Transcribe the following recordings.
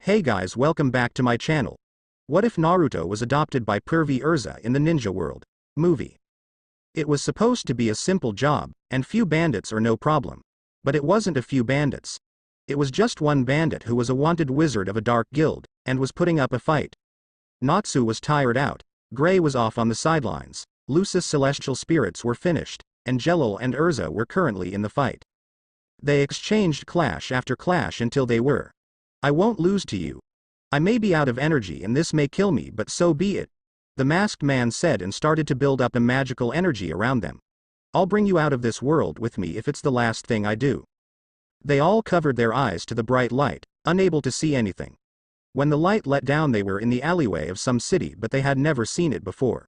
Hey guys, welcome back to my channel. What if Naruto was adopted by pervy Erza in the ninja world movie? It was supposed to be a simple job, and few bandits or no problem. But it wasn't a few bandits. It was just one bandit who was a wanted wizard of a dark guild, and was putting up a fight. Natsu was tired out, Gray was off on the sidelines, Lucis' celestial spirits were finished, and Jelil and Erza were currently in the fight. They exchanged clash after clash until they were. I won't lose to you. I may be out of energy and this may kill me, but so be it, the masked man said and started to build up a magical energy around them. I'll bring you out of this world with me if it's the last thing I do. They all covered their eyes to the bright light, unable to see anything. When the light let down they were in the alleyway of some city, but they had never seen it before.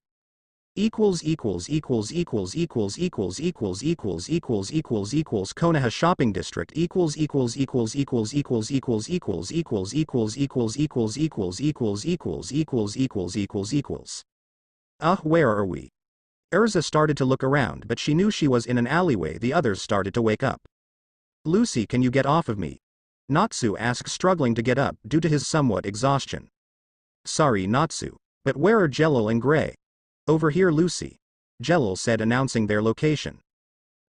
Konoha shopping district where are we? Erza started to look around, but she knew she was in an alleyway. The others started to wake up. Lucy, can you get off of me? Natsu asked, struggling to get up due to his somewhat exhaustion. Sorry Natsu, but where are Jelil and Gray? Over here Lucy, Jelil said, announcing their location.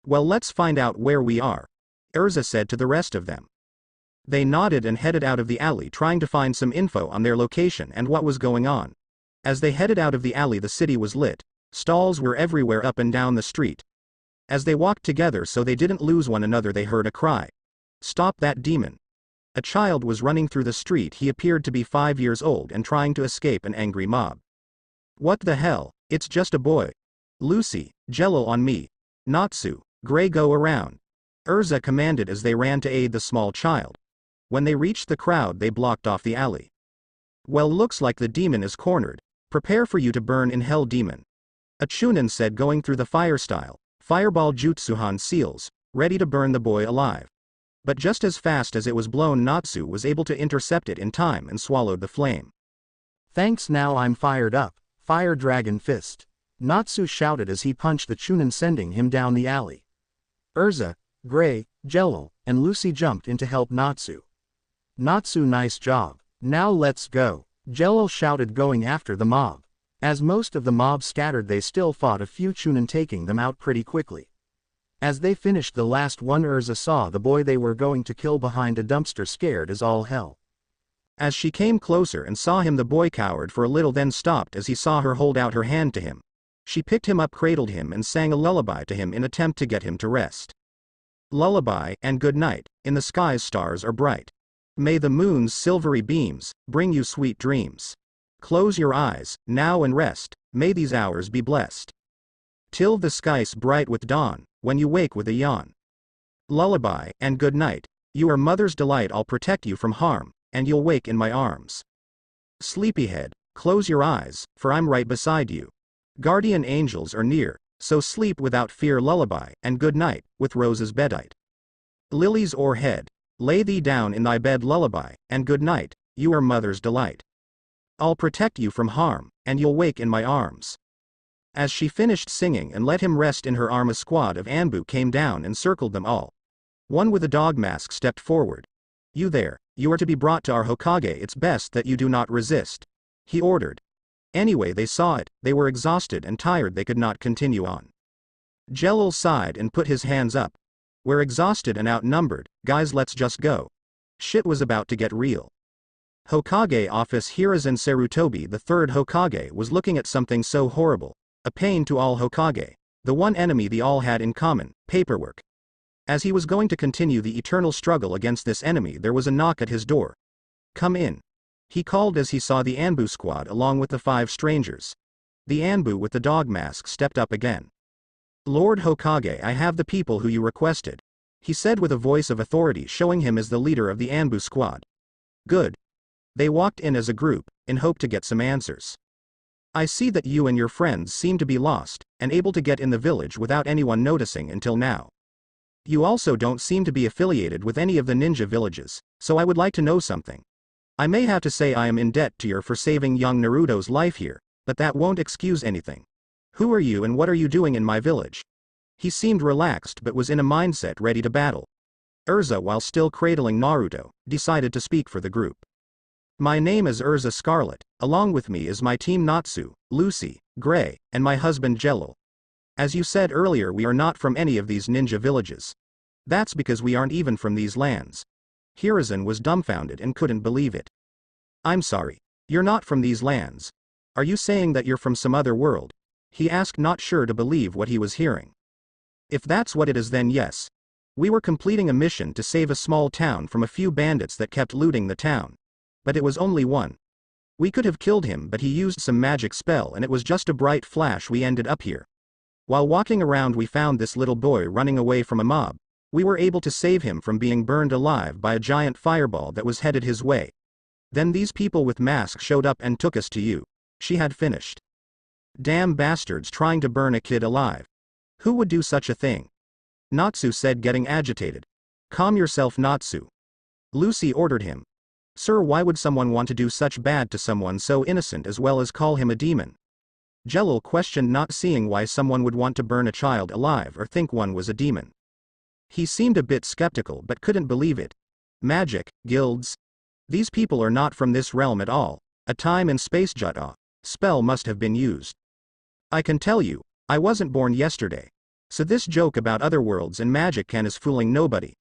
Well, let's find out where we are, Erza said to the rest of them. They nodded and headed out of the alley, trying to find some info on their location and what was going on. As they headed out of the alley, the city was lit. Stalls were everywhere up and down the street. As they walked together so they didn't lose one another, they heard a cry. Stop that demon. A child was running through the street. He appeared to be 5 years old and trying to escape an angry mob. What the hell? It's just a boy. Lucy, Jelil on me. Natsu, Gray, go around, Erza commanded as they ran to aid the small child. When they reached the crowd, they blocked off the alley. Well, looks like the demon is cornered. Prepare for you to burn in hell, demon, a Chunin said, going through the fire style fireball jutsuhan seals, ready to burn the boy alive. But just as fast as it was blown, Natsu was able to intercept it in time and swallowed the flame. Thanks, now I'm fired up. Fire Dragon Fist, Natsu shouted as he punched the Chunin, sending him down the alley. Erza, Gray, Jelil, and Lucy jumped in to help Natsu. Natsu, nice job. Now let's go, Jelil shouted, going after the mob. As most of the mob scattered, they still fought a few Chunin, taking them out pretty quickly. As they finished the last one, Erza saw the boy they were going to kill behind a dumpster, scared as all hell. As she came closer and saw him, the boy cowered for a little, then stopped as he saw her hold out her hand to him. She picked him up, cradled him, and sang a lullaby to him in attempt to get him to rest. Lullaby and good night. In the skies stars are bright. May the moon's silvery beams bring you sweet dreams. Close your eyes now and rest. May these hours be blessed. Till the skies bright with dawn, when you wake with a yawn. Lullaby and good night. You are mother's delight. I'll protect you from harm, and you'll wake in my arms. Sleepyhead, close your eyes, for I'm right beside you. Guardian angels are near, so sleep without fear. Lullaby and good night, with roses bedite. Lilies o'erhead, lay thee down in thy bed. Lullaby and good night, you are mother's delight. I'll protect you from harm, and you'll wake in my arms. As she finished singing and let him rest in her arm, a squad of Anbu came down and circled them all. One with a dog mask stepped forward. You there, you are to be brought to our Hokage. It's best that you do not resist, he ordered. Anyway, they saw it, they were exhausted and tired, they could not continue on. Jelil sighed and put his hands up. We're exhausted and outnumbered, guys, let's just go. Shit was about to get real. Hokage office. Hiruzen Sarutobi, the third Hokage, was looking at something so horrible. A pain to all Hokage. The one enemy they all had in common, paperwork. As he was going to continue the eternal struggle against this enemy, there was a knock at his door. Come in, he called as he saw the Anbu squad along with the 5 strangers. The Anbu with the dog mask stepped up again. Lord Hokage, I have the people who you requested, he said with a voice of authority, showing him as the leader of the Anbu squad. Good. They walked in as a group, in hope to get some answers. I see that you and your friends seem to be lost, and able to get in the village without anyone noticing until now. You also don't seem to be affiliated with any of the ninja villages, so I would like to know something. I may have to say I am in debt to you for saving young Naruto's life here, but that won't excuse anything. Who are you and what are you doing in my village? He seemed relaxed but was in a mindset ready to battle. Erza, while still cradling Naruto, decided to speak for the group. My name is Erza Scarlet, along with me is my team Natsu, Lucy, Gray, and my husband Jelil. As you said earlier, we are not from any of these ninja villages. That's because we aren't even from these lands. Hiruzen was dumbfounded and couldn't believe it. I'm sorry. You're not from these lands. Are you saying that you're from some other world? He asked, not sure to believe what he was hearing. If that's what it is, then yes. We were completing a mission to save a small town from a few bandits that kept looting the town. But it was only one. We could have killed him, but he used some magic spell and it was just a bright flash. We ended up here. While walking around, we found this little boy running away from a mob. We were able to save him from being burned alive by a giant fireball that was headed his way. Then these people with masks showed up and took us to you. She had finished. Damn bastards trying to burn a kid alive. Who would do such a thing? Natsu said, getting agitated. Calm yourself, Natsu. Lucy ordered him. Sir, why would someone want to do such bad to someone so innocent as well as call him a demon? Jelil questioned, not seeing why someone would want to burn a child alive or think one was a demon. He seemed a bit skeptical but couldn't believe it. Magic, guilds. These people are not from this realm at all. A time and space jutta spell must have been used. I can tell you, I wasn't born yesterday. So this joke about other worlds and magic is fooling nobody.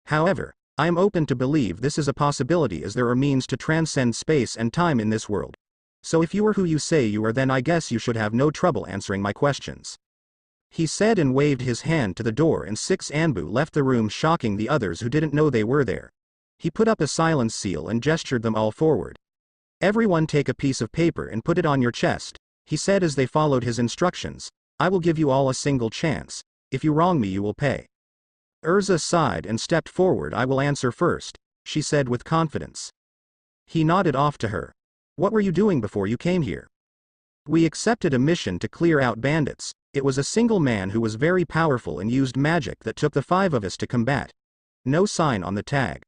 However, I am open to believe this is a possibility, as there are means to transcend space and time in this world. So if you are who you say you are, then I guess you should have no trouble answering my questions. He said and waved his hand to the door, and 6 Anbu left the room, shocking the others who didn't know they were there. He put up a silence seal and gestured them all forward. Everyone take a piece of paper and put it on your chest, he said as they followed his instructions. I will give you all a single chance. If you wrong me, you will pay. Erza sighed and stepped forward. I will answer first, she said with confidence. He nodded off to her. What were you doing before you came here? We accepted a mission to clear out bandits. It was a single man who was very powerful and used magic that took the 5 of us to combat. No sign on the tag.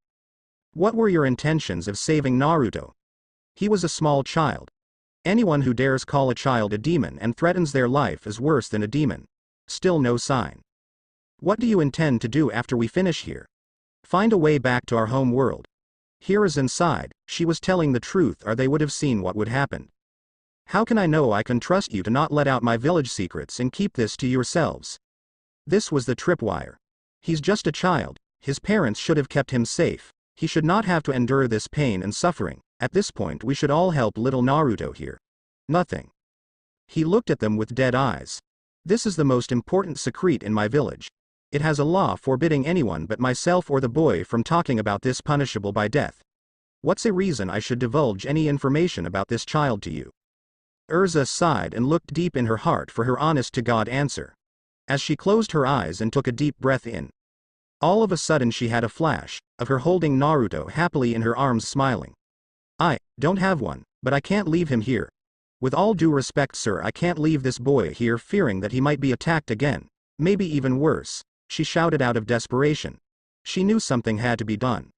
What were your intentions of saving Naruto? He was a small child. Anyone who dares call a child a demon and threatens their life is worse than a demon. Still no sign. What do you intend to do after we finish here? Find a way back to our home world. Hiruzen sighed. She was telling the truth, or they would have seen what would happen. How can I know? I can trust you to not let out my village secrets and keep this to yourselves. This was the tripwire. He's just a child. His parents should have kept him safe. He should not have to endure this pain and suffering. At this point we should all help little Naruto here. Nothing. He looked at them with dead eyes. This is the most important secret in my village. It has a law forbidding anyone but myself or the boy from talking about this, punishable by death. What's a reason I should divulge any information about this child to you? Erza sighed and looked deep in her heart for her honest-to-God answer. As she closed her eyes and took a deep breath in, all of a sudden she had a flash of her holding Naruto happily in her arms, smiling. I don't have one, but I can't leave him here. With all due respect, sir, I can't leave this boy here fearing that he might be attacked again. Maybe even worse, she shouted out of desperation. She knew something had to be done.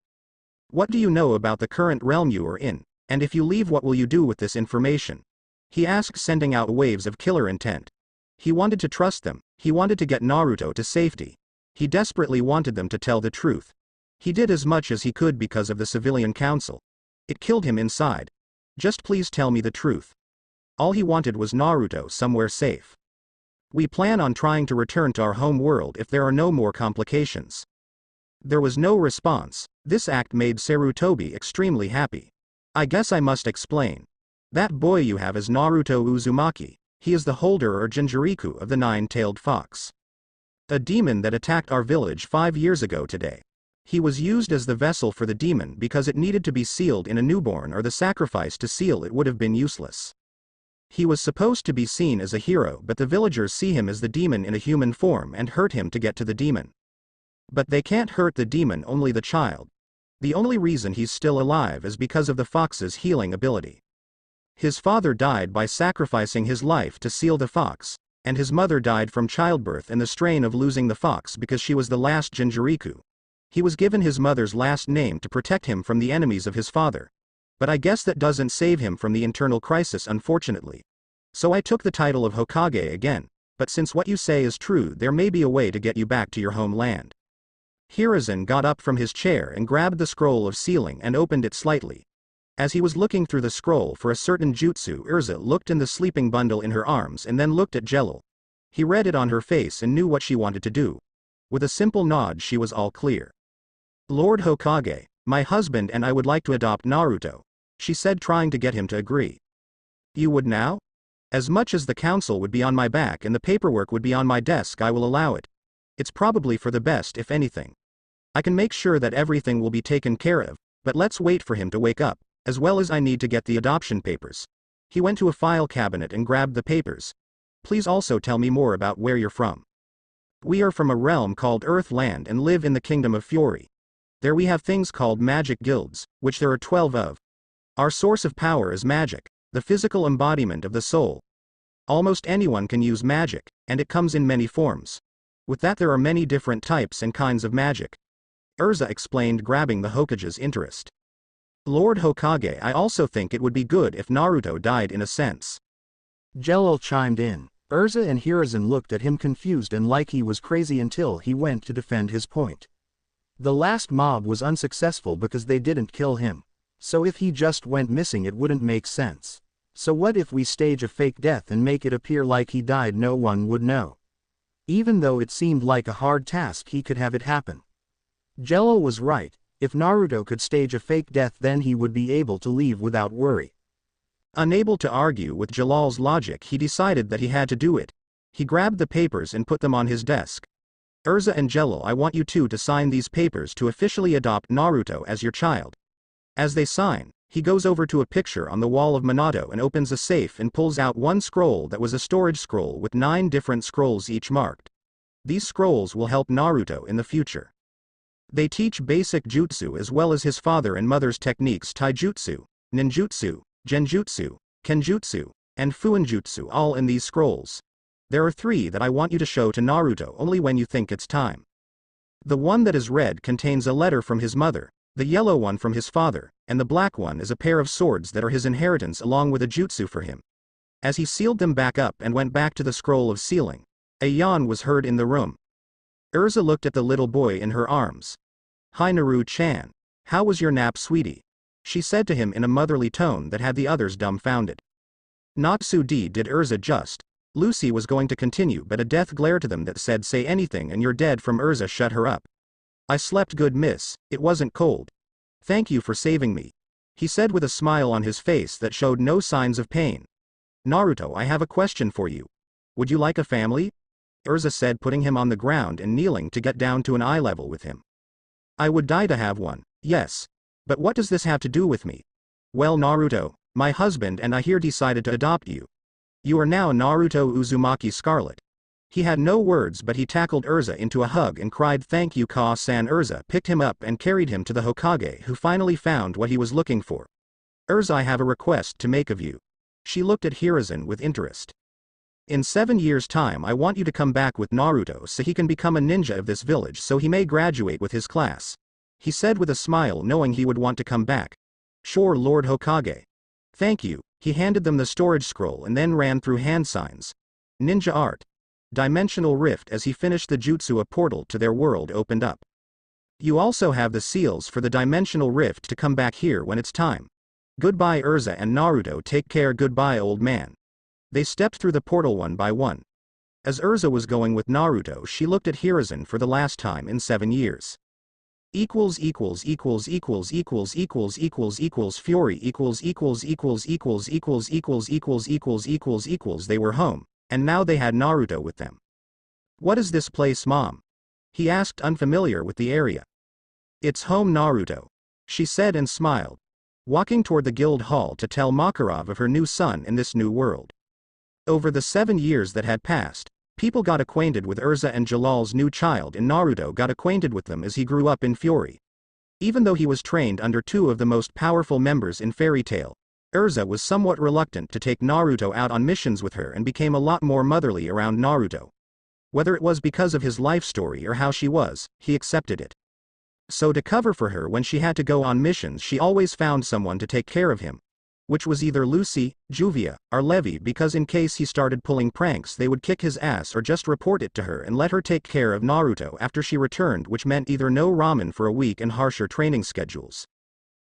What do you know about the current realm you are in, and if you leave, what will you do with this information? He asked, sending out waves of killer intent. He wanted to trust them. He wanted to get Naruto to safety. He desperately wanted them to tell the truth. He did as much as he could because of the civilian council. It killed him inside. Just please tell me the truth. All he wanted was Naruto somewhere safe. We plan on trying to return to our home world if there are no more complications. There was no response. This act made Sarutobi extremely happy. I guess I must explain. That boy you have is Naruto Uzumaki. He is the holder or Jinchuriku of the 9-tailed fox. A demon that attacked our village 5 years ago today. He was used as the vessel for the demon because it needed to be sealed in a newborn, or the sacrifice to seal it would have been useless. He was supposed to be seen as a hero, but the villagers see him as the demon in a human form and hurt him to get to the demon. But they can't hurt the demon, only the child. The only reason he's still alive is because of the fox's healing ability. His father died by sacrificing his life to seal the fox, and his mother died from childbirth and the strain of losing the fox because she was the last Jinchuriku. He was given his mother's last name to protect him from the enemies of his father. But I guess that doesn't save him from the internal crisis, unfortunately. So I took the title of Hokage again, but since what you say is true, there may be a way to get you back to your homeland. Hiruzen got up from his chair and grabbed the scroll of sealing and opened it slightly. As he was looking through the scroll for a certain jutsu, Erza looked in the sleeping bundle in her arms and then looked at Jello. He read it on her face and knew what she wanted to do. With a simple nod she was all clear. Lord Hokage, my husband and I would like to adopt Naruto, she said, trying to get him to agree. You would now? As much as the council would be on my back and the paperwork would be on my desk, I will allow it. It's probably for the best if anything. I can make sure that everything will be taken care of, but let's wait for him to wake up, as well as I need to get the adoption papers. He went to a file cabinet and grabbed the papers. Please also tell me more about where you're from. We are from a realm called Earthland and live in the Kingdom of Fury. There we have things called magic guilds, which there are 12 of. Our source of power is magic, the physical embodiment of the soul. Almost anyone can use magic, and it comes in many forms. With that there are many different types and kinds of magic. Erza explained, grabbing the Hokage's interest. Lord Hokage, I also think it would be good if Naruto died in a sense. Jello chimed in. Erza and Hiruzen looked at him confused and like he was crazy until he went to defend his point. The last mob was unsuccessful because they didn't kill him. So if he just went missing it wouldn't make sense. So what if we stage a fake death and make it appear like he died? No one would know. Even though it seemed like a hard task, he could have it happen. Jello was right. If Naruto could stage a fake death, then he would be able to leave without worry. Unable to argue with Jalal's logic, he decided that he had to do it. He grabbed the papers and put them on his desk. Erza and Jello, I want you two to sign these papers to officially adopt Naruto as your child. As they sign, he goes over to a picture on the wall of Minato and opens a safe and pulls out one scroll that was a storage scroll with 9 different scrolls each marked. These scrolls will help Naruto in the future. They teach basic jutsu as well as his father and mother's techniques: taijutsu, ninjutsu, genjutsu, kenjutsu, and fuinjutsu, all in these scrolls. There are 3 that I want you to show to Naruto only when you think it's time. The one that is red contains a letter from his mother, the yellow one from his father, and the black one is a pair of swords that are his inheritance along with a jutsu for him. As he sealed them back up and went back to the scroll of sealing, a yawn was heard in the room. Erza looked at the little boy in her arms. Hi Naru-chan. How was your nap, sweetie? She said to him in a motherly tone that had the others dumbfounded. Not so did Erza just. Lucy was going to continue, but a death glared to them that said, say anything and you're dead. From Erza shut her up. I slept good, miss, it wasn't cold. Thank you for saving me, he said with a smile on his face that showed no signs of pain. Naruto, I have a question for you. Would you like a family? Erza said, putting him on the ground and kneeling to get down to an eye level with him. I would die to have one, yes. But what does this have to do with me? Well, Naruto, my husband and I here decided to adopt you. You are now Naruto Uzumaki Scarlet. He had no words, but he tackled Erza into a hug and cried, thank you, Ka-san. Erza picked him up and carried him to the Hokage, who finally found what he was looking for. Erza, I have a request to make of you. She looked at Hiruzen with interest. In 7 years' time I want you to come back with Naruto so he can become a ninja of this village, so he may graduate with his class, he said with a smile, knowing he would want to come back. Sure, Lord Hokage. Thank you. He handed them the storage scroll and then ran through hand signs. Ninja art. Dimensional rift. As he finished the jutsu, a portal to their world opened up. You also have the seals for the dimensional rift to come back here when it's time. Goodbye Erza and Naruto, take care. Goodbye old man. They stepped through the portal one by one. As Erza was going with Naruto, she looked at Hiruzen for the last time in 7 years. Equals equals equals equals equals equals equals equals Fury equals equals equals equals equals equals equals equals equals equals. They were home, and now they had Naruto with them. What is this place, Mom? He asked, unfamiliar with the area. It's home, Naruto, she said and smiled, walking toward the guild hall to tell Makarov of her new son in this new world. Over the 7 years that had passed, people got acquainted with Erza and Jalal's new child, and Naruto got acquainted with them as he grew up in Fury. Even though he was trained under 2 of the most powerful members in Fairy Tail, Erza was somewhat reluctant to take Naruto out on missions with her and became a lot more motherly around Naruto. Whether it was because of his life story or how she was, he accepted it. So to cover for her when she had to go on missions, she always found someone to take care of him, which was either Lucy, Juvia, or Levi, because in case he started pulling pranks they would kick his ass or just report it to her and let her take care of Naruto after she returned, which meant either no ramen for a week and harsher training schedules.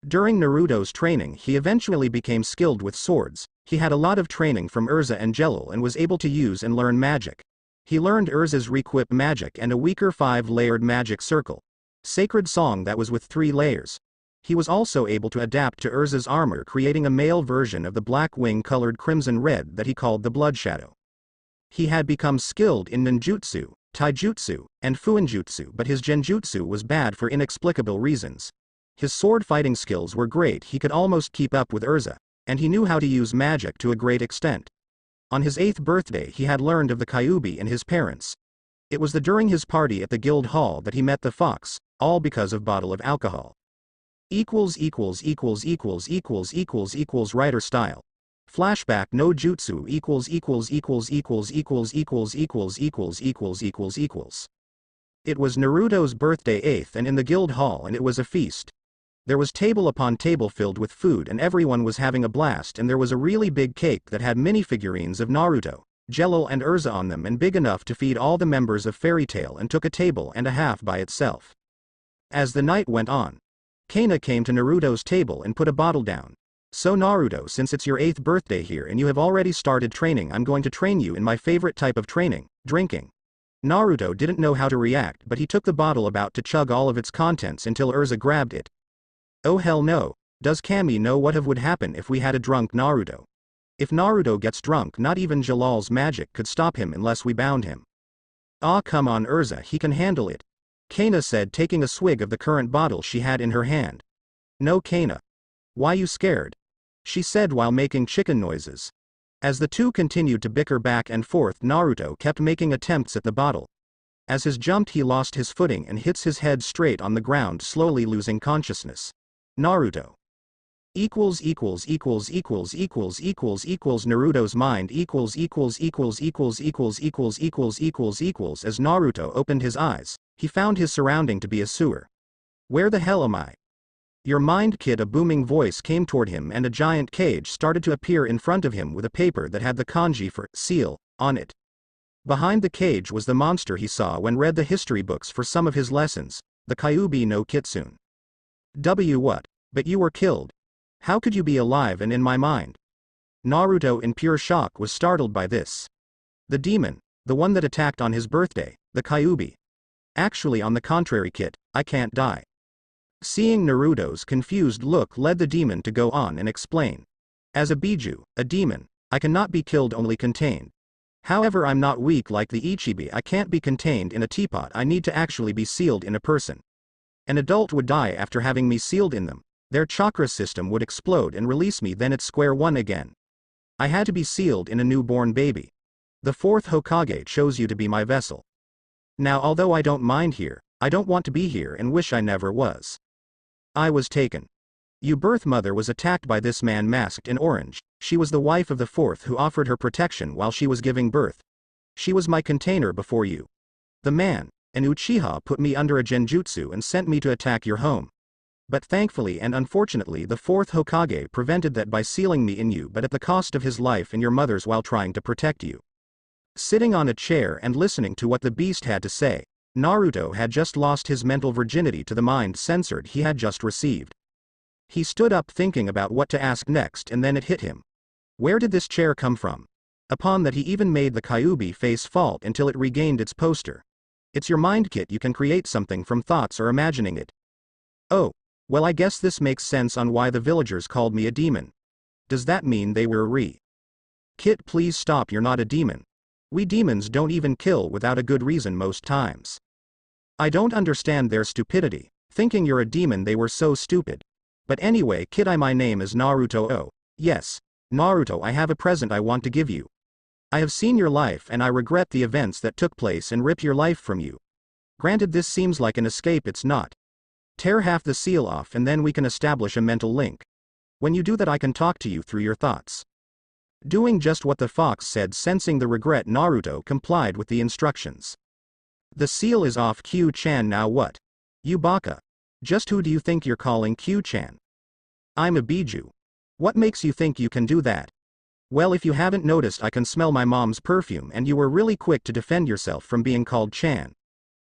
During Naruto's training he eventually became skilled with swords. He had a lot of training from Erza and Jelil and was able to use and learn magic. He learned Erza's Requip magic and a weaker 5-layered magic circle. Sacred song that was with 3 layers. He was also able to adapt to Erza's armor, creating a male version of the black wing-colored crimson red that he called the Blood Shadow. He had become skilled in ninjutsu, taijutsu, and fuinjutsu, but his genjutsu was bad for inexplicable reasons. His sword fighting skills were great, he could almost keep up with Erza, and he knew how to use magic to a great extent. On his 8th birthday he had learned of the Kyuubi and his parents. It was during his party at the guild hall that he met the fox, all because of bottle of alcohol. Writer style. Flashback no jutsu It was Naruto's birthday 8th and in the guild hall, and it was a feast. There was table upon table filled with food and everyone was having a blast, and there was a really big cake that had minifigurines of Naruto, Jelil and Erza on them, and big enough to feed all the members of Fairy Tail, and took a table and a half by itself. As the night went on, Kana came to Naruto's table and put a bottle down. So Naruto, since it's your 8th birthday here and you have already started training, I'm going to train you in my favorite type of training, drinking. Naruto didn't know how to react, but he took the bottle about to chug all of its contents until Erza grabbed it. Oh hell no, does Kami know what would happen if we had a drunk Naruto? If Naruto gets drunk, not even Jalal's magic could stop him unless we bound him. Ah come on Erza, he can handle it. Kana said, taking a swig of the current bottle she had in her hand. No Kana. Why you scared? She said while making chicken noises. As the two continued to bicker back and forth, Naruto kept making attempts at the bottle. As his jumped he lost his footing and hits his head straight on the ground, slowly losing consciousness. Naruto. Naruto's mind As Naruto opened his eyes, he found his surrounding to be a sewer. Where the hell am I? Your mind kid, a booming voice came toward him and a giant cage started to appear in front of him with a paper that had the kanji for seal on it. Behind the cage was the monster he saw when read the history books for some of his lessons, the Kyuubi no Kitsune. What? But you were killed. How could you be alive and in my mind? Naruto in pure shock was startled by this. The demon, the one that attacked on his birthday, the Kyuubi. Actually, on the contrary Kit, I can't die. Seeing Naruto's confused look led the demon to go on and explain. As a Biju, a demon, I cannot be killed, only contained. However, I'm not weak like the Ichibi, I can't be contained in a teapot, I need to actually be sealed in a person. An adult would die after having me sealed in them. Their chakra system would explode and release me, then it's square one again. I had to be sealed in a newborn baby. The 4th Hokage chose you to be my vessel. Now although I don't mind here, I don't want to be here and wish I never was. I was taken. Your birth mother was attacked by this man masked in orange. She was the wife of the 4th who offered her protection while she was giving birth. She was my container before you. The man, an Uchiha, put me under a genjutsu and sent me to attack your home. But thankfully and unfortunately the 4th Hokage prevented that by sealing me in you, but at the cost of his life and your mother's, while trying to protect you. Sitting on a chair and listening to what the beast had to say, Naruto had just lost his mental virginity to the mind censored he had just received. He stood up thinking about what to ask next, and then it hit him. Where did this chair come from? Upon that he even made the Kyuubi face fall until it regained its poster. It's your mind Kit, you can create something from thoughts or imagining it. Oh, well I guess this makes sense on why the villagers called me a demon. Does that mean they were Kit, please stop, you're not a demon. We demons don't even kill without a good reason most times. I don't understand their stupidity, thinking you're a demon, they were so stupid. But anyway Kid, my name is Naruto. Oh, yes, Naruto, I have a present I want to give you. I have seen your life and I regret the events that took place and rip your life from you. Granted this seems like an escape, it's not. Tear half the seal off and then we can establish a mental link. When you do that I can talk to you through your thoughts. Doing just what the fox said, sensing the regret, Naruto complied with the instructions. The seal is off. Q-chan, now what? You baka. Just who do you think you're calling Q-chan? I'm a Biju. What makes you think you can do that? Well, if you haven't noticed, I can smell my mom's perfume and you were really quick to defend yourself from being called Chan.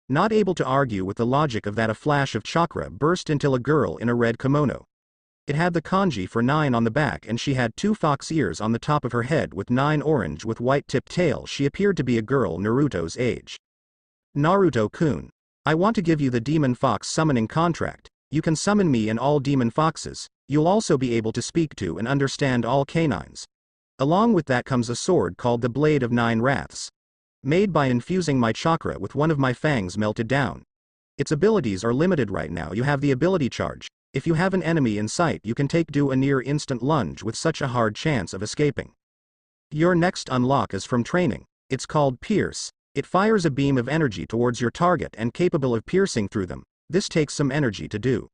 Not able to argue with the logic of that, a flash of chakra burst until a girl in a red kimono. It had the kanji for 9 on the back and she had 2 fox ears on the top of her head with 9 orange with white tipped tail. She appeared to be a girl Naruto's age. Naruto-kun. I want to give you the demon fox summoning contract. You can summon me and all demon foxes. You'll also be able to speak to and understand all canines. Along with that comes a sword called the Blade of 9 Wraths. Made by infusing my chakra with one of my fangs melted down. Its abilities are limited right now. You have the ability charge. If you have an enemy in sight you can do a near instant lunge with such a hard chance of escaping. Your next unlock is from training. It's called Pierce. It fires a beam of energy towards your target and capable of piercing through them. This takes some energy to do.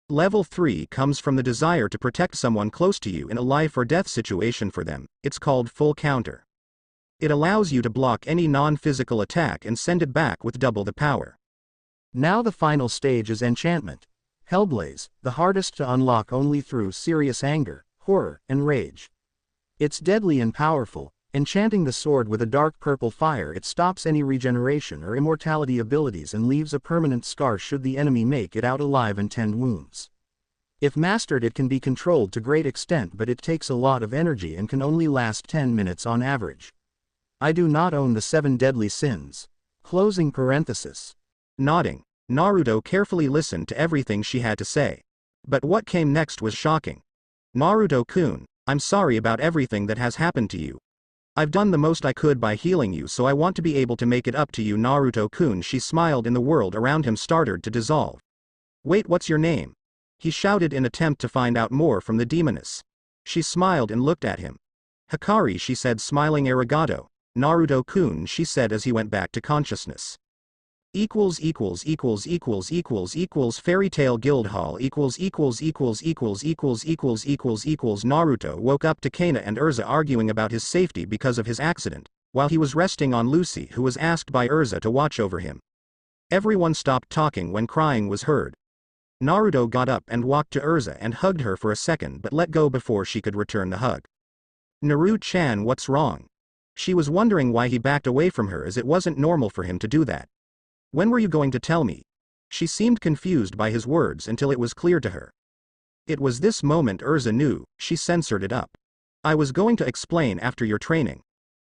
Level 3 comes from the desire to protect someone close to you in a life or death situation for them. It's called Full Counter. It allows you to block any non-physical attack and send it back with double the power. Now the final stage is Enchantment. Hellblaze, the hardest to unlock only through serious anger, horror, and rage. It's deadly and powerful. Enchanting the sword with a dark purple fire, it stops any regeneration or immortality abilities and leaves a permanent scar should the enemy make it out alive and 10 wounds. If mastered it can be controlled to great extent, but it takes a lot of energy and can only last 10 minutes on average. I do not own the 7 deadly sins. Closing parenthesis. Nodding, Naruto carefully listened to everything she had to say. But what came next was shocking. Naruto-kun, I'm sorry about everything that has happened to you. I've done the most I could by healing you, so I want to be able to make it up to you, Naruto-kun. She smiled and the world around him started to dissolve. Wait, what's your name? He shouted in attempt to find out more from the demoness. She smiled and looked at him. Hikari, she said, smiling. Arigato, Naruto-kun, she said as he went back to consciousness. Fairy Tale Guildhall Naruto woke up to Kana and Erza arguing about his safety because of his accident, while he was resting on Lucy, who was asked by Erza to watch over him. Everyone stopped talking when crying was heard. Naruto got up and walked to Erza and hugged her for a second but let go before she could return the hug. Naru-chan, what's wrong? She was wondering why he backed away from her, as it wasn't normal for him to do that. When were you going to tell me? She seemed confused by his words until it was clear to her. It was this moment Erza knew. She censored it up. I was going to explain after your training.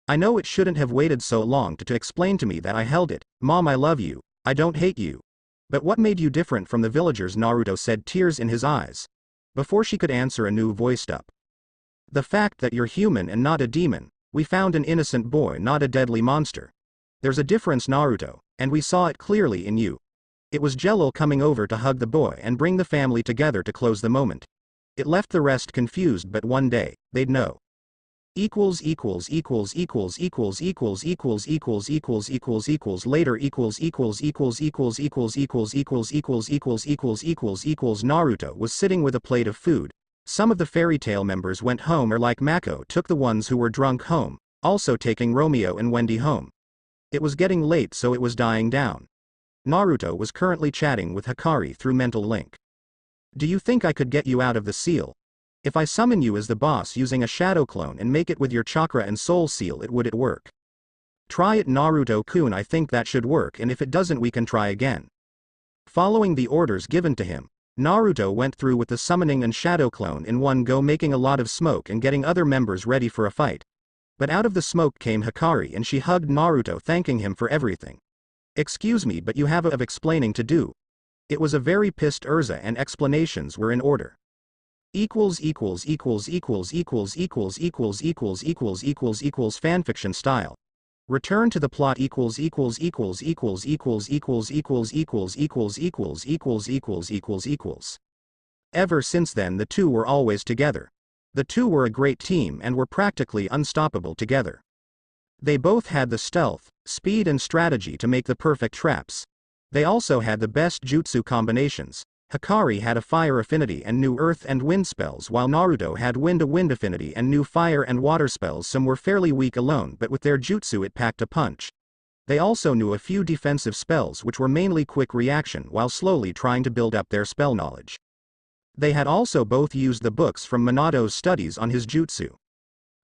I know it shouldn't have waited so long to explain to me that. I held it. Mom, I love you. I don't hate you. But what made you different from the villagers? Naruto said, tears in his eyes. Before she could answer, a new voiced up. The fact that you're human and not a demon. We found an innocent boy, not a deadly monster. There's a difference, Naruto, and we saw it clearly in you. It was Jello coming over to hug the boy and bring the family together to close the moment. It left the rest confused, but one day, they'd know. Later Naruto was sitting with a plate of food. Some of the fairy tale members went home, or like Mako took the ones who were drunk home, also taking Romeo and Wendy home. It was getting late, so it was dying down. Naruto was currently chatting with Hikari through mental link. Do you think I could get you out of the seal? If I summon you as the boss using a shadow clone and make it with your chakra and soul seal, would it work? Try it, Naruto-kun, I think that should work, and if it doesn't we can try again. Following the orders given to him, Naruto went through with the summoning and shadow clone in one go, making a lot of smoke and getting other members ready for a fight. But out of the smoke came Hikari and she hugged Naruto, thanking him for everything. Excuse me, but you have a of explaining to do. It was a very pissed Erza and explanations were in order. Fanfiction style. Return to the plot. Ever since then the two were always together. The two were a great team and were practically unstoppable together. They both had the stealth, speed and strategy to make the perfect traps. They also had the best jutsu combinations. Hikari had a fire affinity and knew earth and wind spells, while Naruto had wind affinity and knew fire and water spells. Some were fairly weak alone, but with their jutsu it packed a punch. They also knew a few defensive spells which were mainly quick reaction while slowly trying to build up their spell knowledge. They had also both used the books from Minato's studies on his jutsu.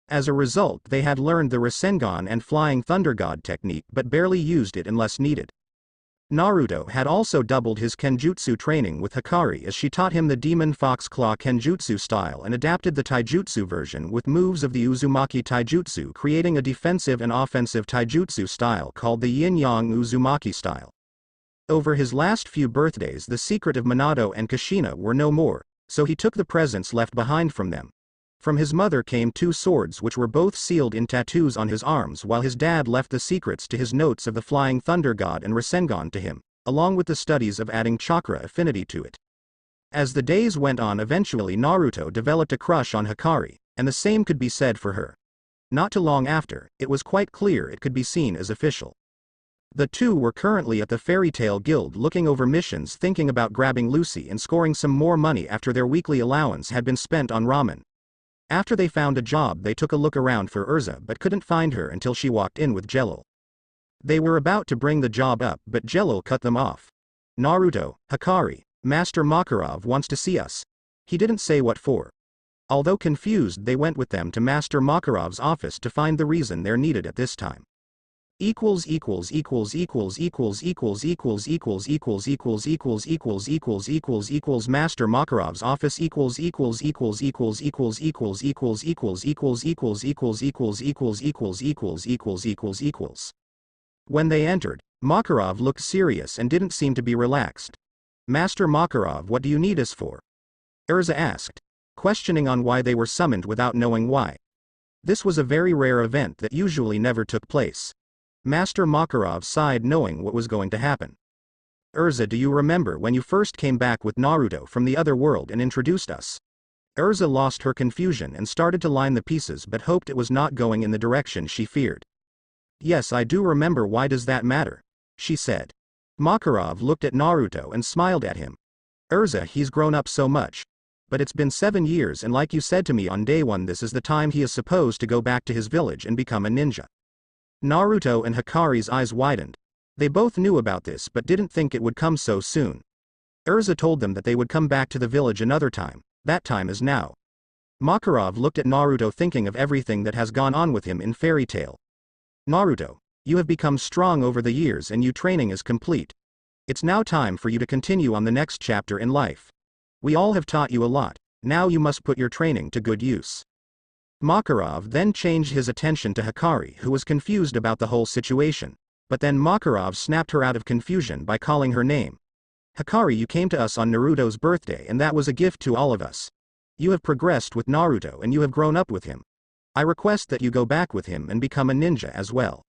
As a result, they had learned the Rasengan and Flying Thunder God technique but barely used it unless needed. Naruto had also doubled his kenjutsu training with Hikari as she taught him the Demon Fox Claw kenjutsu style and adapted the taijutsu version with moves of the Uzumaki taijutsu, creating a defensive and offensive taijutsu style called the Yin-Yang Uzumaki style. Over his last few birthdays, the secret of Minato and Kushina were no more, so he took the presents left behind from them. From his mother came 2 swords which were both sealed in tattoos on his arms, while his dad left the secrets to his notes of the Flying Thunder God and Rasengan to him, along with the studies of adding chakra affinity to it. As the days went on, eventually Naruto developed a crush on Hikari, and the same could be said for her. Not too long after, it was quite clear it could be seen as official. The two were currently at the Fairy Tail Guild looking over missions, thinking about grabbing Lucy and scoring some more money after their weekly allowance had been spent on ramen. After they found a job, they took a look around for Erza but couldn't find her until she walked in with Jello. They were about to bring the job up, but Jello cut them off. "Naruto, Hikari, Master Makarov wants to see us." He didn't say what for. Although confused, they went with them to Master Makarov's office to find the reason they're needed at this time. Equals equals equals equals equals equals equals equals equals equals equals equals equals equals equals Master Makarov's office equals equals equals equals equals equals equals equals equals equals equals equals equals equals equals equals equals equals. When they entered, Makarov looked serious and didn't seem to be relaxed. "Master Makarov, what do you need us for?" Erza asked, questioning on why they were summoned without knowing why. This was a very rare event that usually never took place. Master Makarov sighed, knowing what was going to happen. "Erza, do you remember when you first came back with Naruto from the other world and introduced us?" Erza lost her confusion and started to line the pieces but hoped it was not going in the direction she feared. "Yes, I do remember. Why does that matter?" she said. Makarov looked at Naruto and smiled at him. "Erza, he's grown up so much. But it's been 7 years, and like you said to me on day 1, this is the time he is supposed to go back to his village and become a ninja." Naruto and Hikari's eyes widened. They both knew about this but didn't think it would come so soon. Erza told them that they would come back to the village another time. That time is now. Makarov looked at Naruto, thinking of everything that has gone on with him in Fairy Tail. "Naruto, you have become strong over the years and your training is complete. It's now time for you to continue on the next chapter in life. We all have taught you a lot. Now you must put your training to good use." Makarov then changed his attention to Hikari, who was confused about the whole situation. But then Makarov snapped her out of confusion by calling her name. "Hikari, you came to us on Naruto's birthday and that was a gift to all of us. You have progressed with Naruto and you have grown up with him. I request that you go back with him and become a ninja as well."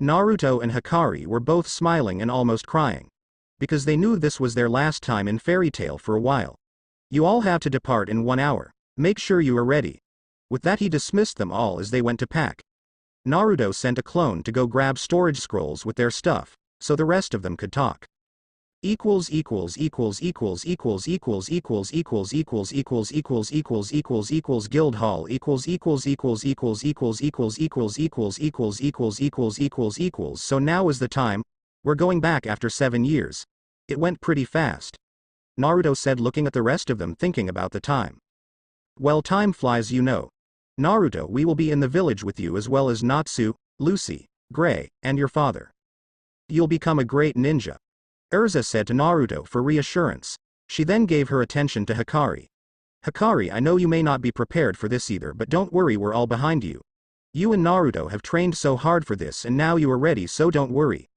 Naruto and Hikari were both smiling and almost crying. Because they knew this was their last time in Fairy Tail for a while. "You all have to depart in 1 hour. Make sure you are ready." With that, he dismissed them all as they went to pack. Naruto sent a clone to go grab storage scrolls with their stuff, so the rest of them could talk. Equals equals equals equals equals equals equals equals equals equals equals equals equals equals Guild Hall equals equals equals equals equals equals equals equals equals equals equals equals equals. "So now is the time. We're going back after 7 years. It went pretty fast," Naruto said, looking at the rest of them, thinking about the time. "Well, time flies, you know. Naruto, we will be in the village with you as well as Natsu, Lucy, Gray, and your father. You'll become a great ninja," Erza said to Naruto for reassurance. She then gave her attention to Hikari. "Hikari, I know you may not be prepared for this either, but don't worry, we're all behind you. You and Naruto have trained so hard for this and now you are ready, so don't worry."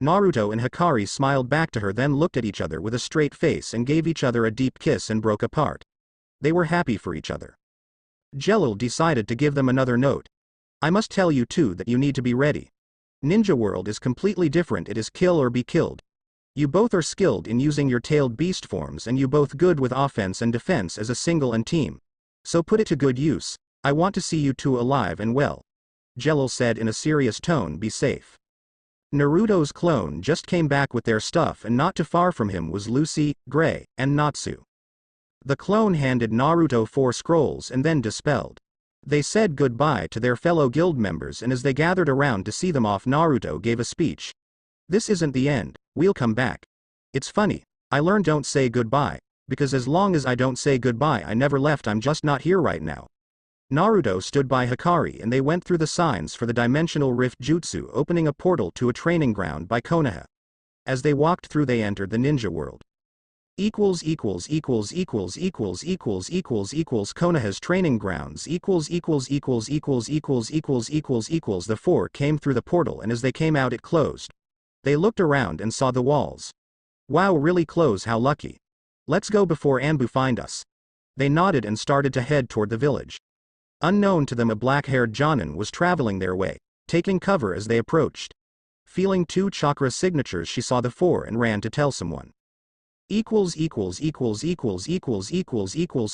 Naruto and Hikari smiled back to her, then looked at each other with a straight face and gave each other a deep kiss and broke apart. They were happy for each other. Jello decided to give them another note. "I must tell you too that you need to be ready. Ninja world is completely different. It is kill or be killed. You both are skilled in using your tailed beast forms and you both good with offense and defense as a single and team. So put it to good use. I want to see you two alive and well." Jello said in a serious tone, "Be safe." Naruto's clone just came back with their stuff and not too far from him was Lucy, Gray, and Natsu. The clone handed Naruto 4 scrolls and then dispelled. They said goodbye to their fellow guild members, and as they gathered around to see them off, Naruto gave a speech. "This isn't the end, we'll come back. It's funny, I learned don't say goodbye, because as long as I don't say goodbye I never left, I'm just not here right now." Naruto stood by Hikari and they went through the signs for the dimensional rift jutsu, opening a portal to a training ground by Konoha. As they walked through they entered the ninja world. Konoha's training grounds. The four came through the portal and as they came out it closed. They looked around and saw the walls. Wow, really close, how lucky. Let's go before Anbu find us. They nodded and started to head toward the village. Unknown to them a black-haired Jonin was traveling their way, taking cover as they approached. Feeling 2 chakra signatures she saw the four and ran to tell someone.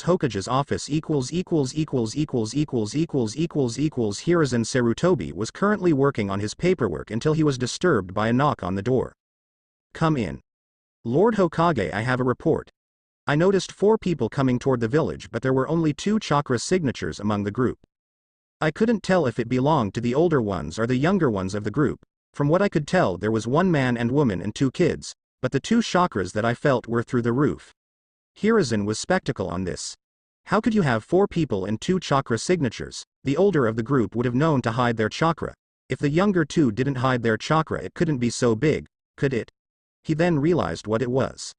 Hokage's office. Hiruzen Sarutobi was currently working on his paperwork until he was disturbed by a knock on the door. Come in. Lord Hokage, I have a report. I noticed 4 people coming toward the village but there were only 2 chakra signatures among the group. I couldn't tell if it belonged to the older ones or the younger ones of the group. From what I could tell there was 1 man and woman and 2 kids, but the 2 chakras that I felt were through the roof. Hiruzen was skeptical on this. How could you have 4 people and 2 chakra signatures? The older of the group would have known to hide their chakra. If the younger 2 didn't hide their chakra it couldn't be so big, could it? He then realized what it was.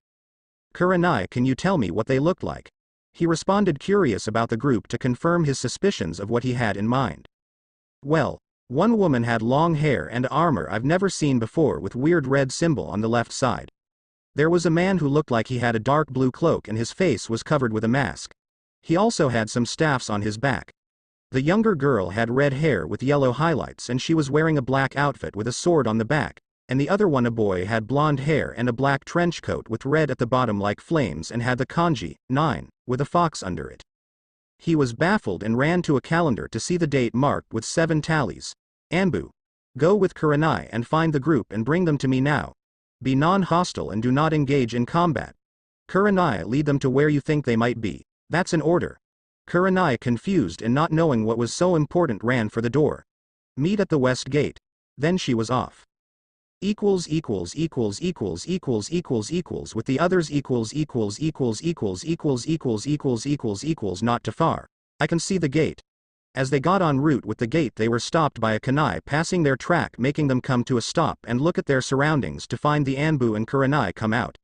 Kurenai, can you tell me what they looked like? He responded, curious about the group, to confirm his suspicions of what he had in mind. Well, 1 woman had long hair and armor I've never seen before with weird red symbol on the left side. There was a man who looked like he had a dark blue cloak and his face was covered with a mask. He also had some staffs on his back. The younger girl had red hair with yellow highlights and she was wearing a black outfit with a sword on the back, and the other one, a boy, had blonde hair and a black trench coat with red at the bottom like flames and had the kanji 9 with a fox under it. He was baffled and ran to a calendar to see the date marked with 7 tallies. Anbu, go with Kurenai and find the group and bring them to me now. Be non-hostile and do not engage in combat. Kurenai, lead them to where you think they might be. That's an order. Kurenai, confused and not knowing what was so important, ran for the door. Meet at the west gate. Then she was off. With the others not too far. I can see the gate. As they got en route with the gate they were stopped by a kunai passing their track, making them come to a stop and look at their surroundings to find the Anbu and Kurenai come out.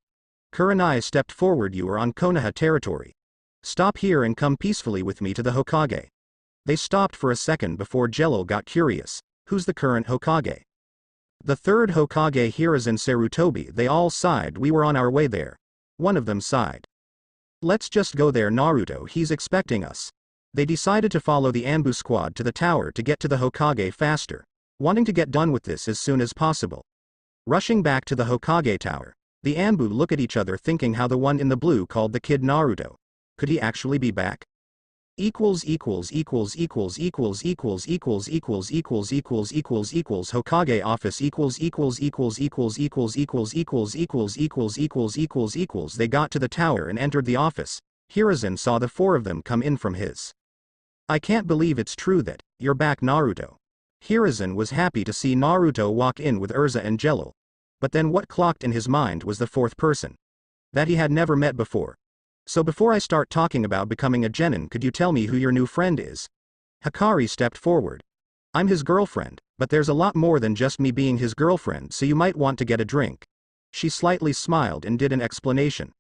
Kurenai stepped forward. You are on Konoha territory. Stop here and come peacefully with me to the Hokage. They stopped for a second before Jello got curious. Who's the current Hokage? The 3rd Hokage, Hiruzen Sarutobi. They all sighed. We were on our way there. One of them sighed. Let's just go there, Naruto, he's expecting us. They decided to follow the Anbu squad to the tower to get to the Hokage faster, wanting to get done with this as soon as possible. Rushing back to the Hokage tower, the Anbu look at each other thinking how the one in the blue called the kid Naruto. Could he actually be back? Hokage office. They got to the tower and entered the office. Hiruzen saw the 4 of them come in from his. I can't believe it's true that you're back, Naruto. Hiruzen was happy to see Naruto walk in with Erza and Jello. But then what clocked in his mind was the 4th person that he had never met before. So before I start talking about becoming a genin, could you tell me who your new friend is? Hikari stepped forward. I'm his girlfriend, but there's a lot more than just me being his girlfriend, so you might want to get a drink. She slightly smiled and did an explanation.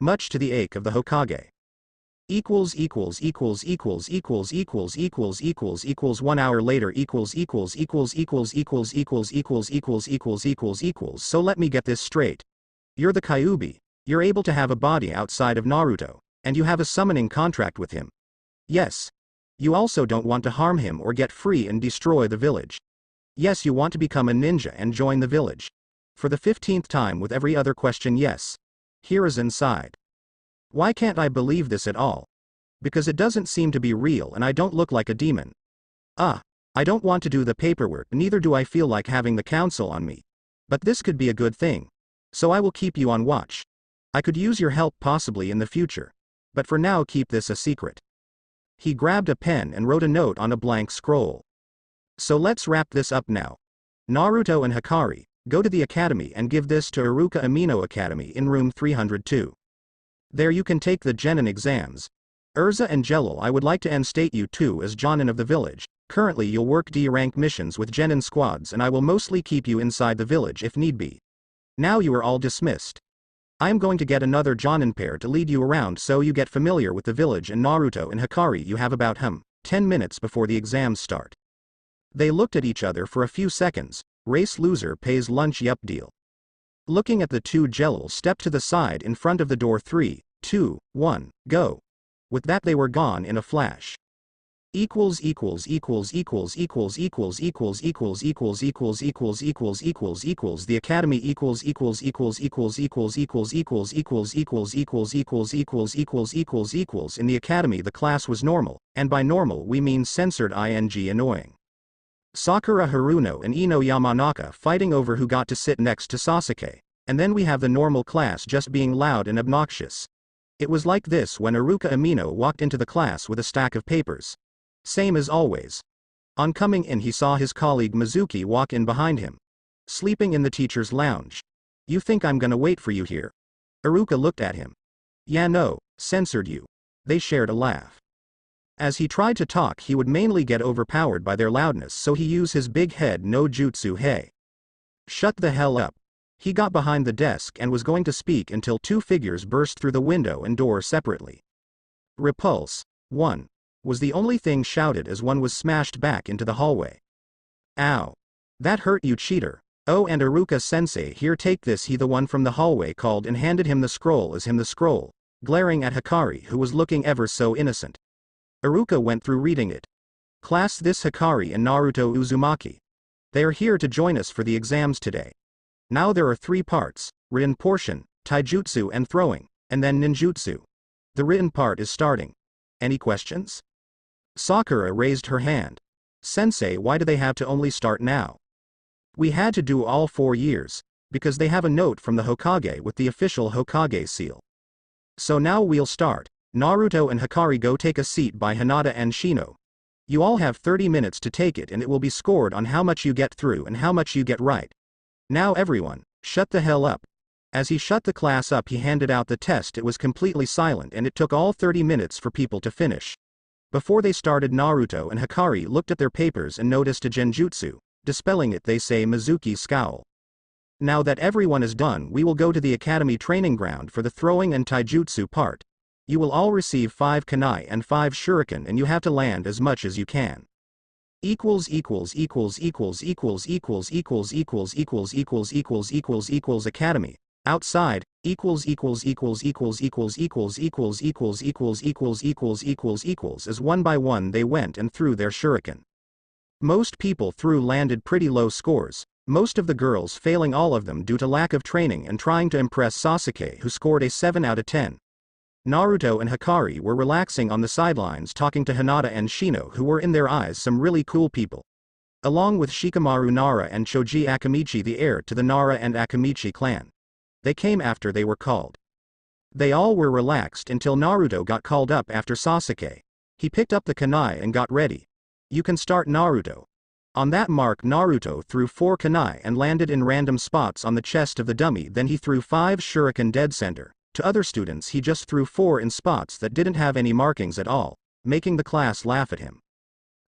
Much to the ache of the Hokage. 1 hour later. So let me get this straight. You're the Kyuubi. You're able to have a body outside of Naruto, and you have a summoning contract with him. Yes. You also don't want to harm him or get free and destroy the village. Yes, you want to become a ninja and join the village. For the 15th time with every other question, yes. Hiruzen sighed. Why can't I believe this at all? Because it doesn't seem to be real and I don't look like a demon. I don't want to do the paperwork, neither do I feel like having the council on me. But this could be a good thing. So I will keep you on watch. I could use your help possibly in the future. But for now keep this a secret. He grabbed a pen and wrote a note on a blank scroll. So let's wrap this up now. Naruto and Hikari, go to the academy and give this to Iruka Amino Academy in room 302. There you can take the genin exams. Erza and Jello, I would like to instate you too as Jonin of the village. Currently you'll work D-rank missions with genin squads and I will mostly keep you inside the village if need be. Now you are all dismissed. I am going to get another Jonin pair to lead you around so you get familiar with the village and Naruto and Hikari. You have about 10 minutes before the exams start. They looked at each other for a few seconds. Race loser pays lunch, yup deal. Looking at the two, Jelil stepped to the side in front of the door. 3, 2, 1, go. With that they were gone in a flash. Equals equals equals equals equals equals equals equals equals equals equals equals equals equals the academy equals equals equals equals equals equals equals equals equals equals equals equals equals equals equals in the academy. The class was normal, and by normal we mean censored ing annoying. Sakura Haruno and Ino Yamanaka fighting over who got to sit next to Sasuke, and then we have the normal class just being loud and obnoxious. It was like this when Iruka Amino walked into the class with a stack of papers. Same as always. On coming in he saw his colleague Mizuki walk in behind him. Sleeping in the teacher's lounge. You think I'm gonna wait for you here? Iruka looked at him. Yeah no, censored you. They shared a laugh. As he tried to talk he would mainly get overpowered by their loudness, so he used his big head no jutsu. Hey. Shut the hell up. He got behind the desk and was going to speak until two figures burst through the window and door separately. Repulse. 1. Was the only thing shouted as one was smashed back into the hallway. Ow. That hurt you cheater. Oh, and Iruka-sensei, here take this, he the one from the hallway called and handed him the scroll as him the scroll, glaring at Hikari who was looking ever so innocent. Iruka went through reading it. Class, this Hikari and Naruto Uzumaki. They are here to join us for the exams today. Now there are 3 parts, written portion, taijutsu and throwing, and then ninjutsu. The written part is starting. Any questions? Sakura raised her hand. Sensei, why do they have to only start now? We had to do all 4 years, because they have a note from the Hokage with the official Hokage seal. So now we'll start. Naruto and Hikari, go take a seat by Hinata and Shino. You all have 30 minutes to take it and it will be scored on how much you get through and how much you get right. Now everyone, shut the hell up. As he shut the class up he handed out the test. It was completely silent and it took all 30 minutes for people to finish. Before they started, Naruto and Hikari looked at their papers and noticed a genjutsu. Dispelling it, they say Mizuki's scowl. Now that everyone is done, we will go to the academy training ground for the throwing and taijutsu part. You will all receive 5 kunai and 5 shuriken and you have to land as much as you can. Equals equals equals equals equals equals equals equals equals equals equals equals equals academy. Outside, equals equals equals equals equals equals equals equals equals equals equals equals equals as one by one they went and threw their shuriken. Most people threw landed pretty low scores, most of the girls failing all of them due to lack of training and trying to impress Sasuke, who scored a 7 out of 10. Naruto and Hikari were relaxing on the sidelines talking to Hinata and Shino, who were in their eyes some really cool people. Along with Shikamaru Nara and Choji Akamichi, the heir to the Nara and Akamichi clan. They came after they were called. They all were relaxed until Naruto got called up after Sasuke. He picked up the kunai and got ready. You can start, Naruto. On that mark Naruto threw 4 kunai and landed in random spots on the chest of the dummy. Then he threw 5 shuriken dead center. To other students he just threw 4 in spots that didn't have any markings at all, making the class laugh at him.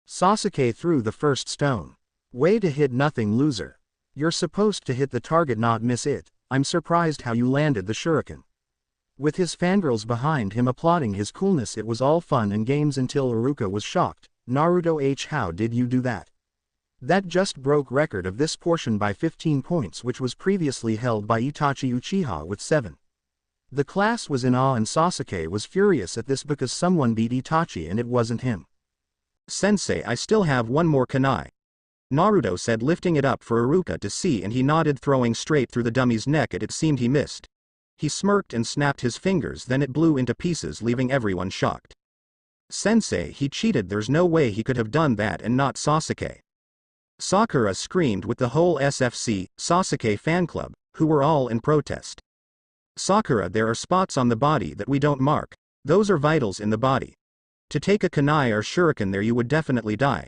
Sasuke threw the first stone. Way to hit, nothing, loser. You're supposed to hit the target, not miss it. I'm surprised how you landed the shuriken. With his fangirls behind him applauding his coolness, it was all fun and games until Iruka was shocked. Naruto H, how did you do that? That just broke record of this portion by 15 points, which was previously held by Itachi Uchiha with 7. The class was in awe and Sasuke was furious at this because someone beat Itachi and it wasn't him. Sensei, I still have 1 more kunai. Naruto said, lifting it up for Iruka to see, and he nodded, throwing straight through the dummy's neck. It seemed he missed. He smirked and snapped his fingers, then it blew into pieces, leaving everyone shocked. Sensei, he cheated, there's no way he could have done that and not Sasuke. Sakura screamed with the whole SFC, Sasuke fan club, who were all in protest. Sakura, there are spots on the body that we don't mark. Those are vitals in the body. To take a kunai or shuriken there you would definitely die.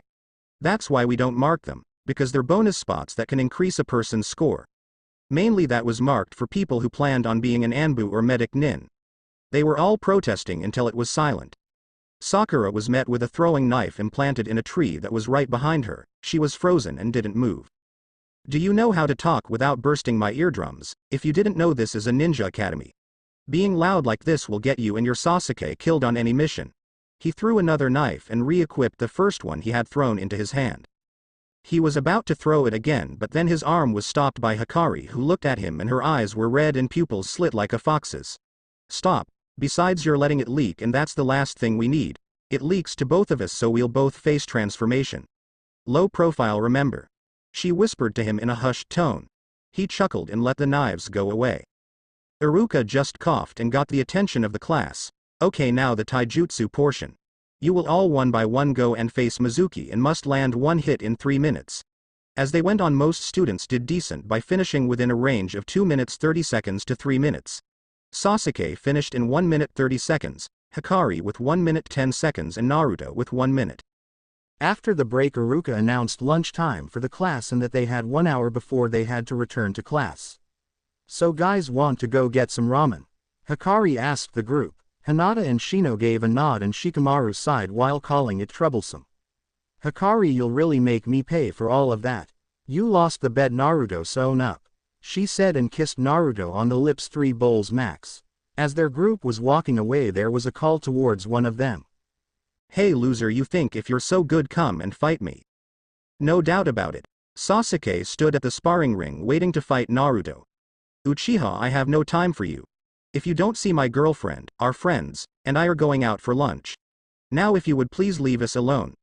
That's why we don't mark them, because they're bonus spots that can increase a person's score. Mainly that was marked for people who planned on being an Anbu or medic nin. They were all protesting until it was silent. Sakura was met with a throwing knife implanted in a tree that was right behind her. She was frozen and didn't move. Do you know how to talk without bursting my eardrums? If you didn't know, this is a ninja academy. Being loud like this will get you and your Sasuke killed on any mission. He threw another knife and re-equipped the first one he had thrown into his hand. He was about to throw it again, but then his arm was stopped by Hikari, who looked at him and her eyes were red and pupils slit like a fox's. Stop. Besides, you're letting it leak, and that's the last thing we need. It leaks to both of us, so we'll both face transformation. Low profile, remember. She whispered to him in a hushed tone. He chuckled and let the knives go away. Iruka just coughed and got the attention of the class. Okay, now the taijutsu portion. You will all one by one go and face Mizuki and must land one hit in 3 minutes. As they went on, most students did decent by finishing within a range of 2 minutes 30 seconds to 3 minutes. Sasuke finished in 1 minute 30 seconds, Hikari with 1 minute 10 seconds and Naruto with 1 minute. After the break, Iruka announced lunchtime for the class and that they had 1 hour before they had to return to class. So guys, want to go get some ramen? Hikari asked the group. Hinata and Shino gave a nod and Shikamaru sighed while calling it troublesome. Hikari, you'll really make me pay for all of that. You lost the bet, Naruto, sewn up. She said and kissed Naruto on the lips. 3 bowls max. As their group was walking away, there was a call towards one of them. Hey loser, you think if you're so good, come and fight me. No doubt about it. Sasuke stood at the sparring ring waiting to fight Naruto. Uchiha, I have no time for you. If you don't see, my girlfriend, our friends, and I are going out for lunch. Now if you would please leave us alone.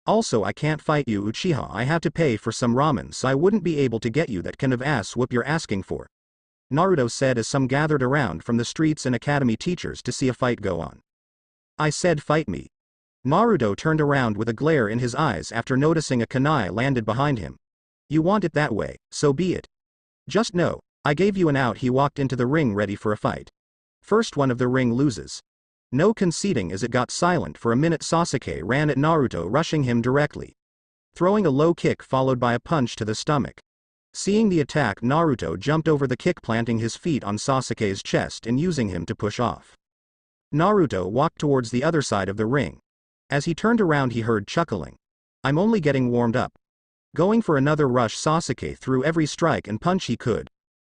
Also, I can't fight you, Uchiha, I have to pay for some ramen, so I wouldn't be able to get you that kind of ass whoop you're asking for. Naruto said as some gathered around from the streets and academy teachers to see a fight go on. I said fight me. Naruto turned around with a glare in his eyes after noticing a kunai landed behind him. You want it that way, so be it. Just know, I gave you an out. He walked into the ring ready for a fight. First one of the ring loses. No conceding. As it got silent for a minute, Sasuke ran at Naruto, rushing him directly. Throwing a low kick followed by a punch to the stomach. Seeing the attack, Naruto jumped over the kick, planting his feet on Sasuke's chest and using him to push off. Naruto walked towards the other side of the ring. As he turned around, he heard chuckling. I'm only getting warmed up. Going for another rush, Sasuke threw every strike and punch he could.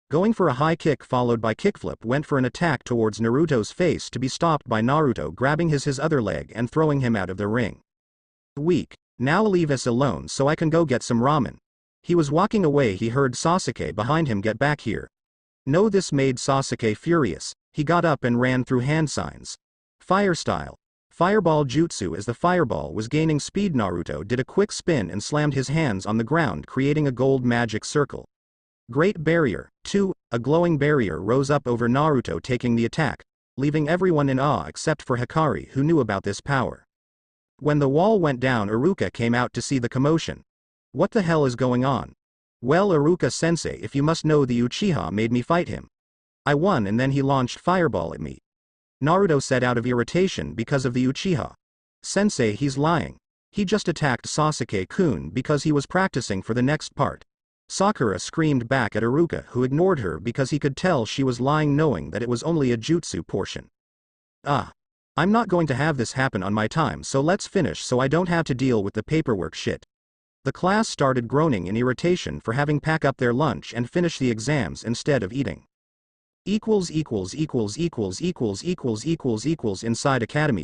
Going for a high kick followed by kickflip, went for an attack towards Naruto's face to be stopped by Naruto grabbing his other leg and throwing him out of the ring. Weak. Now leave us alone so I can go get some ramen. He was walking away, he heard Sasuke behind him, get back here. No, this made Sasuke furious. He got up and ran through hand signs. Fire style. Fireball jutsu. As the fireball was gaining speed, Naruto did a quick spin and slammed his hands on the ground, creating a gold magic circle. Great Barrier. 2. A glowing barrier rose up over Naruto, taking the attack, leaving everyone in awe except for Hikari, who knew about this power. When the wall went down, Iruka came out to see the commotion. What the hell is going on? Well, Iruka-sensei, if you must know, the Uchiha made me fight him. I won and then he launched fireball at me. Naruto said out of irritation because of the Uchiha. Sensei, he's lying. He just attacked Sasuke-kun because he was practicing for the next part. Sakura screamed back at Iruka, who ignored her because he could tell she was lying, knowing that it was only a jutsu portion. I'm not going to have this happen on my time, so let's finish so I don't have to deal with the paperwork shit. The class started groaning in irritation for having pack up their lunch and finish the exams instead of eating. Inside academy.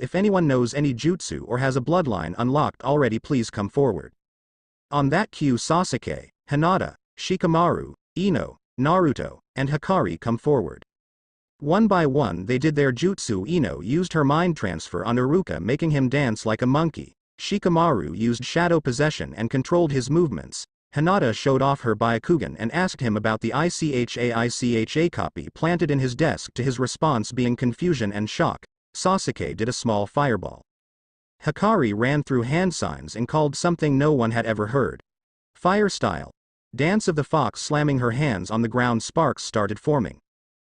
If anyone knows any jutsu or has a bloodline unlocked already, please come forward. On that cue, Sasuke, Hinata, Shikamaru, Ino, Naruto, and Hikari come forward. One by one they did their jutsu. Ino used her mind transfer on Iruka, making him dance like a monkey. Shikamaru used shadow possession and controlled his movements. Hinata showed off her Byakugan and asked him about the ICHA copy planted in his desk, to his response being confusion and shock. Sasuke did a small fireball. Hikari ran through hand signs and called something no one had ever heard. Fire style. Dance of the fox. Slamming her hands on the ground, sparks started forming.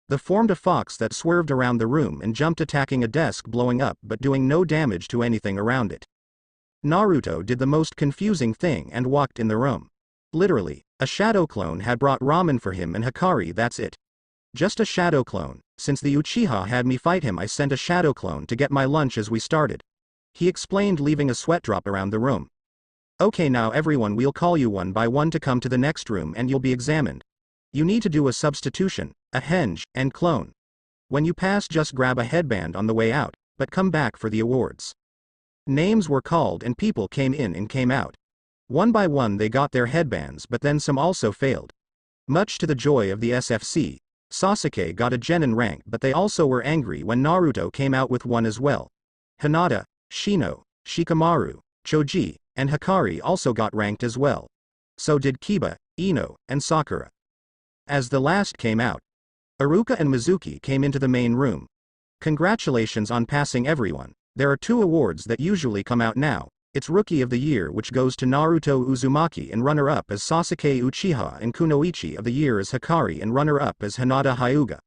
They formed a fox that swerved around the room and jumped, attacking a desk, blowing up but doing no damage to anything around it. Naruto did the most confusing thing and walked in the room. Literally, a shadow clone had brought ramen for him and Hikari, that's it. Just a shadow clone. Since the Uchiha had me fight him, I sent a shadow clone to get my lunch as we started. he explained, leaving a sweat drop around the room. Okay, now everyone, we'll call you one by one to come to the next room and you'll be examined. You need to do a substitution, a henge, and clone. When you pass, just grab a headband on the way out, but come back for the awards. Names were called and people came in and came out. One by one they got their headbands, but then some also failed. Much to the joy of the SFC, Sasuke got a genin rank, but they also were angry when Naruto came out with one as well. Hinata, Shino, Shikamaru, Choji, and Hikari also got ranked as well. So did Kiba, Ino, and Sakura. As the last came out, Iruka and Mizuki came into the main room. Congratulations on passing, everyone. There are 2 awards that usually come out now. It's Rookie of the Year, which goes to Naruto Uzumaki, and runner-up as Sasuke Uchiha, and Kunoichi of the Year as Hikari, and runner-up as Hinata Hyuga.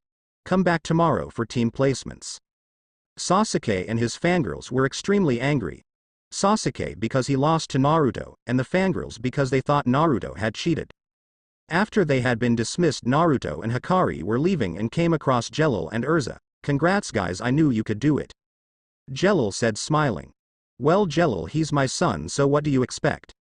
Come back tomorrow for team placements. Sasuke and his fangirls were extremely angry. Sasuke because he lost to Naruto, and the fangirls because they thought Naruto had cheated. After they had been dismissed, Naruto and Hikari were leaving and came across Jelil and Erza. Congrats guys, I knew you could do it. Jelil said, smiling. Well Jelil, he's my son, so what do you expect?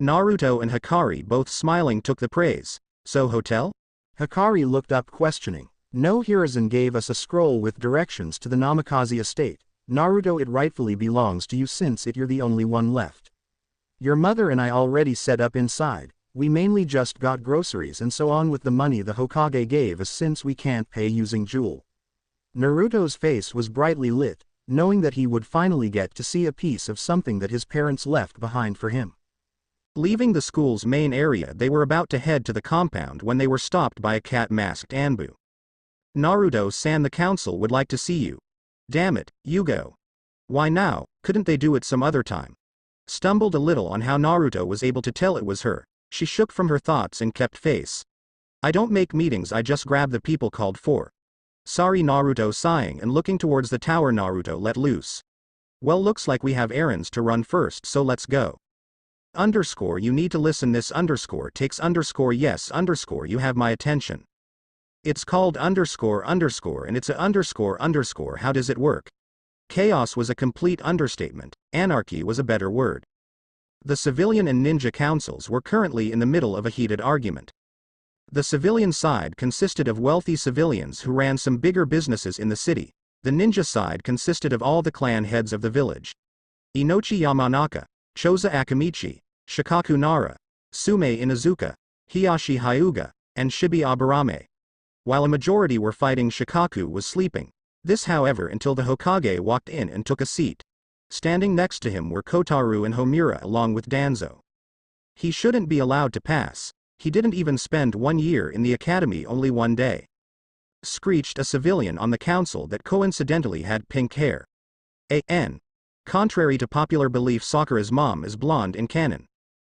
Naruto and Hikari, both smiling, took the praise. So hotel? Hikari looked up questioning. No, Hiruzen gave us a scroll with directions to the Namikaze estate. Naruto, it rightfully belongs to you since you're the only one left. Your mother and I already set up inside. We mainly just got groceries and so on with the money the Hokage gave us since we can't pay using Jewel. Naruto's face was brightly lit, knowing that he would finally get to see a piece of something that his parents left behind for him. Leaving the school's main area, they were about to head to the compound when they were stopped by a cat-masked Anbu. Naruto-san, the council would like to see you. Damn it, you go. Why now? Couldn't they do it some other time? Stumbled a little on how Naruto was able to tell it was her. She shook from her thoughts and kept face. I don't make meetings, I just grab the people called for. Sorry, Naruto, sighing and looking towards the tower. Naruto let loose. Well, looks like we have errands to run first, so let's go. Underscore, you need to listen, this underscore takes underscore, yes underscore, you have my attention. It's called underscore underscore and it's a underscore underscore, how does it work? Chaos was a complete understatement, anarchy was a better word. The civilian and ninja councils were currently in the middle of a heated argument. The civilian side consisted of wealthy civilians who ran some bigger businesses in the city. The ninja side consisted of all the clan heads of the village. Inochi Yamanaka, Choza Akamichi, Shikaku Nara, Sume Inuzuka, Hiyashi Hyuga, and Shibi Aburame. While a majority were fighting, Shikaku was sleeping. This, however, until the Hokage walked in and took a seat. Standing next to him were Kotaru and Homura along with Danzo. He shouldn't be allowed to pass. He didn't even spend 1 year in the academy, only 1 day. Screeched a civilian on the council that coincidentally had pink hair. Contrary to popular belief, Sakura's mom is blonde in canon.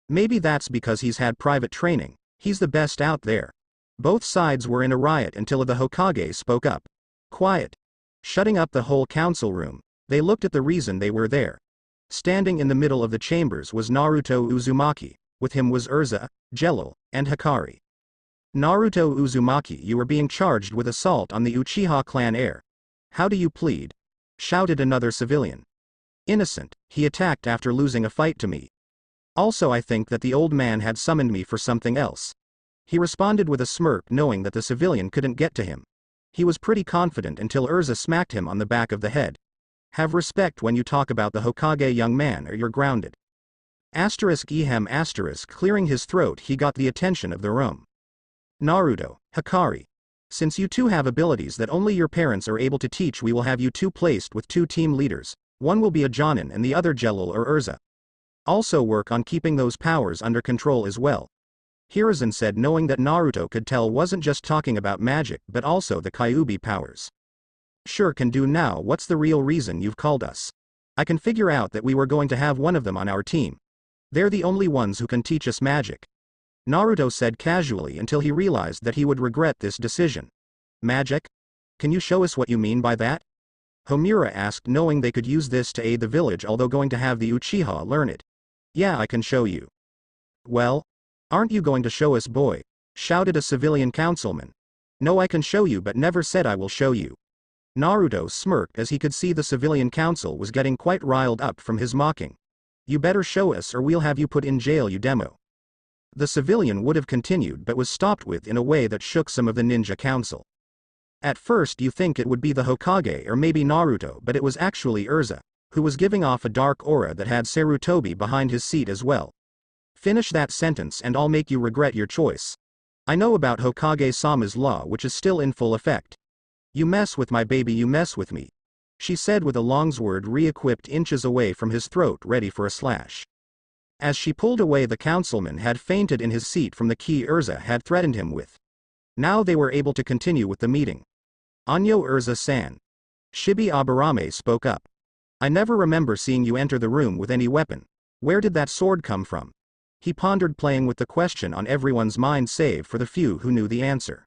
Maybe that's because he's had private training. He's the best out there. Both sides were in a riot until the Hokage spoke up. Quiet. Shutting up the whole council room. They looked at the reason they were there. Standing in the middle of the chambers was Naruto Uzumaki. With him was Erza, Jelil, and Hikari. Naruto Uzumaki, you are being charged with assault on the Uchiha clan heir. How do you plead? Shouted another civilian. Innocent, he attacked after losing a fight to me. Also, I think that the old man had summoned me for something else. He responded with a smirk, knowing that the civilian couldn't get to him. He was pretty confident until Erza smacked him on the back of the head. Have respect when you talk about the Hokage, young man, or you're grounded. Ehem clearing his throat, he got the attention of the room. Naruto, Hikari. Since you two have abilities that only your parents are able to teach, we will have you two placed with 2 team leaders. One will be a Jonin and the other Jelil or Erza. Also work on keeping those powers under control as well. Hiruzen said, knowing that Naruto could tell wasn't just talking about magic but also the Kyuubi powers. Sure, can do. Now what's the real reason you've called us? I can figure out that we were going to have one of them on our team. They're the only ones who can teach us magic. Naruto said casually until he realized that he would regret this decision. Magic? Can you show us what you mean by that? Homura asked, knowing they could use this to aid the village, although going to have the Uchiha learn it. Yeah, I can show you. Well? Aren't you going to show us, boy? Shouted a civilian councilman. No, I can show you but never said I will show you. Naruto smirked as he could see the civilian council was getting quite riled up from his mocking. You better show us or we'll have you put in jail, you demo. The civilian would have continued but was stopped with in a way that shook some of the ninja council. At first you think it would be the Hokage or maybe Naruto, but it was actually Erza, who was giving off a dark aura that had Sarutobi behind his seat as well. Finish that sentence and I'll make you regret your choice. I know about Hokage-sama's law, which is still in full effect. You mess with my baby, you mess with me, she said with a longsword re-equipped inches away from his throat, ready for a slash. As she pulled away, the councilman had fainted in his seat from the key Erza had threatened him with. Now they were able to continue with the meeting. Anyo Erza-san. Shibi Aburame spoke up. I never remember seeing you enter the room with any weapon. Where did that sword come from? He pondered, playing with the question on everyone's mind save for the few who knew the answer.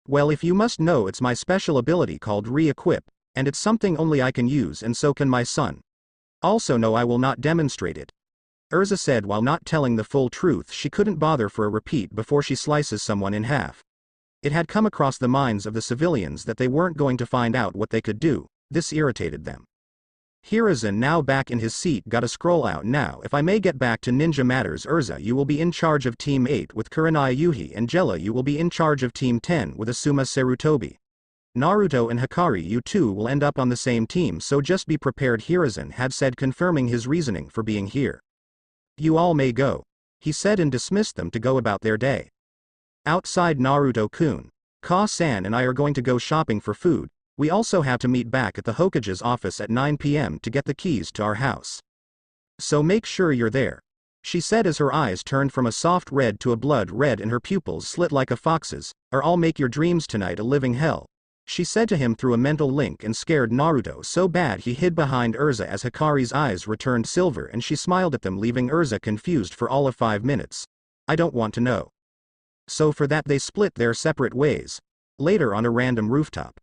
Well, if you must know, it's my special ability called re-equip, and it's something only I can use and so can my son. Also no, I will not demonstrate it. Erza said while not telling the full truth. She couldn't bother for a repeat before she slices someone in half. It had come across the minds of the civilians that they weren't going to find out what they could do. This irritated them. Hiruzen, now back in his seat, got a scroll out. Now if I may get back to ninja matters, Erza, you will be in charge of Team 8 with Kurenai Yuhi, and Jella, you will be in charge of Team 10 with Asuma Sarutobi. Naruto and Hikari, you two will end up on the same team, so just be prepared, Hiruzen had said, confirming his reasoning for being here. You all may go, he said, and dismissed them to go about their day. Outside, Naruto-kun. Ka-san and I are going to go shopping for food. We also have to meet back at the Hokage's office at 9 p.m. to get the keys to our house. So make sure you're there, she said as her eyes turned from a soft red to a blood red and her pupils slit like a fox's, or I'll make your dreams tonight a living hell, she said to him through a mental link, and scared Naruto so bad he hid behind Erza as Hikari's eyes returned silver and she smiled at them, leaving Erza confused for all of 5 minutes. I don't want to know. So for that they split their separate ways. Later, on a random rooftop,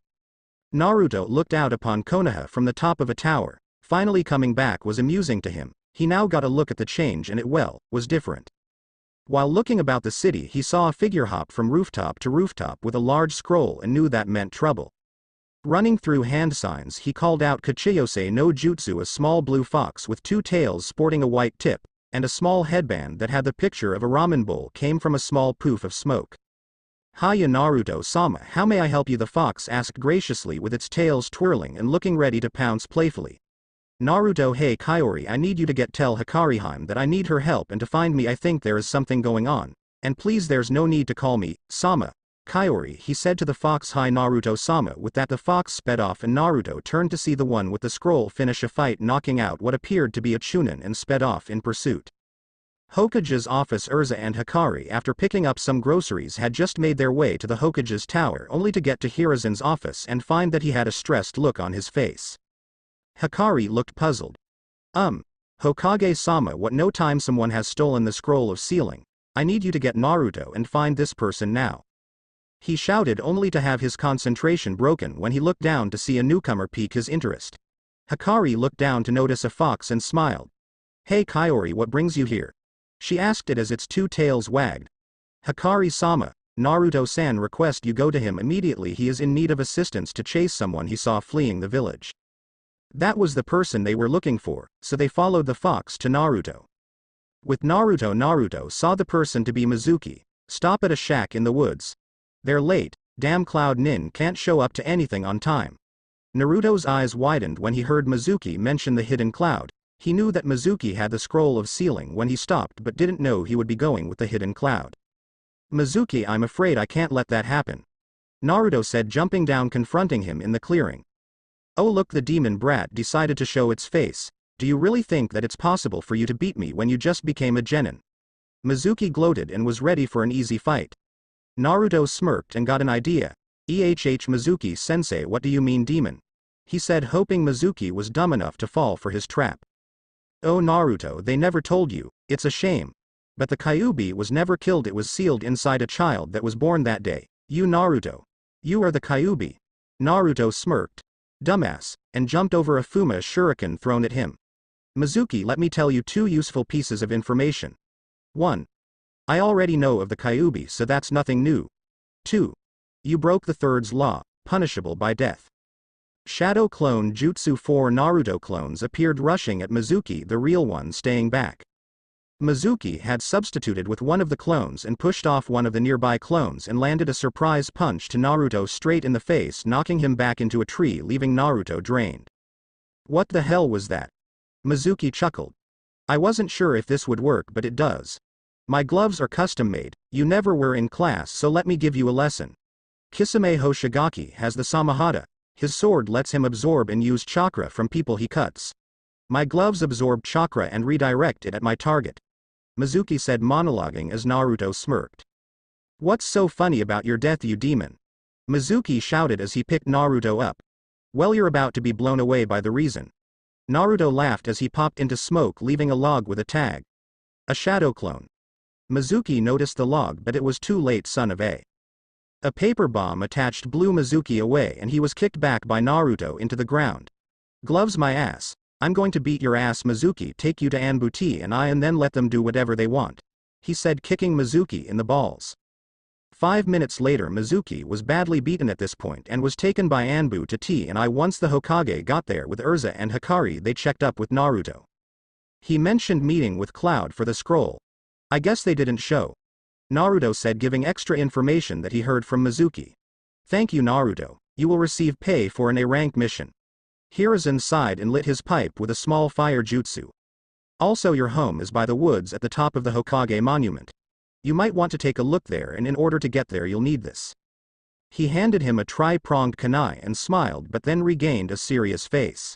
Naruto looked out upon Konoha from the top of a tower. Finally coming back was amusing to him. He now got a look at the change and it, well, was different. While looking about the city, he saw a figure hop from rooftop to rooftop with a large scroll and knew that meant trouble. Running through hand signs, he called out Kachiyose no Jutsu, a small blue fox with 2 tails sporting a white tip, and a small headband that had the picture of a ramen bowl came from a small poof of smoke. Hiya Naruto-sama, how may I help you? The fox asked graciously with its tails twirling and looking ready to pounce playfully. Naruto, hey Kaori, I need you to tell Hikariheim that I need her help and to find me. I think there is something going on. And please, there's no need to call me Sama, Kaori, he said to the fox. Hi Naruto-sama. With that the fox sped off and Naruto turned to see the one with the scroll finish a fight, knocking out what appeared to be a Chunin, and sped off in pursuit. Hokage's office. Erza and Hikari, after picking up some groceries, had just made their way to the Hokage's tower only to get to Hiruzen's office and find that he had a stressed look on his face. Hikari looked puzzled. Hokage-sama, what? No time, someone has stolen the scroll of sealing. I need you to get Naruto and find this person now, he shouted, only to have his concentration broken when he looked down to see a newcomer pique his interest. Hikari looked down to notice a fox and smiled. Hey Kaori, what brings you here? She asked it as its 2 tails wagged. Hikari-sama, Naruto-san request you go to him immediately. He is in need of assistance to chase someone he saw fleeing the village. That was the person they were looking for, so they followed the fox to Naruto. With Naruto, Naruto saw the person to be Mizuki. Stop at a shack in the woods. They're late. Damn, Cloud Nin can't show up to anything on time. Naruto's eyes widened when he heard Mizuki mention the hidden cloud. He knew that Mizuki had the scroll of sealing when he stopped, but didn't know he would be going with the hidden cloud. Mizuki, I'm afraid I can't let that happen, Naruto said, jumping down, confronting him in the clearing. Oh look, the demon brat decided to show its face. Do you really think that it's possible for you to beat me when you just became a genin? Mizuki gloated and was ready for an easy fight. Naruto smirked and got an idea. Mizuki-sensei, what do you mean demon? He said, hoping Mizuki was dumb enough to fall for his trap. Oh Naruto, they never told you. It's a shame. But the Kyuubi was never killed, it was sealed inside a child that was born that day. You Naruto. You are the Kyuubi. Naruto smirked. Dumbass, and jumped over a Fuma shuriken thrown at him. Mizuki, let me tell you 2 useful pieces of information. 1. I already know of the Kyuubi, so that's nothing new. 2. You broke the third's law, punishable by death. Shadow Clone Jutsu 4 Naruto clones appeared rushing at Mizuki, the real one staying back. Mizuki had substituted with one of the clones and pushed off one of the nearby clones and landed a surprise punch to Naruto straight in the face, knocking him back into a tree, leaving Naruto drained. What the hell was that? Mizuki chuckled. I wasn't sure if this would work, but it does. My gloves are custom made. You never were in class, so let me give you a lesson. Kisame Hoshigaki has the Samahata. His sword lets him absorb and use chakra from people he cuts. My gloves absorb chakra and redirect it at my target. Mizuki said, monologuing as Naruto smirked. What's so funny about your death, you demon? Mizuki shouted as he picked Naruto up. Well, you're about to be blown away by the reason. Naruto laughed as he popped into smoke, leaving a log with a tag. A shadow clone. Mizuki noticed the log, but it was too late, son of a. A paper bomb attached blew Mizuki away and he was kicked back by Naruto into the ground. Gloves my ass. I'm going to beat your ass, Mizuki, take you to Anbuti and then let them do whatever they want. He said, kicking Mizuki in the balls. 5 minutes later, Mizuki was badly beaten at this point and was taken by Anbu to T&I. Once the Hokage got there with Erza and Hikari, they checked up with Naruto. He mentioned meeting with Cloud for the scroll. I guess they didn't show. Naruto said, giving extra information that he heard from Mizuki. Thank you, Naruto. You will receive pay for an A-rank mission. Hiruzen sighed and lit his pipe with a small fire jutsu. Also, your home is by the woods at the top of the Hokage monument. You might want to take a look there, and in order to get there you'll need this. He handed him a tri-pronged kunai and smiled, but then regained a serious face.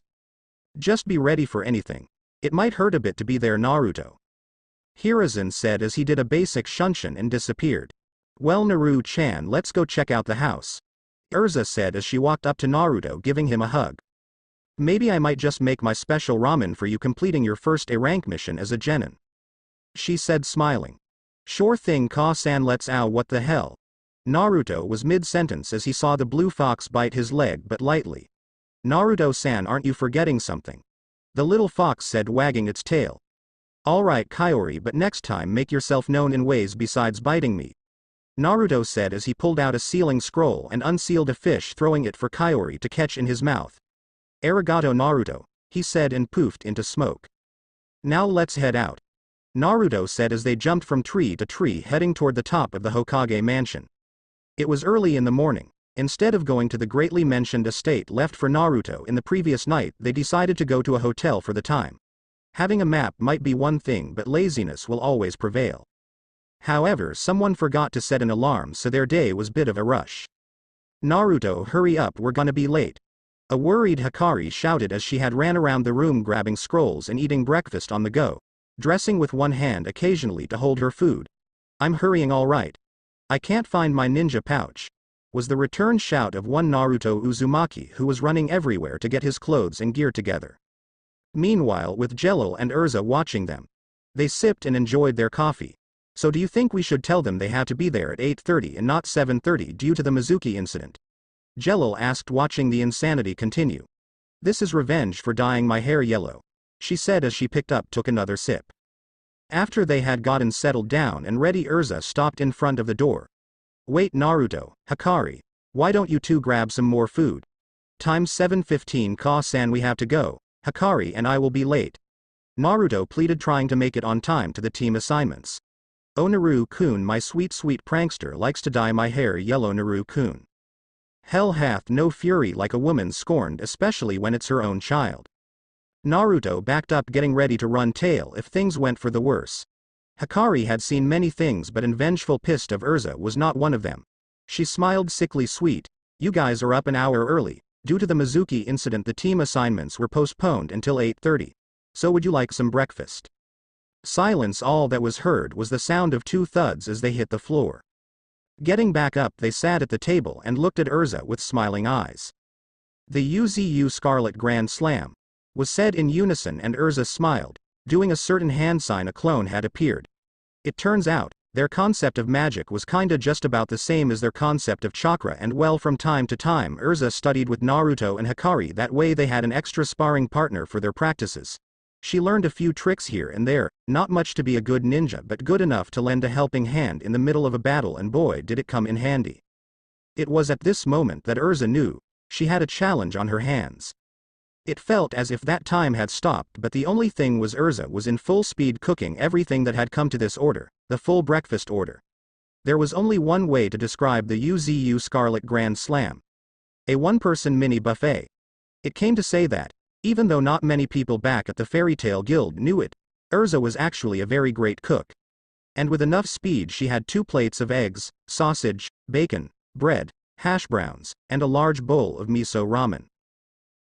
Just be ready for anything. It might hurt a bit to be there, Naruto. Hiruzen said as he did a basic shunshin and disappeared. Well, Naru-chan, let's go check out the house. Erza said as she walked up to Naruto, giving him a hug. Maybe I might just make my special ramen for you completing your first A-rank mission as a genin. She said, smiling. Sure thing, Ka-san, let's ow. What the hell? Naruto was mid-sentence as he saw the blue fox bite his leg, but lightly. Naruto-san, aren't you forgetting something? The little fox said, wagging its tail. Alright, Kaori, but next time make yourself known in ways besides biting me. Naruto said as he pulled out a sealing scroll and unsealed a fish, throwing it for Kaori to catch in his mouth. Arigato, Naruto, he said and poofed into smoke. Now let's head out. Naruto said as they jumped from tree to tree, heading toward the top of the Hokage mansion. It was early in the morning. Instead of going to the greatly mentioned estate left for Naruto in the previous night, they decided to go to a hotel for the time. Having a map might be one thing, but laziness will always prevail. However, someone forgot to set an alarm, so their day was a bit of a rush. Naruto, hurry up, we're gonna be late. A worried Hikari shouted as she had ran around the room grabbing scrolls and eating breakfast on the go, dressing with one hand occasionally to hold her food. I'm hurrying, all right. I can't find my ninja pouch, was the return shout of one Naruto Uzumaki, who was running everywhere to get his clothes and gear together. Meanwhile, with Jello and Erza watching them, they sipped and enjoyed their coffee. So do you think we should tell them they have to be there at 8:30 and not 7:30 due to the Mizuki incident? Jello asked, watching the insanity continue. This is revenge for dyeing my hair yellow, she said as she took another sip. After they had gotten settled down and ready, Erza stopped in front of the door. Wait, Naruto, Hikari, why don't you two grab some more food? Time's 7:15, Ka-san, we have to go. Hikari and I will be late. Naruto pleaded, trying to make it on time to the team assignments. Oh, Naru-kun, my sweet prankster likes to dye my hair yellow. Naru-kun. Hell hath no fury like a woman scorned, especially when it's her own child. Naruto backed up, getting ready to run tail if things went for the worse. Hikari had seen many things, but an vengeful pissed of Erza was not one of them. She smiled, sickly sweet. You guys are up an hour early. Due to the Mizuki incident, the team assignments were postponed until 8:30. So would you like some breakfast? Silence. All that was heard was the sound of 2 thuds as they hit the floor. Getting back up, they sat at the table and looked at Erza with smiling eyes. The UZU Scarlet Grand Slam was said in unison, and Erza smiled, doing a certain hand sign. A clone had appeared. It turns out, their concept of magic was kinda just about the same as their concept of chakra, and well, from time to time Erza studied with Naruto and Hikari, that way they had an extra sparring partner for their practices. She learned a few tricks here and there, not much to be a good ninja, but good enough to lend a helping hand in the middle of a battle, and boy did it come in handy. It was at this moment that Erza knew She had a challenge on her hands. It felt as if that time had stopped, but the only thing was Erza was in full speed cooking everything that had come to this order, the full breakfast order. There was only one way to describe the UZU Scarlet Grand Slam. A one-person mini buffet. It came to say that, even though not many people back at the Fairy Tale Guild knew it, Erza was actually a very great cook. And with enough speed she had 2 plates of eggs, sausage, bacon, bread, hash browns, and a large bowl of miso ramen.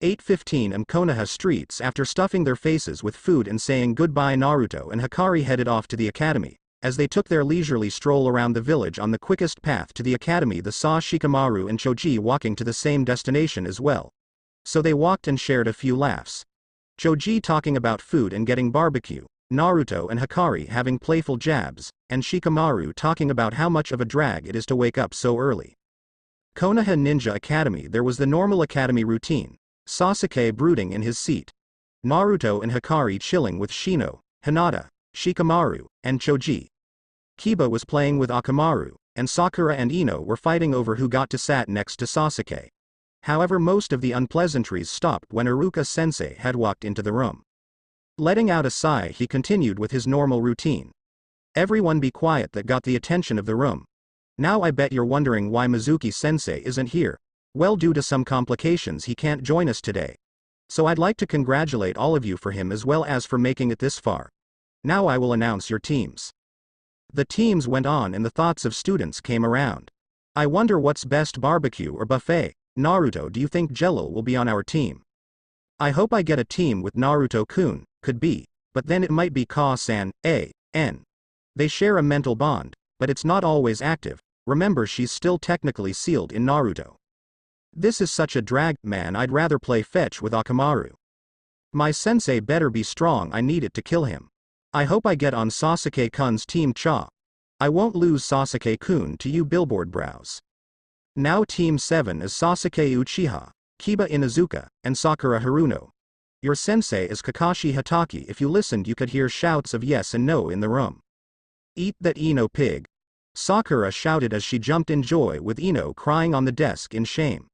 8:15 am Konoha streets. After stuffing their faces with food and saying goodbye, Naruto and Hikari headed off to the academy. As they took their leisurely stroll around the village on the quickest path to the academy, they saw Shikamaru and Choji walking to the same destination as well. So they walked and shared a few laughs. Choji talking about food and getting barbecue, Naruto and Hikari having playful jabs, and Shikamaru talking about how much of a drag it is to wake up so early. Konoha Ninja Academy. There was the normal academy routine. Sasuke brooding in his seat. Naruto and Hikari chilling with Shino, Hinata, Shikamaru, and Choji. Kiba was playing with Akamaru, and Sakura and Ino were fighting over who got to sat next to Sasuke. However, most of the unpleasantries stopped when Iruka-sensei had walked into the room. Letting out a sigh, he continued with his normal routine. Everyone be quiet. That got the attention of the room. Now I bet you're wondering why Mizuki-sensei isn't here. Well, due to some complications he can't join us today. So I'd like to congratulate all of you for him as well as for making it this far. Now I will announce your teams. The teams went on and the thoughts of students came around. I wonder what's best, barbecue or buffet? Naruto, do you think Jello will be on our team? I hope I get a team with Naruto-kun, could be, but then it might be Ka-san, A.N. They share a mental bond, but it's not always active. Remember, she's still technically sealed in Naruto. This is such a drag, man. I'd rather play fetch with Akamaru. My sensei better be strong. I need it to kill him. I hope I get on Sasuke-kun's team. Cha. I won't lose Sasuke-kun to you, billboard brows. Now Team 7 is Sasuke Uchiha, Kiba Inuzuka, and Sakura Haruno. Your sensei is Kakashi Hatake. If you listened you could hear shouts of yes and no in the room. Eat that, Ino pig. Sakura shouted as she jumped in joy with Ino crying on the desk in shame.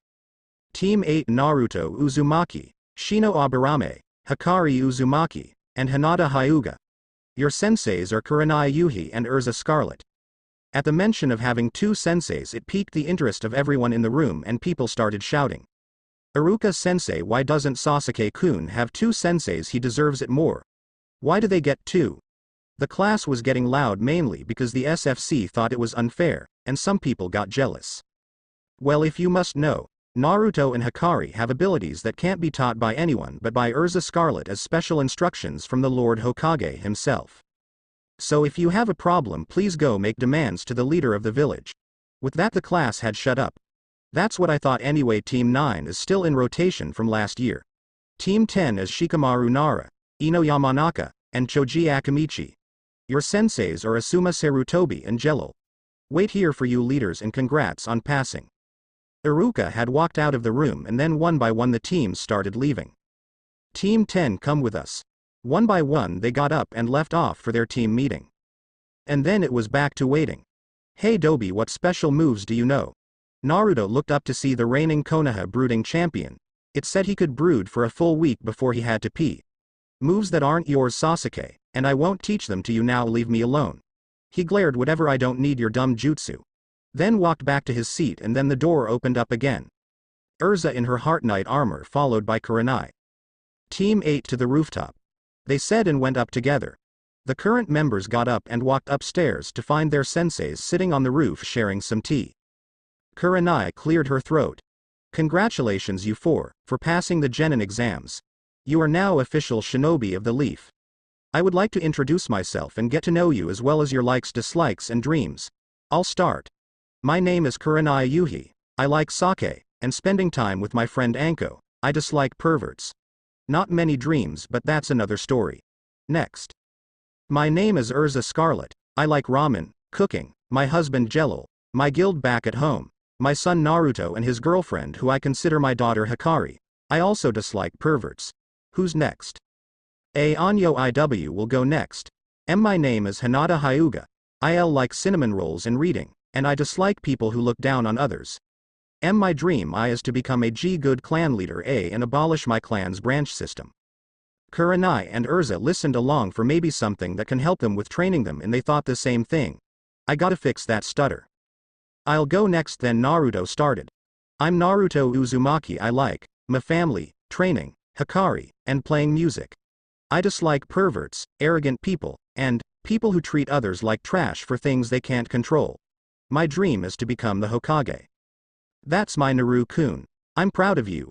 Team 8 Naruto Uzumaki, Shino Aburame, Hikari Uzumaki, and Hinata Hyuga. Your senseis are Kurenai Yuhi and Erza Scarlet. At the mention of having 2 senseis, it piqued the interest of everyone in the room and people started shouting. Iruka-sensei, why doesn't Sasuke-kun have 2 senseis? He deserves it more. Why do they get 2? The class was getting loud mainly because the SFC thought it was unfair, and some people got jealous. Well, if you must know, Naruto and Hikari have abilities that can't be taught by anyone but by Erza Scarlet as special instructions from the Lord Hokage himself. So if you have a problem, please go make demands to the leader of the village. With that, the class had shut up. That's what I thought anyway. Team 9 is still in rotation from last year. Team 10 is Shikamaru Nara, Ino Yamanaka, and Choji Akamichi. Your senseis are Asuma Sarutobi and Jello. Wait here for you leaders, and congrats on passing. Iruka had walked out of the room and then one by one the teams started leaving. Team 10, come with us. One by one they got up and left off for their team meeting. And then it was back to waiting. Hey Dobi, what special moves do you know? Naruto looked up to see the reigning Konoha brooding champion. It said he could brood for a full week before he had to pee. Moves that aren't yours, Sasuke, and I won't teach them to you. Now leave me alone. He glared. Whatever, I don't need your dumb jutsu. Then walked back to his seat, and then the door opened up again. Erza in her Heart Knight armor followed by Kurenai. Team 8 to the rooftop. They said and went up together. The current members got up and walked upstairs to find their senseis sitting on the roof sharing some tea. Kurenai cleared her throat. Congratulations you four, for passing the genin exams. You are now official shinobi of the leaf. I would like to introduce myself and get to know you as well as your likes, dislikes and dreams. I'll start. My name is Kurenai Yuhi. I like sake, and spending time with my friend Anko. I dislike perverts. Not many dreams, but that's another story. Next. My name is Erza Scarlet. I like ramen, cooking, my husband Jello, my guild back at home, my son Naruto and his girlfriend who I consider my daughter Hikari. I also dislike perverts. Who's next? Anyo IW will go next. My name is Hinata Hyuga. I like cinnamon rolls and reading, and I dislike people who look down on others. My dream is to become a good clan leader and abolish my clan's branch system. Kurenai and Erza listened along for maybe something that can help them with training them, and they thought the same thing. I gotta fix that stutter. I'll go next. Then Naruto started. I'm Naruto Uzumaki. I like my family, training, Hikari, and playing music. I dislike perverts, arrogant people, and people who treat others like trash for things they can't control. My dream is to become the Hokage. That's my Naru-kun. I'm proud of you.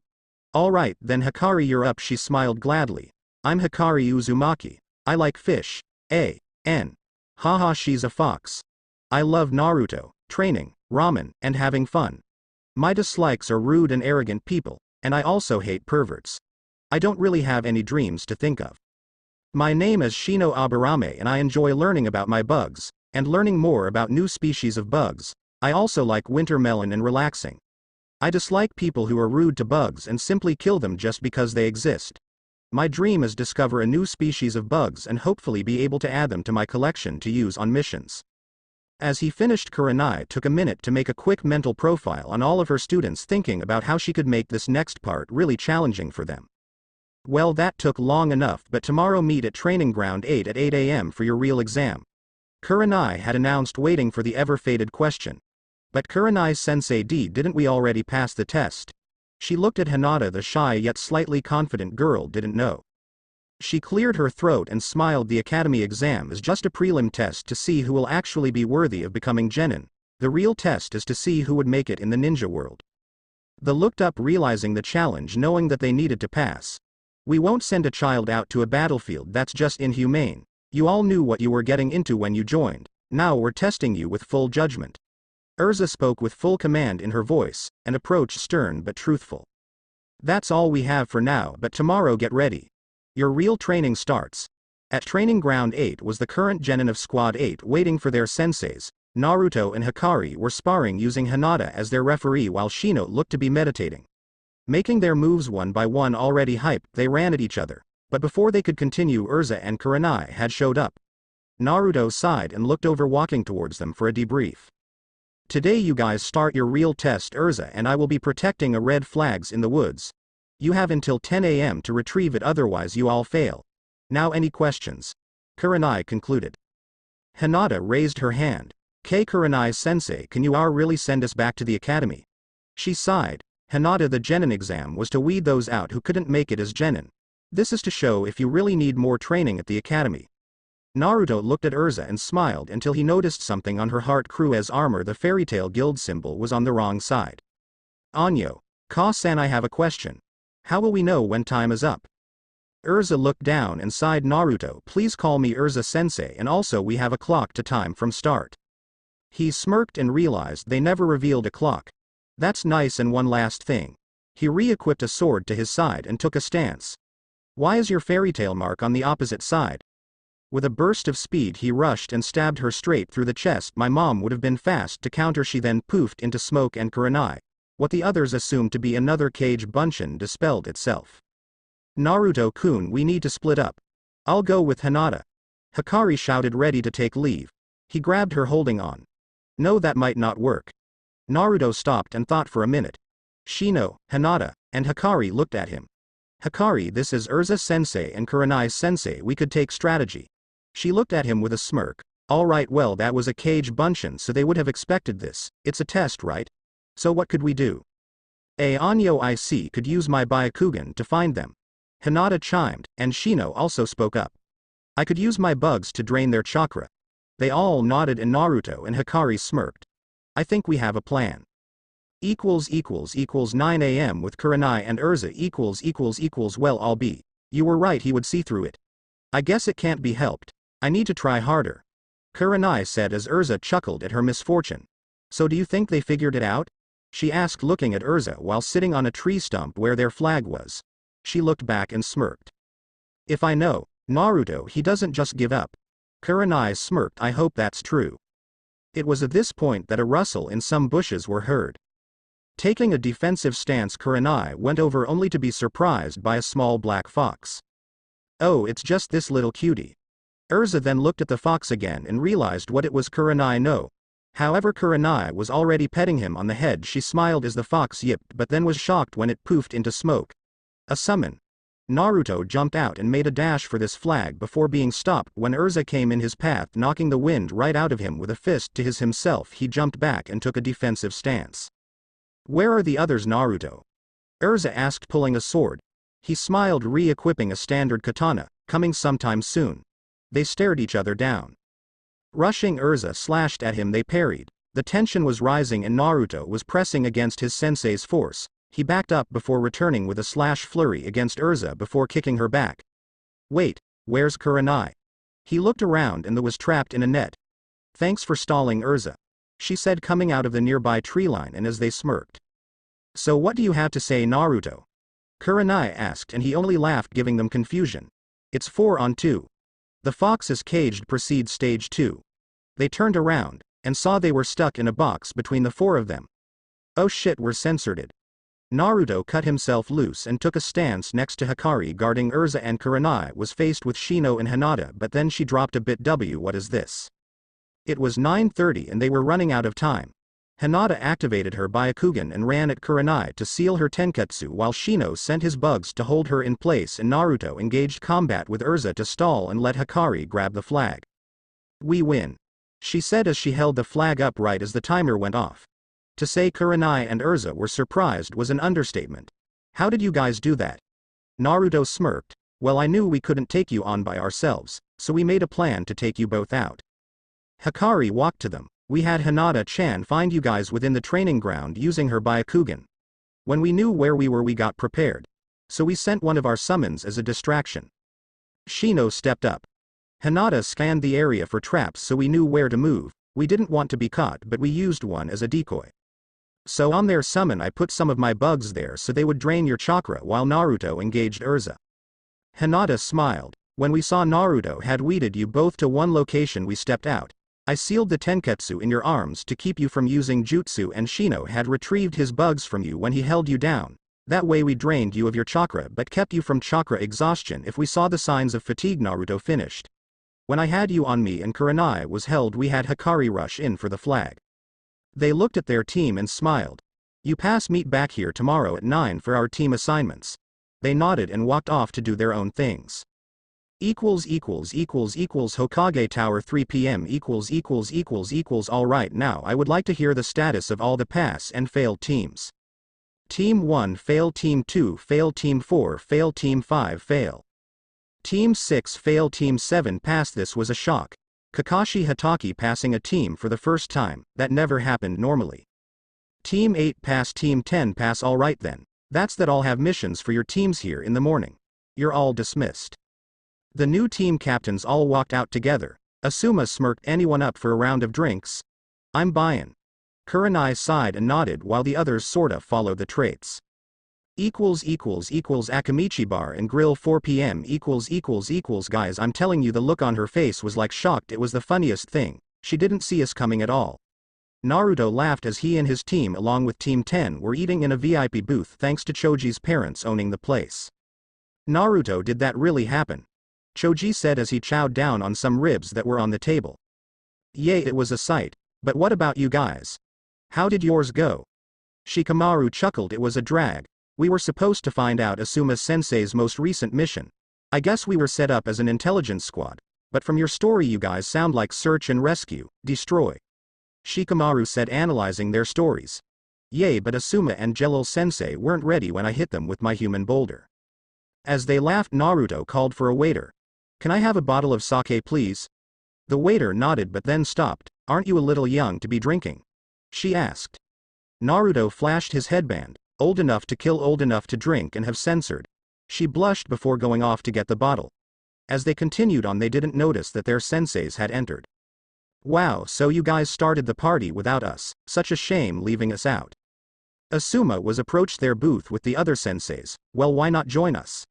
Alright then Hikari, you're up. She smiled gladly. I'm Hikari Uzumaki. I like fish. Haha, she's a fox. I love Naruto, training, ramen, and having fun. My dislikes are rude and arrogant people, and I also hate perverts. I don't really have any dreams to think of. My name is Shino Aburame and I enjoy learning about my bugs, and learning more about new species of bugs. I also like winter melon and relaxing. I dislike people who are rude to bugs and simply kill them just because they exist. My dream is discover a new species of bugs and hopefully be able to add them to my collection to use on missions. As he finished, Kurenai took a minute to make a quick mental profile on all of her students, thinking about how she could make this next part really challenging for them. Well, that took long enough, but tomorrow meet at Training Ground 8 at 8 a.m. for your real exam. Kurenai had announced, waiting for the ever-fated question. But Kurenai's sensei, didn't we already pass the test? She looked at Hinata. The shy yet slightly confident girl didn't know. She cleared her throat and smiled. The academy exam is just a prelim test to see who will actually be worthy of becoming genin. The real test is to see who would make it in the ninja world. They looked up, realizing the challenge, knowing that they needed to pass. We won't send a child out to a battlefield, that's just inhumane. You all knew what you were getting into when you joined. Now we're testing you with full judgment. Erza spoke with full command in her voice, and approach stern but truthful. That's all we have for now, but tomorrow get ready. Your real training starts. At Training Ground 8 was the current genin of Squad 8 waiting for their senseis. Naruto and Hikari were sparring using Hinata as their referee, while Shino looked to be meditating. Making their moves one by one. Already hyped, they ran at each other. But before they could continue, Erza and Kurenai had showed up. Naruto sighed and looked over, walking towards them for a debrief. Today you guys start your real test. Erza and I will be protecting a red flags in the woods. You have until 10 a.m. to retrieve it, otherwise you all fail. Now any questions? Kurenai concluded. Hinata raised her hand. Kurenai sensei, can you really send us back to the academy? She sighed. Hinata, the genin exam was to weed those out who couldn't make it as genin. This is to show if you really need more training at the academy. Naruto looked at Erza and smiled until he noticed something on her heart crew's armor. The fairy tale guild symbol was on the wrong side. Anyo, Ka-san, I have a question. How will we know when time is up? Erza looked down and sighed. Naruto, please call me Erza sensei, and also we have a clock to time from start. He smirked and realized they never revealed a clock. That's nice. And one last thing. He re-equipped a sword to his side and took a stance. Why is your fairy tale mark on the opposite side? With a burst of speed he rushed and stabbed her straight through the chest. My mom would have been fast to counter. She then poofed into smoke, and Kurenai, what the others assumed to be another cage bunchen, dispelled itself. Naruto-kun, we need to split up. I'll go with Hinata. Hikari shouted, ready to take leave. He grabbed her, holding on. No, that might not work. Naruto stopped and thought for a minute. Shino, Hinata, and Hikari looked at him. Hikari, this is Erza sensei and Kurenai sensei, we could take strategy. She looked at him with a smirk. Alright, well, that was a cage bunchen, so they would have expected this. It's a test, right? So what could we do? Anyo, I see, could use my Byakugan to find them. Hinata chimed, and Shino also spoke up. I could use my bugs to drain their chakra. They all nodded, and Naruto and Hikari smirked. I think we have a plan. 9 a.m. with Kurenai and Erza well, I'll be. You were right, he would see through it. I guess it can't be helped. I need to try harder. Kurenai said as Erza chuckled at her misfortune. So do you think they figured it out? She asked, looking at Erza while sitting on a tree stump where their flag was. She looked back and smirked. If I know Naruto, he doesn't just give up. Kurenai smirked. I hope that's true. It was at this point that a rustle in some bushes were heard. Taking a defensive stance, Kurenai went over, only to be surprised by a small black fox. Oh, it's just this little cutie. Erza then looked at the fox again and realized what it was. Kurenai, no. However, Kurenai was already petting him on the head. She smiled as the fox yipped but then was shocked when it poofed into smoke. A summon. Naruto jumped out and made a dash for this flag before being stopped when Erza came in his path, knocking the wind right out of him with a fist to his himself. He jumped back and took a defensive stance. "Where are the others, Naruto?" Erza asked, pulling a sword. He smiled, re-equipping a standard katana, coming sometime soon. They stared each other down. Rushing Erza slashed at him. They parried. The tension was rising and Naruto was pressing against his sensei's force. He backed up before returning with a slash flurry against Erza before kicking her back. "Wait, where's Kurenai?" He looked around and was trapped in a net. "Thanks for stalling, Erza," she said, coming out of the nearby tree line, and as they smirked. "So what do you have to say, Naruto?" Kurenai asked, and he only laughed, giving them confusion. "It's 4-on-2. The fox is caged. Proceed stage 2. They turned around, and saw they were stuck in a box between the four of them. "Oh shit, we're censored." Naruto cut himself loose and took a stance next to Hikari, guarding Erza, and Kurenai was faced with Shino and Hinata, but then she dropped a bit. What is this? It was 9:30 and they were running out of time. Hinata activated her Byakugan and ran at Kurenai to seal her Tenketsu, while Shino sent his bugs to hold her in place, and Naruto engaged combat with Erza to stall and let Hikari grab the flag. "We win," she said as she held the flag up right as the timer went off. To say Kurenai and Erza were surprised was an understatement. "How did you guys do that?" Naruto smirked. "Well, I knew we couldn't take you on by ourselves, so we made a plan to take you both out." Hikari walked to them. "We had Hinata-chan find you guys within the training ground using her Byakugan. When we knew where we were, we got prepared. So we sent one of our summons as a distraction." Shino stepped up. "Hinata scanned the area for traps, so we knew where to move. We didn't want to be caught, but we used one as a decoy. So on their summon I put some of my bugs there so they would drain your chakra while Naruto engaged Erza." Hinata smiled. "When we saw Naruto had weeded you both to one location, we stepped out. I sealed the Tenketsu in your arms to keep you from using jutsu, and Shino had retrieved his bugs from you when he held you down. That way we drained you of your chakra but kept you from chakra exhaustion if we saw the signs of fatigue." Naruto finished. "When I had you on me and Kurenai was held, we had Hikari rush in for the flag." They looked at their team and smiled. "You pass, meet back here tomorrow at 9 for our team assignments." They nodded and walked off to do their own things. Hokage Tower 3 p.m. All right, now I would like to hear the status of all the pass and fail teams. Team 1 fail, Team 2 fail, Team 4 fail, Team 5 fail. Team 6 fail, Team 7 pass. This was a shock. Kakashi Hatake passing a team for the first time, that never happened normally. Team 8 pass, Team 10 pass. Alright then. That's that. I'll have missions for your teams here in the morning. You're all dismissed. The new team captains all walked out together. Asuma smirked. "Anyone up for a round of drinks?" "I'm buyin'." Kurenai sighed and nodded while the others sorta followed the traits. Akamichi Bar and Grill 4 p.m. Guys, I'm telling you, the look on her face was like shocked. It was the funniest thing. She didn't see us coming at all. Naruto laughed as he and his team along with Team 10 were eating in a VIP booth thanks to Choji's parents owning the place. "Naruto, did that really happen?" Choji said as he chowed down on some ribs that were on the table. "Yay, it was a sight. But what about you guys? How did yours go?" Shikamaru chuckled. "It was a drag. We were supposed to find out Asuma-sensei's most recent mission. I guess we were set up as an intelligence squad. But from your story you guys sound like search and rescue, destroy." Shikamaru said, analyzing their stories. "Yay, but Asuma and Jelil-sensei weren't ready when I hit them with my human boulder." As they laughed, Naruto called for a waiter. "Can I have a bottle of sake, please?" The waiter nodded but then stopped. "Aren't you a little young to be drinking?" she asked. Naruto flashed his headband. "Old enough to kill, old enough to drink and have censored." She blushed before going off to get the bottle. As they continued on, they didn't notice that their senseis had entered. "Wow, so you guys started the party without us. Such a shame leaving us out." Asuma was approached their booth with the other senseis. "Well, why not join us?"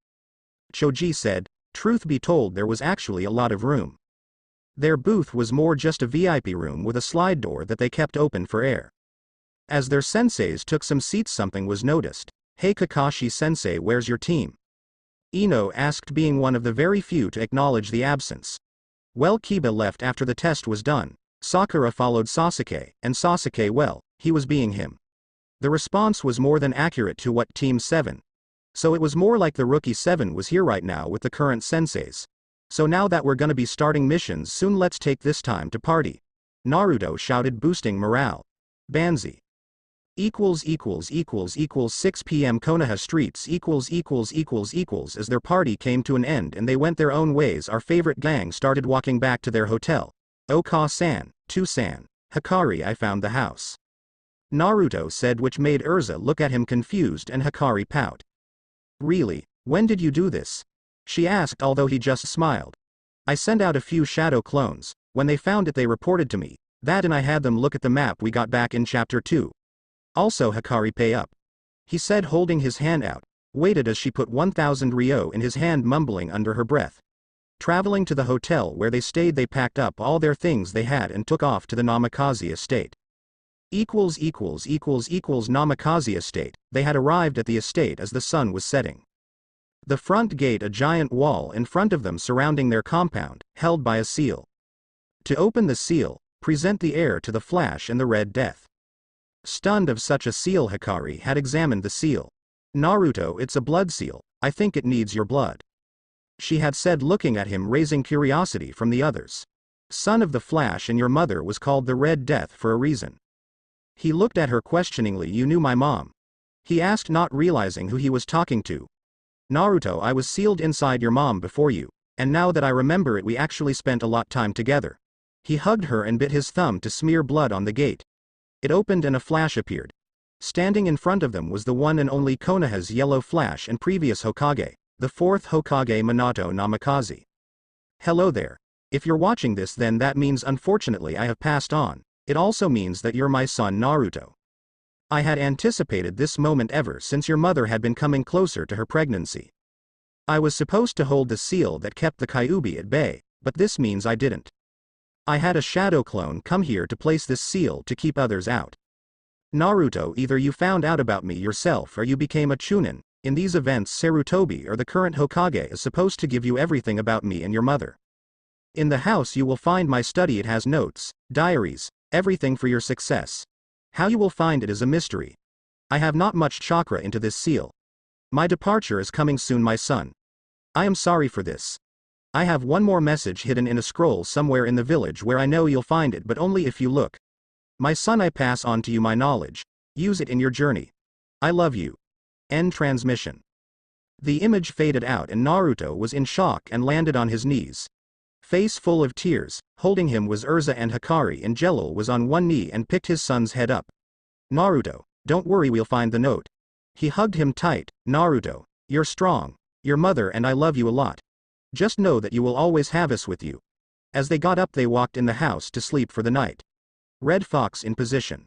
Choji said. Truth be told, there was actually a lot of room. Their booth was more just a VIP room with a slide door that they kept open for air. As their senseis took some seats, something was noticed. "Hey Kakashi-sensei, where's your team?" Ino asked, being one of the very few to acknowledge the absence. "Well, Kiba left after the test was done, Sakura followed Sasuke, and Sasuke, well, he was being him. The response was more than accurate to what Team 7. So it was more like the Rookie 7 was here right now with the current senseis. So now that we're gonna be starting missions soon, let's take this time to party. Naruto shouted, boosting morale. Banzai. == 6 p.m. Konoha streets == as their party came to an end and they went their own ways, our favorite gang started walking back to their hotel. Oka-san, To-san, Hikari, I found the house. Naruto said, which made Erza look at him confused and Hikari pout. Really? When did you do this? She asked, although he just smiled. I sent out a few shadow clones. When they found it they reported to me. That and I had them look at the map we got back in chapter 2. Also Hikari, pay up. He said, holding his hand out. Waited as she put 1,000 ryo in his hand, mumbling under her breath. Traveling to the hotel where they stayed, they packed up all their things they had and took off to the Namikaze estate. Namikaze estate. They had arrived at the estate as the sun was setting. The front gate, a giant wall in front of them surrounding their compound, held by a seal. To open the seal, present the heir to the Flash and the Red Death. Stunned of such a seal, Hikari had examined the seal. Naruto, it's a blood seal, I think it needs your blood. She had said, looking at him, raising curiosity from the others. Son of the Flash, and your mother was called the Red Death for a reason. He looked at her questioningly. You knew my mom? He asked, not realizing who he was talking to. Naruto, I was sealed inside your mom before you, and now that I remember it, we actually spent a lot time together. He hugged her and bit his thumb to smear blood on the gate. It opened and a Flash appeared. Standing in front of them was the one and only Konoha's yellow Flash and previous Hokage, the 4th Hokage Minato Namikaze. Hello there. If you're watching this, then that means unfortunately I have passed on. It also means that you're my son Naruto. I had anticipated this moment ever since your mother had been coming closer to her pregnancy. I was supposed to hold the seal that kept the Kyuubi at bay, but this means I didn't. I had a shadow clone come here to place this seal to keep others out. Naruto, either you found out about me yourself or you became a Chunin. In these events, Sarutobi, or the current Hokage, is supposed to give you everything about me and your mother. In the house you will find my study. It has notes, diaries, everything for your success. How you will find it is a mystery. I have not much chakra into this seal. My departure is coming soon, my son. I am sorry for this. I have one more message hidden in a scroll somewhere in the village where I know you'll find it, but only if you look. My son, I pass on to you my knowledge. Use it in your journey. I love you. End transmission. The image faded out and Naruto was in shock and landed on his knees. Face full of tears, holding him was Erza and Hikari, and Jelil was on one knee and picked his son's head up. Naruto, don't worry, we'll find the note. He hugged him tight. Naruto, you're strong. Your mother and I love you a lot. Just know that you will always have us with you. As they got up, they walked in the house to sleep for the night. Red Fox in position.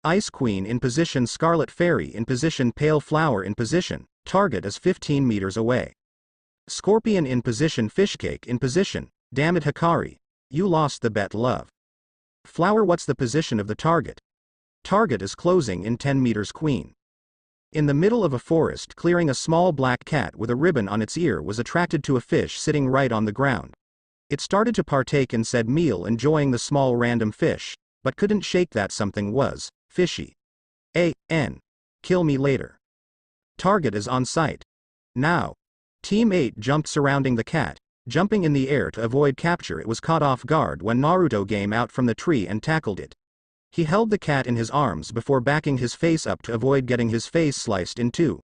Ice Queen in position. Scarlet Fairy in position. Pale Flower in position. Target is 15 meters away. Scorpion in position. Fishcake in position. Damn it, Hikari. You lost the bet, love. Flower, what's the position of the target? Target is closing in 10 meters. Queen. In the middle of a forest clearing, a small black cat with a ribbon on its ear was attracted to a fish sitting right on the ground. It started to partake and said meal, enjoying the small random fish, but couldn't shake that something was fishy. A.N. Kill me later. Target is on sight. Now. Team 8 jumped surrounding the cat, jumping in the air to avoid capture. It was caught off guard when Naruto came out from the tree and tackled it. He held the cat in his arms before backing his face up to avoid getting his face sliced in two.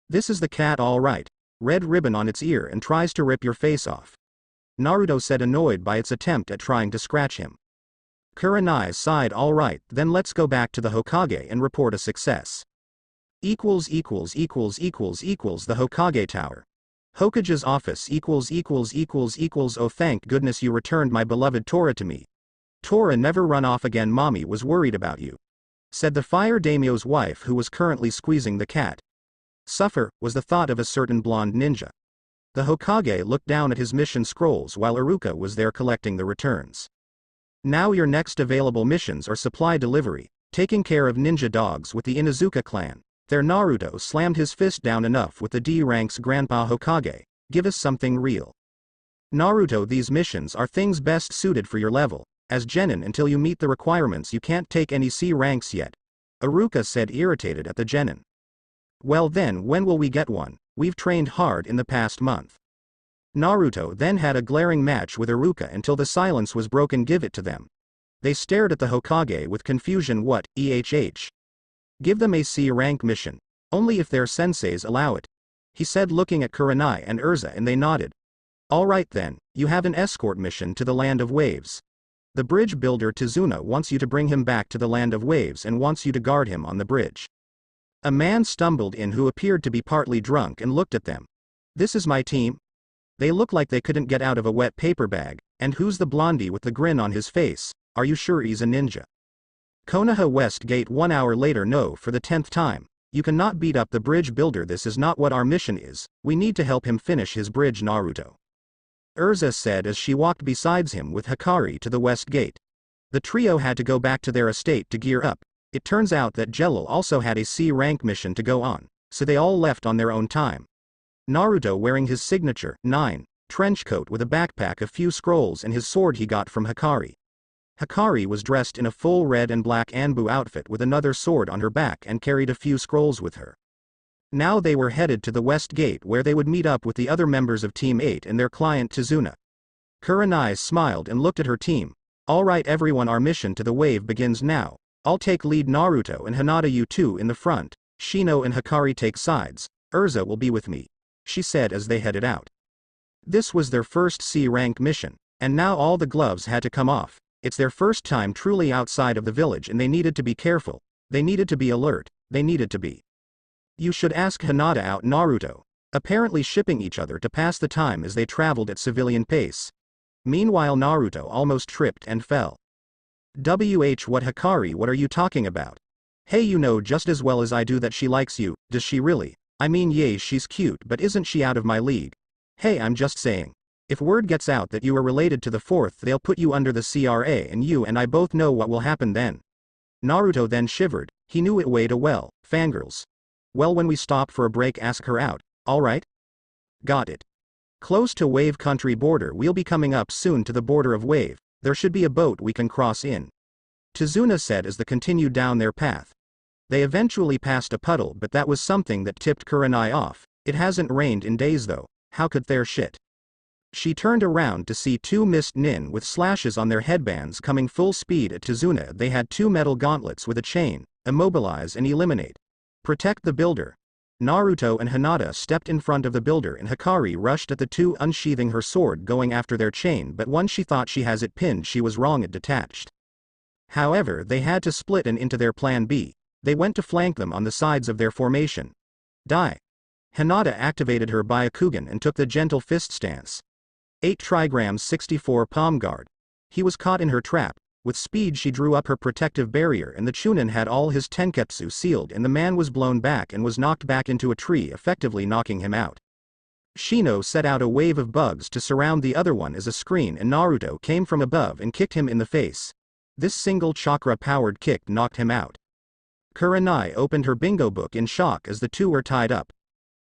This is the cat, all right. Red ribbon on its ear and tries to rip your face off. Naruto said, annoyed by its attempt at trying to scratch him. Kurenai sighed. All right, then let's go back to the Hokage and report a success. The Hokage Tower. Hokage's office. Oh, thank goodness you returned my beloved Tora to me. Tora, never run off again. Mommy was worried about you, said the fire daimyo's wife, who was currently squeezing the cat. Suffer, was the thought of a certain blonde ninja. The Hokage looked down at his mission scrolls while Iruka was there collecting the returns. Now your next available missions are supply delivery, taking care of ninja dogs with the Inuzuka clan. There, Naruto slammed his fist down. Enough with the D ranks, Grandpa Hokage. Give us something real. Naruto, these missions are things best suited for your level. as genin until you meet the requirements you can't take any C ranks yet. Iruka said, irritated at the genin. Well then, when will we get one? We've trained hard in the past month. Naruto then had a glaring match with Iruka until the silence was broken. Give it to them. They stared at the Hokage with confusion. What, ehh? Give them a C rank mission. Only if their senseis allow it. He said, looking at Kurenai and Erza, and they nodded. Alright then, you have an escort mission to the Land of Waves. The bridge builder Tizuna wants you to bring him back to the Land of Waves and wants you to guard him on the bridge. A man stumbled in who appeared to be partly drunk and looked at them. This is my team? They look like they couldn't get out of a wet paper bag. And who's the blondie with the grin on his face? Are you sure he's a ninja? Konoha West Gate 1 hour later. No, for the 10th time. You cannot beat up the bridge builder. This is not what our mission is. We need to help him finish his bridge. Naruto, Erza said as she walked beside him with Hikari to the West Gate. The trio had to go back to their estate to gear up. It turns out that Jelil also had a C rank mission to go on, so they all left on their own time. Naruto, wearing his signature 9 trench coat with a backpack, a few scrolls, and his sword he got from Hikari. Hikari was dressed in a full red and black Anbu outfit with another sword on her back and carried a few scrolls with her. Now they were headed to the West Gate where they would meet up with the other members of Team 8 and their client Tizuna. Kurenai smiled and looked at her team. Alright everyone, our mission to the wave begins now. I'll take lead. Naruto and Hinata, you two in the front. Shino and Hikari take sides. Erza will be with me, she said as they headed out. This was their first C rank mission, and now all the gloves had to come off. It's their first time truly outside of the village and they needed to be careful. They needed to be alert. They needed to be. You should ask Hinata out. Naruto, apparently shipping each other to pass the time as they traveled at civilian pace. Meanwhile Naruto almost tripped and fell. What, Hikari, what are you talking about? Hey, you know just as well as I do that she likes you. Does she really? I mean, yay, she's cute, but isn't she out of my league? Hey, I'm just saying. If word gets out that you are related to the fourth, they'll put you under the CRA and you and I both know what will happen then. Naruto then shivered. He knew it weighed a well. Fangirls. Well, when we stop for a break, ask her out. Alright? Got it. Close to Wave Country border. We'll be coming up soon to the border of Wave. There should be a boat we can cross in. Tizuna said as they continued down their path. They eventually passed a puddle, but that was something that tipped Kurenai off. It hasn't rained in days though. How could there shit? She turned around to see two mist nin with slashes on their headbands coming full speed at Tizuna. They had two metal gauntlets with a chain. Immobilize and eliminate. Protect the builder. Naruto and Hinata stepped in front of the builder and Hikari rushed at the two, unsheathing her sword going after their chain, but once she thought she has it pinned, she was wrong, it detached. However, they had to split and into their plan B. They went to flank them on the sides of their formation. Die. Hinata activated her Byakugan and took the gentle fist stance. 8 trigrams 64 palm guard. He was caught in her trap. With speed she drew up her protective barrier and the Chunin had all his tenketsu sealed and the man was blown back and was knocked back into a tree, effectively knocking him out. Shino set out a wave of bugs to surround the other one as a screen and Naruto came from above and kicked him in the face. This single chakra-powered kick knocked him out. Kurenai opened her bingo book in shock as the two were tied up.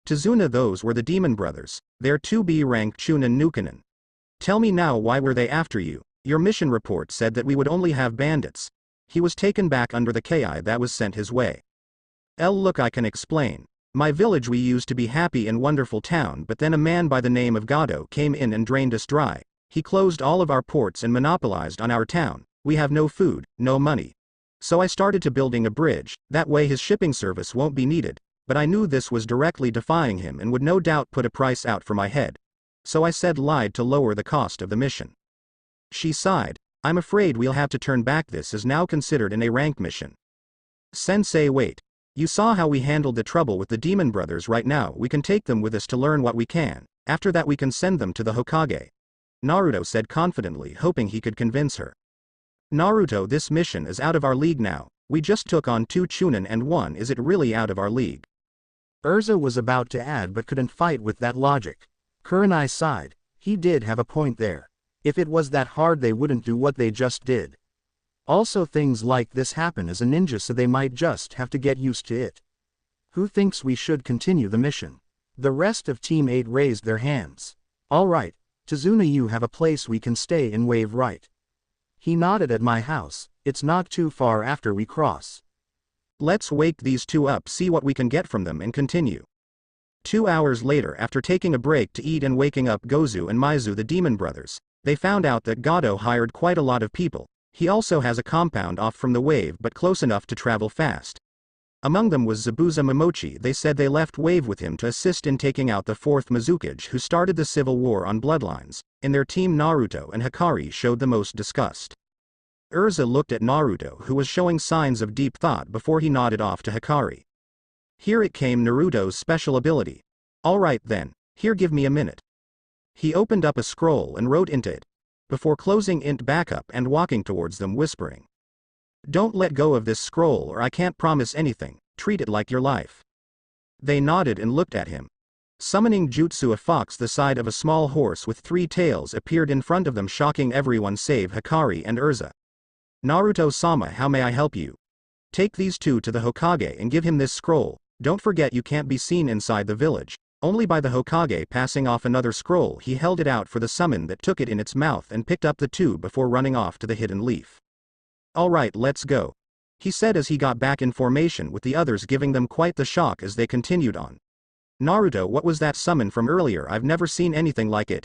Tizuna, those were the demon brothers. They're 2B rank Chunin Nukanen. Tell me now, why were they after you? Your mission report said that we would only have bandits. He was taken back under the KI that was sent his way. Look, I can explain. My village, we used to be happy and wonderful town, but then a man by the name of Gado came in and drained us dry. He closed all of our ports and monopolized on our town. We have no food, no money. So I started to building a bridge, that way his shipping service won't be needed, but I knew this was directly defying him and would no doubt put a price out for my head. So I said lied to lower the cost of the mission. She sighed. I'm afraid we'll have to turn back. This is now considered an A-rank mission. Sensei, wait. You saw how we handled the trouble with the demon brothers. Right now we can take them with us to learn what we can. After that we can send them to the Hokage. Naruto said confidently, hoping he could convince her. Naruto, this mission is out of our league now. We just took on 2 Chunin and 1. Is it really out of our league? Erza was about to add but couldn't fight with that logic. Kurenai sighed. He did have a point there. If it was that hard they wouldn't do what they just did. Also, things like this happen as a ninja, so they might just have to get used to it. Who thinks we should continue the mission? The rest of Team 8 raised their hands. Alright, Tizuna, you have a place we can stay in, Wave, right? He nodded at my house, it's not too far after we cross. Let's wake these two up, see what we can get from them and continue. 2 hours later, after taking a break to eat and waking up Gozu and Maizu the demon brothers, they found out that Gado hired quite a lot of people. He also has a compound off from the wave but close enough to travel fast. Among them was Zabuza Momochi. They said they left wave with him to assist in taking out the 4th Mizukage who started the civil war on bloodlines. In their team, Naruto and Hikari showed the most disgust. Erza looked at Naruto, who was showing signs of deep thought, before he nodded off to Hikari. Here it came, Naruto's special ability. Alright then, here, give me a minute. He opened up a scroll and wrote into it, before closing it back up and walking towards them, whispering, "Don't let go of this scroll or I can't promise anything, treat it like your life." They nodded and looked at him. Summoning jutsu, a fox the side of a small horse with 3 tails appeared in front of them, shocking everyone save Hikari and Erza. "Naruto-sama, how may I help you?" "Take these two to the Hokage and give him this scroll. Don't forget you can't be seen inside the village, only by the Hokage." Passing off another scroll, he held it out for the summon that took it in its mouth and picked up the two before running off to the hidden leaf. "Alright, let's go," he said as he got back in formation with the others, giving them quite the shock as they continued on. "Naruto, what was that summon from earlier? I've never seen anything like it,"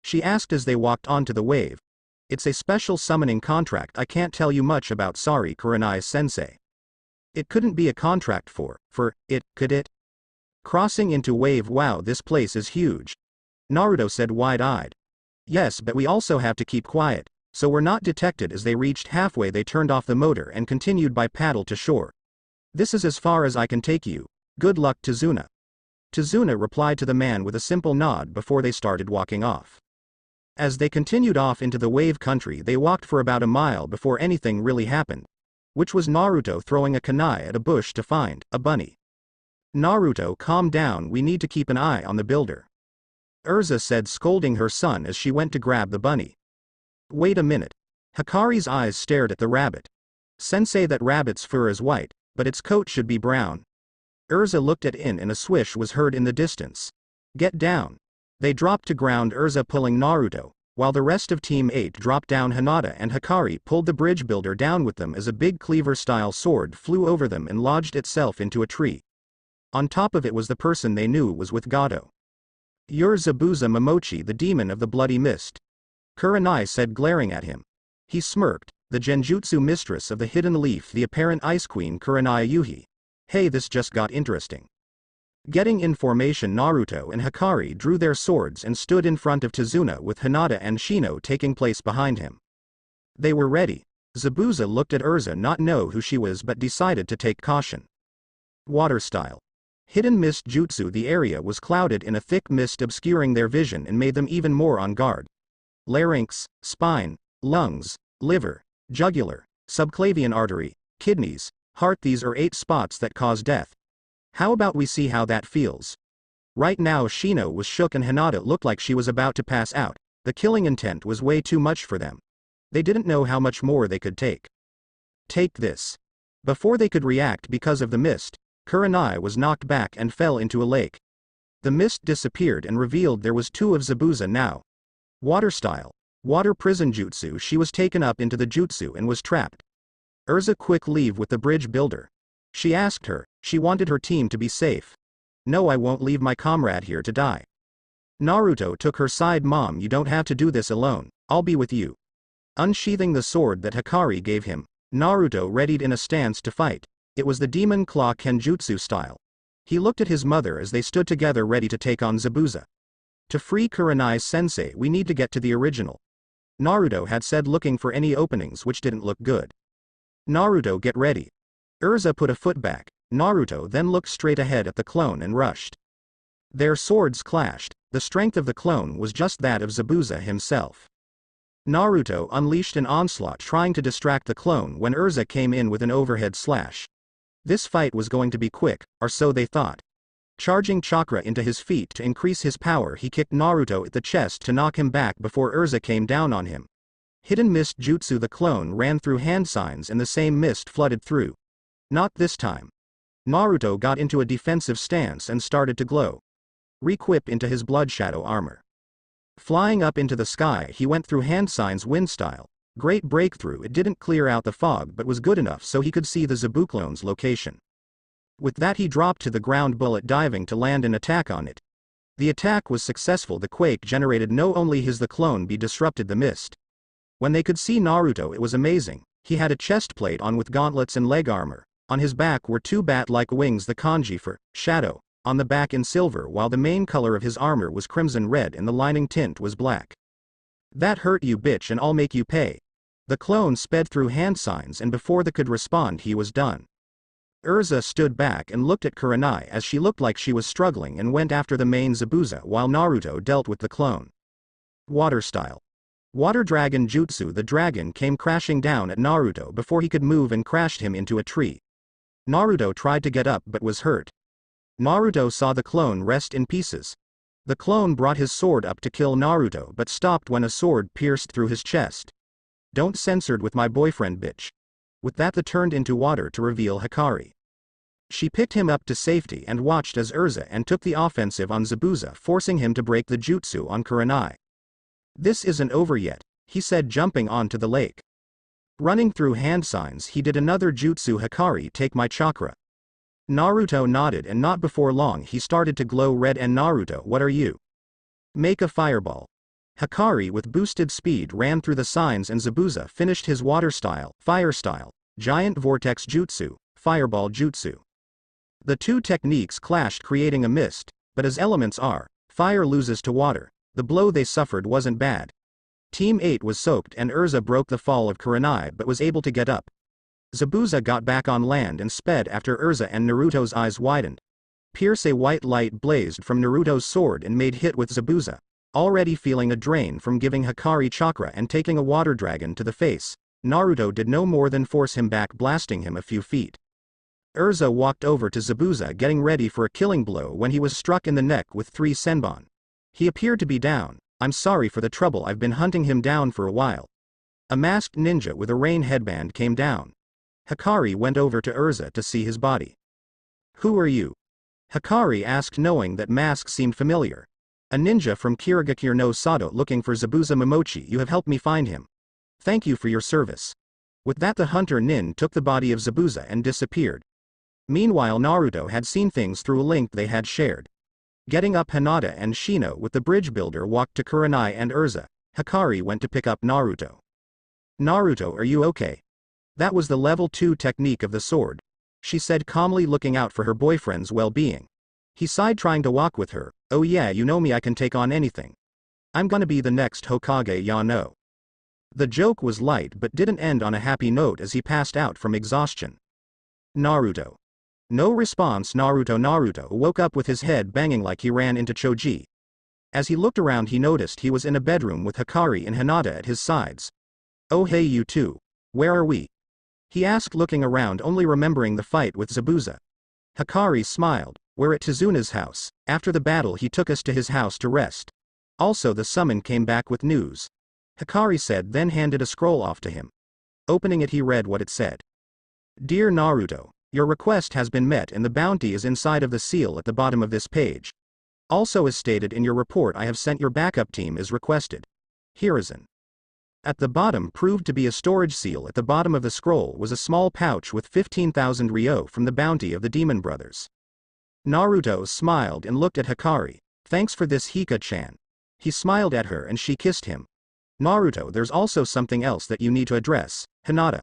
she asked as they walked onto the wave. "It's a special summoning contract. I can't tell you much about, sorry, Kurenai-sensei." "It couldn't be a contract for it, could it?" Crossing into wave. "Wow, this place is huge," Naruto said, wide-eyed. "Yes, but we also have to keep quiet, so we're not detected." As they reached halfway, they turned off the motor and continued by paddle to shore. "This is as far as I can take you. Good luck, Tazuna." Tazuna replied to the man with a simple nod before they started walking off. As they continued off into the wave country, they walked for about a mile before anything really happened, which was Naruto throwing a kunai at a bush to find a bunny. "Naruto, calm down, we need to keep an eye on the builder," Erza said, scolding her son as she went to grab the bunny. "Wait a minute." Hikari's eyes stared at the rabbit. "Sensei, that rabbit's fur is white, but its coat should be brown." Erza looked at it and a swish was heard in the distance. "Get down." They dropped to ground, Erza pulling Naruto, while the rest of Team 8 dropped down. Hinata and Hikari pulled the bridge builder down with them as a big cleaver-style sword flew over them and lodged itself into a tree. On top of it was the person they knew was with Gado. "You're Zabuza Momochi, the demon of the bloody mist," Kurenai said, glaring at him. He smirked. "The Genjutsu mistress of the hidden leaf, the apparent ice queen Kurenai Yuhi. Hey, this just got interesting." Getting in formation, Naruto and Hikari drew their swords and stood in front of Tazuna, with Hinata and Shino taking place behind him. They were ready. Zabuza looked at Erza, not know who she was, but decided to take caution. Water style. Hidden mist jutsu. The area was clouded in a thick mist, obscuring their vision and made them even more on guard. Larynx, spine, lungs, liver, jugular, subclavian artery, kidneys, heart, these are 8 spots that cause death. How about we see how that feels? Right now Shino was shook and Hinata looked like she was about to pass out. The killing intent was way too much for them. They didn't know how much more they could take. "Take this." Before they could react because of the mist, Kurenai was knocked back and fell into a lake. The mist disappeared and revealed there was 2 of Zabuza now. Water style. Water prison jutsu. She was taken up into the jutsu and was trapped. Erza, quick, leave with the bridge builder. She asked her. She wanted her team to be safe. "No, I won't leave my comrade here to die." Naruto took her side. "Mom, you don't have to do this alone, I'll be with you." Unsheathing the sword that Hikari gave him, Naruto readied in a stance to fight. It was the Demon Claw Kenjutsu style. He looked at his mother as they stood together ready to take on Zabuza. "To free Kurenai-sensei, we need to get to the original," Naruto had said, looking for any openings which didn't look good. "Naruto, get ready." Erza put a foot back. Naruto then looked straight ahead at the clone and rushed. Their swords clashed. The strength of the clone was just that of Zabuza himself. Naruto unleashed an onslaught trying to distract the clone when Erza came in with an overhead slash. This fight was going to be quick, or so they thought. Charging chakra into his feet to increase his power, he kicked Naruto at the chest to knock him back before Erza came down on him. Hidden mist jutsu. The clone ran through hand signs and the same mist flooded through. Not this time. Naruto got into a defensive stance and started to glow. Re-equip into his blood shadow armor. Flying up into the sky, he went through hand signs wind style, Great breakthrough, it didn't clear out the fog but was good enough so he could see the Zabuclone's location. With that he dropped to the ground, bullet diving to land an attack on it. The attack was successful. The quake generated no only his the clone be disrupted the mist. When they could see Naruto it was amazing. He had a chest plate on with gauntlets and leg armor. On his back were two bat-like wings, the kanji for shadow, on the back in silver, while the main color of his armor was crimson red and the lining tint was black. That hurt you bitch and I'll make you pay. The clone sped through hand signs and before they could respond he was done. Erza stood back and looked at Kurenai as she looked like she was struggling and went after the main Zabuza while Naruto dealt with the clone. Water style. Water dragon jutsu. The dragon came crashing down at Naruto before he could move and crashed him into a tree. Naruto tried to get up but was hurt. Naruto saw the clone rest in pieces. The clone brought his sword up to kill Naruto but stopped when a sword pierced through his chest. Don't censored with my boyfriend bitch. With that they turned into water to reveal Hikari. She picked him up to safety and watched as Erza and took the offensive on Zabuza, forcing him to break the jutsu on Kurenai. This isn't over yet, he said, jumping onto the lake. Running through hand signs he did another jutsu. Hikari, take my chakra. Naruto nodded and not before long he started to glow red. And Naruto, what are you? Make a fireball. Hikari with boosted speed ran through the signs and Zabuza finished his water style, fire style, giant vortex jutsu, fireball jutsu. The two techniques clashed creating a mist, but as elements are, fire loses to water. The blow they suffered wasn't bad. Team 8 was soaked and Erza broke the fall of Kurenai but was able to get up. Zabuza got back on land and sped after Erza and Naruto's eyes widened. Pierce a white light blazed from Naruto's sword and made hit with Zabuza. Already feeling a drain from giving Hikari chakra and taking a water dragon to the face, Naruto did no more than force him back, blasting him a few feet. Erza walked over to Zabuza getting ready for a killing blow when he was struck in the neck with 3 senbon. He appeared to be down. I'm sorry for the trouble, I've been hunting him down for a while. A masked ninja with a rain headband came down. Hikari went over to Erza to see his body. Who are you? Hikari asked, knowing that mask seemed familiar. A ninja from Kirigakure no Sado looking for Zabuza Momochi. You have helped me find him. Thank you for your service. With that the hunter nin took the body of Zabuza and disappeared. Meanwhile Naruto had seen things through a link they had shared. Getting up, Hinata and Shino with the bridge builder walked to Kurenai and Erza. Hikari went to pick up Naruto. Naruto, are you okay? That was the level 2 technique of the sword, she said calmly, looking out for her boyfriend's well-being. He sighed, trying to walk with her. Oh yeah, you know me, I can take on anything. I'm gonna be the next Hokage, ya know. The joke was light but didn't end on a happy note as he passed out from exhaustion. Naruto. No response. Naruto woke up with his head banging like he ran into Choji. As he looked around he noticed he was in a bedroom with Hikari and Hinata at his sides. Oh hey you two. Where are we? He asked, looking around only remembering the fight with Zabuza. Hikari smiled. We're at Tizuna's house. After the battle he took us to his house to rest. Also the summon came back with news. Hikari said, then handed a scroll off to him. Opening it he read what it said. Dear Naruto, your request has been met and the bounty is inside of the seal at the bottom of this page. Also as stated in your report I have sent your backup team as requested. Hiruzen. At the bottom proved to be a storage seal. At the bottom of the scroll was a small pouch with 15,000 ryo from the bounty of the Demon Brothers. Naruto smiled and looked at Hikari. Thanks for this, Hika-chan. He smiled at her and she kissed him. Naruto, there's also something else that you need to address, Hinata.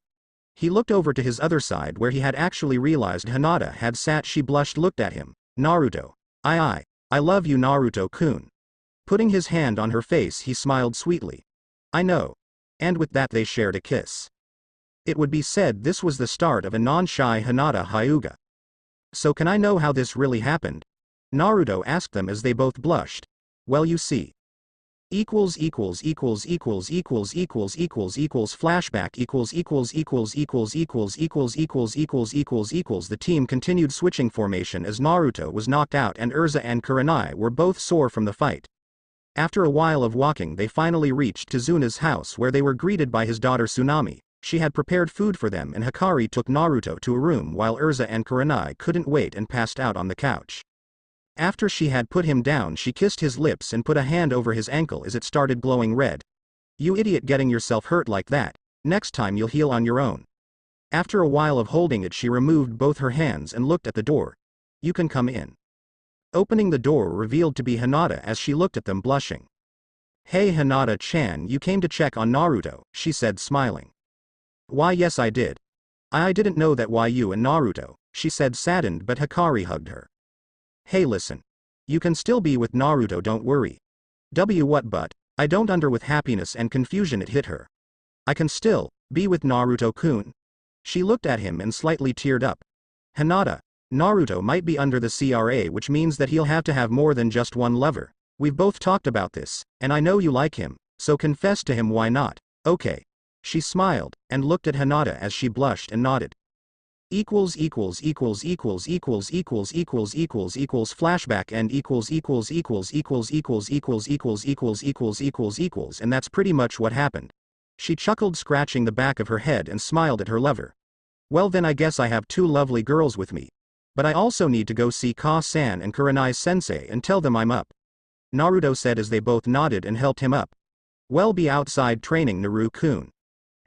He looked over to his other side where he had actually realized Hinata had sat. She blushed, looked at him. Naruto. I love you, Naruto-kun. Putting his hand on her face he smiled sweetly. I know. And with that they shared a kiss. It would be said this was the start of a non-shy Hinata Hyuga. So can I know how this really happened? Naruto asked them as they both blushed. Well, you see. Flashback The team continued switching formation as Naruto was knocked out and Erza and Kurenai were both sore from the fight. After a while of walking they finally reached Tizuna's house where they were greeted by his daughter Tsunami. She had prepared food for them and Hikari took Naruto to a room while Erza and Kurenai couldn't wait and passed out on the couch. After she had put him down she kissed his lips and put a hand over his ankle as it started glowing red. You idiot, getting yourself hurt like that. Next time you'll heal on your own. After a while of holding it, she removed both her hands and looked at the door. You can come in. Opening the door revealed to be Hinata as she looked at them, blushing. Hey Hinata-chan, you came to check on Naruto, she said, smiling. Why yes I did. I didn't know that. Why you and Naruto, she said, saddened, but Hikari hugged her. Hey listen. You can still be with Naruto, don't worry. What but? I don't under. With happiness and confusion it hit her. I can still be with Naruto-kun? She looked at him and slightly teared up. Hinata, Naruto might be under the CRA, which means that he'll have to have more than just one lover. We've both talked about this, and I know you like him, so confess to him, why not? Okay. She smiled, and looked at Hinata as she blushed and nodded. Flashback end and that's pretty much what happened. She chuckled, scratching the back of her head, and smiled at her lover. Well then I guess I have two lovely girls with me. But I also need to go see Ka-san and Kurenai-sensei and tell them I'm up. Naruto said as they both nodded and helped him up. Well, be outside training, Naru-kun.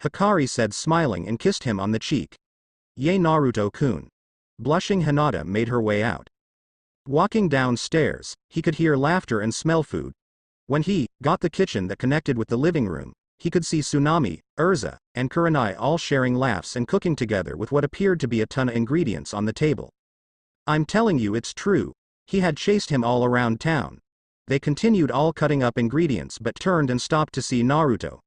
Hikari said, smiling, and kissed him on the cheek. Yay Naruto-kun. Blushing, Hinata made her way out. Walking downstairs, he could hear laughter and smell food. When he got the kitchen that connected with the living room, he could see Tsunami, Erza, and Kurenai all sharing laughs and cooking together with what appeared to be a ton of ingredients on the table. I'm telling you it's true. He had chased him all around town. They continued all cutting up ingredients but turned and stopped to see Naruto.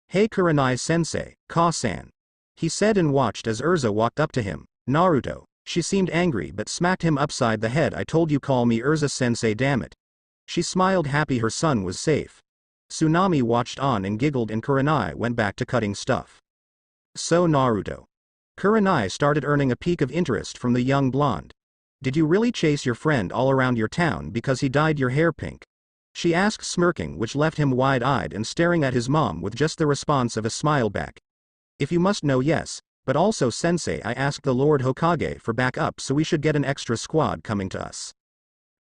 Hey Kurenai-sensei, Ka-san. He said and watched as Erza walked up to him. Naruto. She seemed angry but smacked him upside the head. I told you, call me Erza-sensei, damn it. She smiled, happy her son was safe. Tsunami watched on and giggled, and Kurenai went back to cutting stuff. So Naruto. Kurenai started earning a peak of interest from the young blonde. Did you really chase your friend all around your town because he dyed your hair pink? She asked, smirking, which left him wide-eyed and staring at his mom with just the response of a smile back. If you must know, yes, but also sensei, I asked the Lord Hokage for backup, so we should get an extra squad coming to us.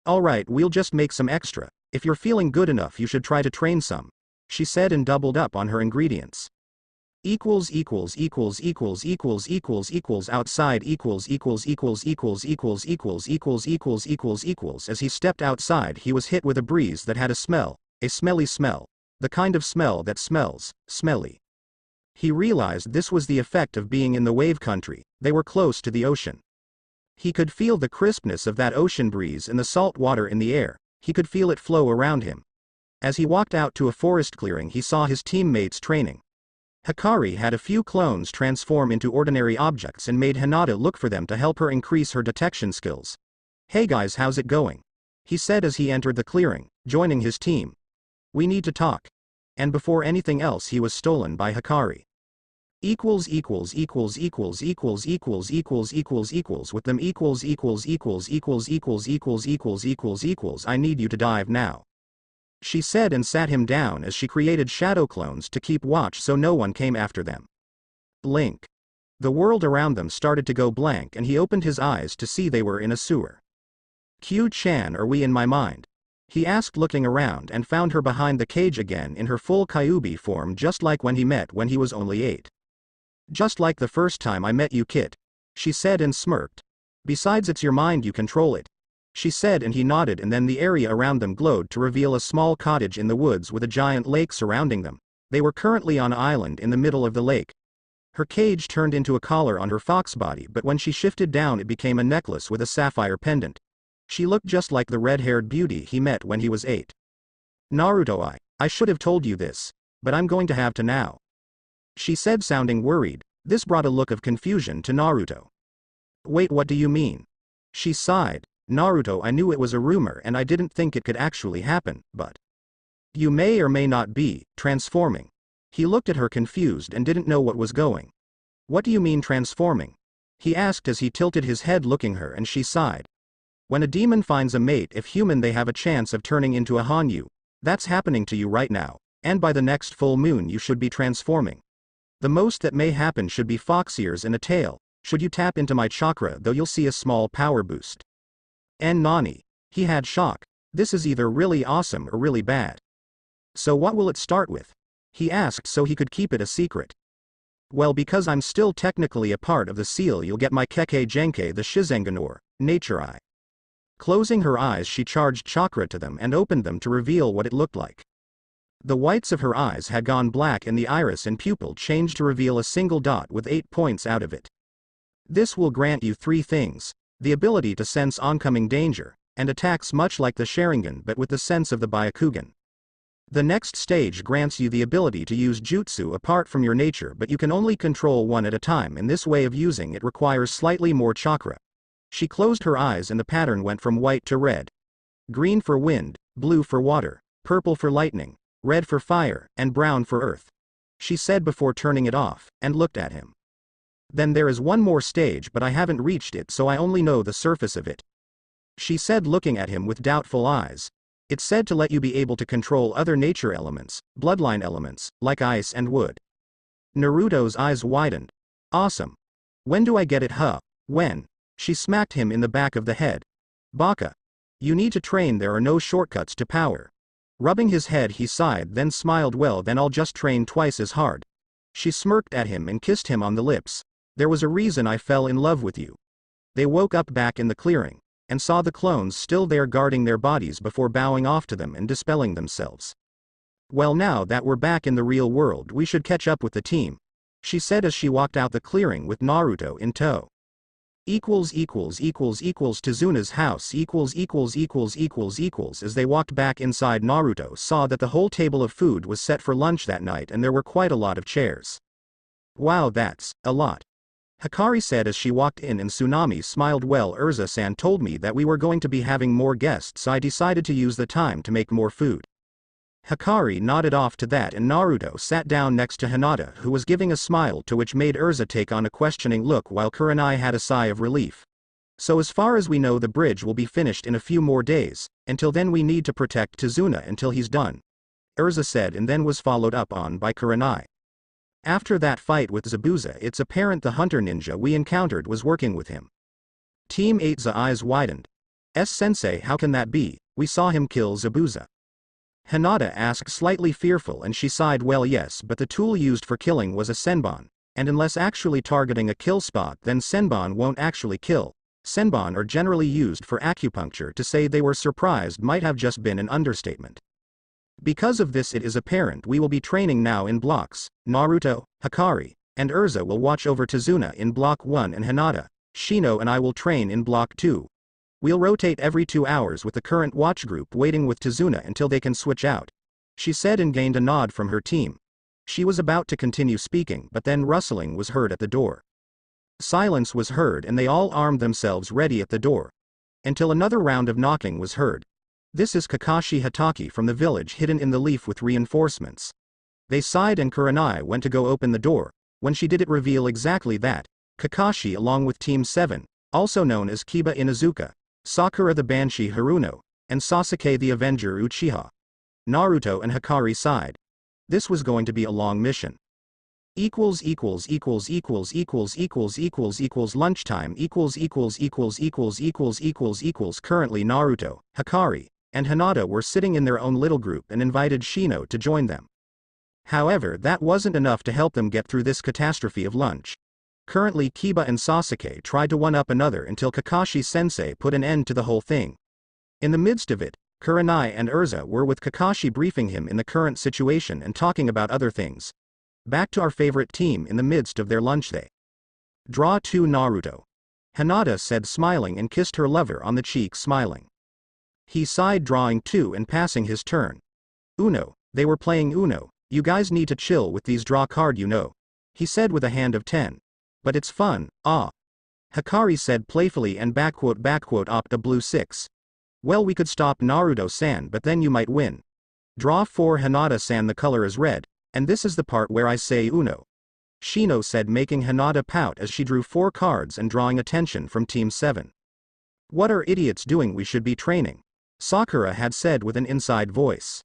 Alright, we'll just make some extra. If you're feeling good enough you should try to train some, she said and doubled up on her ingredients. Outside As he stepped outside he was hit with a breeze that had a smelly smell. The kind of smell that smells smelly. He realized this was the effect of being in the wave country. They were close to the ocean. He could feel the crispness of that ocean breeze and the salt water in the air. He could feel it flow around him. As he walked out to a forest clearing he saw his teammates training. Hikari had a few clones transform into ordinary objects and made Hinata look for them to help her increase her detection skills. Hey guys, how's it going? He said as he entered the clearing, joining his team. We need to talk. And before anything else he was stolen by Hikari. With them I need you to dive now. She said and sat him down as she created shadow clones to keep watch so no one came after them. Blink. The world around them started to go blank and he opened his eyes to see they were in a sewer. Q-chan, are we in my mind? He asked, looking around, and found her behind the cage again in her full Kyuubi form, just like when he was only 8. Just like the first time I met you, Kit. She said and smirked. Besides, it's your mind, you control it. She said, and he nodded, and then the area around them glowed to reveal a small cottage in the woods with a giant lake surrounding them. They were currently on an island in the middle of the lake. Her cage turned into a collar on her fox body, but when she shifted down it became a necklace with a sapphire pendant. She looked just like the red-haired beauty he met when he was 8. Naruto, I should have told you this, but I'm going to have to now. She said, sounding worried. This brought a look of confusion to Naruto. Wait, what do you mean? She sighed. Naruto, I knew it was a rumor and I didn't think it could actually happen, but you may or may not be transforming. He looked at her confused and didn't know what was going. What do you mean transforming? He asked as he tilted his head, looking her, and she sighed. When a demon finds a mate, if human, they have a chance of turning into a Hanyu. That's happening to you right now, and by the next full moon you should be transforming. The most that may happen should be fox ears and a tail. Should you tap into my chakra, though, you'll see a small power boost. And Nani. He had shock. This is either really awesome or really bad. So what will it start with? He asked so he could keep it a secret. Well, because I'm still technically a part of the seal, you'll get my Keke Genkai the Shizenganor, Nature Eye. Closing her eyes, she charged chakra to them and opened them to reveal what it looked like. The whites of her eyes had gone black and the iris and pupil changed to reveal a single dot with 8 points out of it. This will grant you 3 things: the ability to sense oncoming danger, and attacks much like the Sharingan but with the sense of the Byakugan. The next stage grants you the ability to use jutsu apart from your nature, but you can only control one at a time, and this way of using it requires slightly more chakra. She closed her eyes and the pattern went from white to red. Green for wind, blue for water, purple for lightning, red for fire, and brown for earth. She said before turning it off, and looked at him. Then there is one more stage, but I haven't reached it, so I only know the surface of it. She said, looking at him with doubtful eyes. It's said to let you be able to control other nature elements, bloodline elements, like ice and wood. Naruto's eyes widened. Awesome. When do I get it, huh? When? She smacked him in the back of the head. Baka. You need to train, there are no shortcuts to power. Rubbing his head, he sighed, then smiled. Well, then I'll just train twice as hard. She smirked at him and kissed him on the lips. There was a reason I fell in love with you. They woke up back in the clearing, and saw the clones still there guarding their bodies before bowing off to them and dispelling themselves. Well, now that we're back in the real world, we should catch up with the team, she said as she walked out the clearing with Naruto in tow. Tizuna's house As they walked back inside, Naruto saw that the whole table of food was set for lunch that night and there were quite a lot of chairs. Wow, that's a lot. Hikari said as she walked in, and Tsunami smiled. Well, Erza-san told me that we were going to be having more guests, so I decided to use the time to make more food. Hikari nodded off to that and Naruto sat down next to Hinata, who was giving a smile to which made Erza take on a questioning look while Kurenai had a sigh of relief. So as far as we know, the bridge will be finished in a few more days. Until then we need to protect Tizuna until he's done, Erza said, and then was followed up on by Kurenai. After that fight with Zabuza, it's apparent the hunter ninja we encountered was working with him. Team 8's eyes widened. Sensei, how can that be? We saw him kill Zabuza. Hinata asked, slightly fearful, and she sighed. Well, yes, but the tool used for killing was a senbon, and unless actually targeting a kill spot, then senbon won't actually kill. Senbon are generally used for acupuncture. To say they were surprised might have just been an understatement. Because of this, it is apparent we will be training now in blocks. Naruto, Hikari, and Erza will watch over Tizuna in Block 1 and Hinata, Shino and I will train in Block 2. We'll rotate every 2 hours with the current watch group waiting with Tizuna until they can switch out, she said, and gained a nod from her team. She was about to continue speaking, but then rustling was heard at the door. Silence was heard and they all armed themselves ready at the door, until another round of knocking was heard. This is Kakashi Hatake from the village hidden in the leaf with reinforcements. They sighed and Kurenai went to go open the door. When she did, it reveal exactly that. Kakashi along with Team 7, also known as Kiba Inuzuka, Sakura the Banshee Haruno, and Sasuke the Avenger Uchiha. Naruto and Hikari sighed. This was going to be a long mission. Lunchtime Currently Naruto, Hikari, and Hinata were sitting in their own little group and invited Shino to join them. However, that wasn't enough to help them get through this catastrophe of lunch. Currently Kiba and Sasuke tried to one-up another until Kakashi-sensei put an end to the whole thing. In the midst of it, Kurenai and Erza were with Kakashi, briefing him in the current situation and talking about other things. Back to our favorite team in the midst of their lunch they draw to Naruto, Hinata said, smiling, and kissed her lover on the cheek, smiling. He sighed, drawing 2 and passing his turn. Uno, they were playing Uno. You guys need to chill with these draw card, you know, he said with a hand of 10. But it's fun, ah. Hikari said playfully and opt a blue 6. Well, we could stop Naruto-san, but then you might win. Draw 4 Hinata-san, the color is red, and this is the part where I say Uno, Shino said, making Hinata pout as she drew 4 cards and drawing attention from Team 7. What are idiots doing? We should be training, Sakura had said with an inside voice.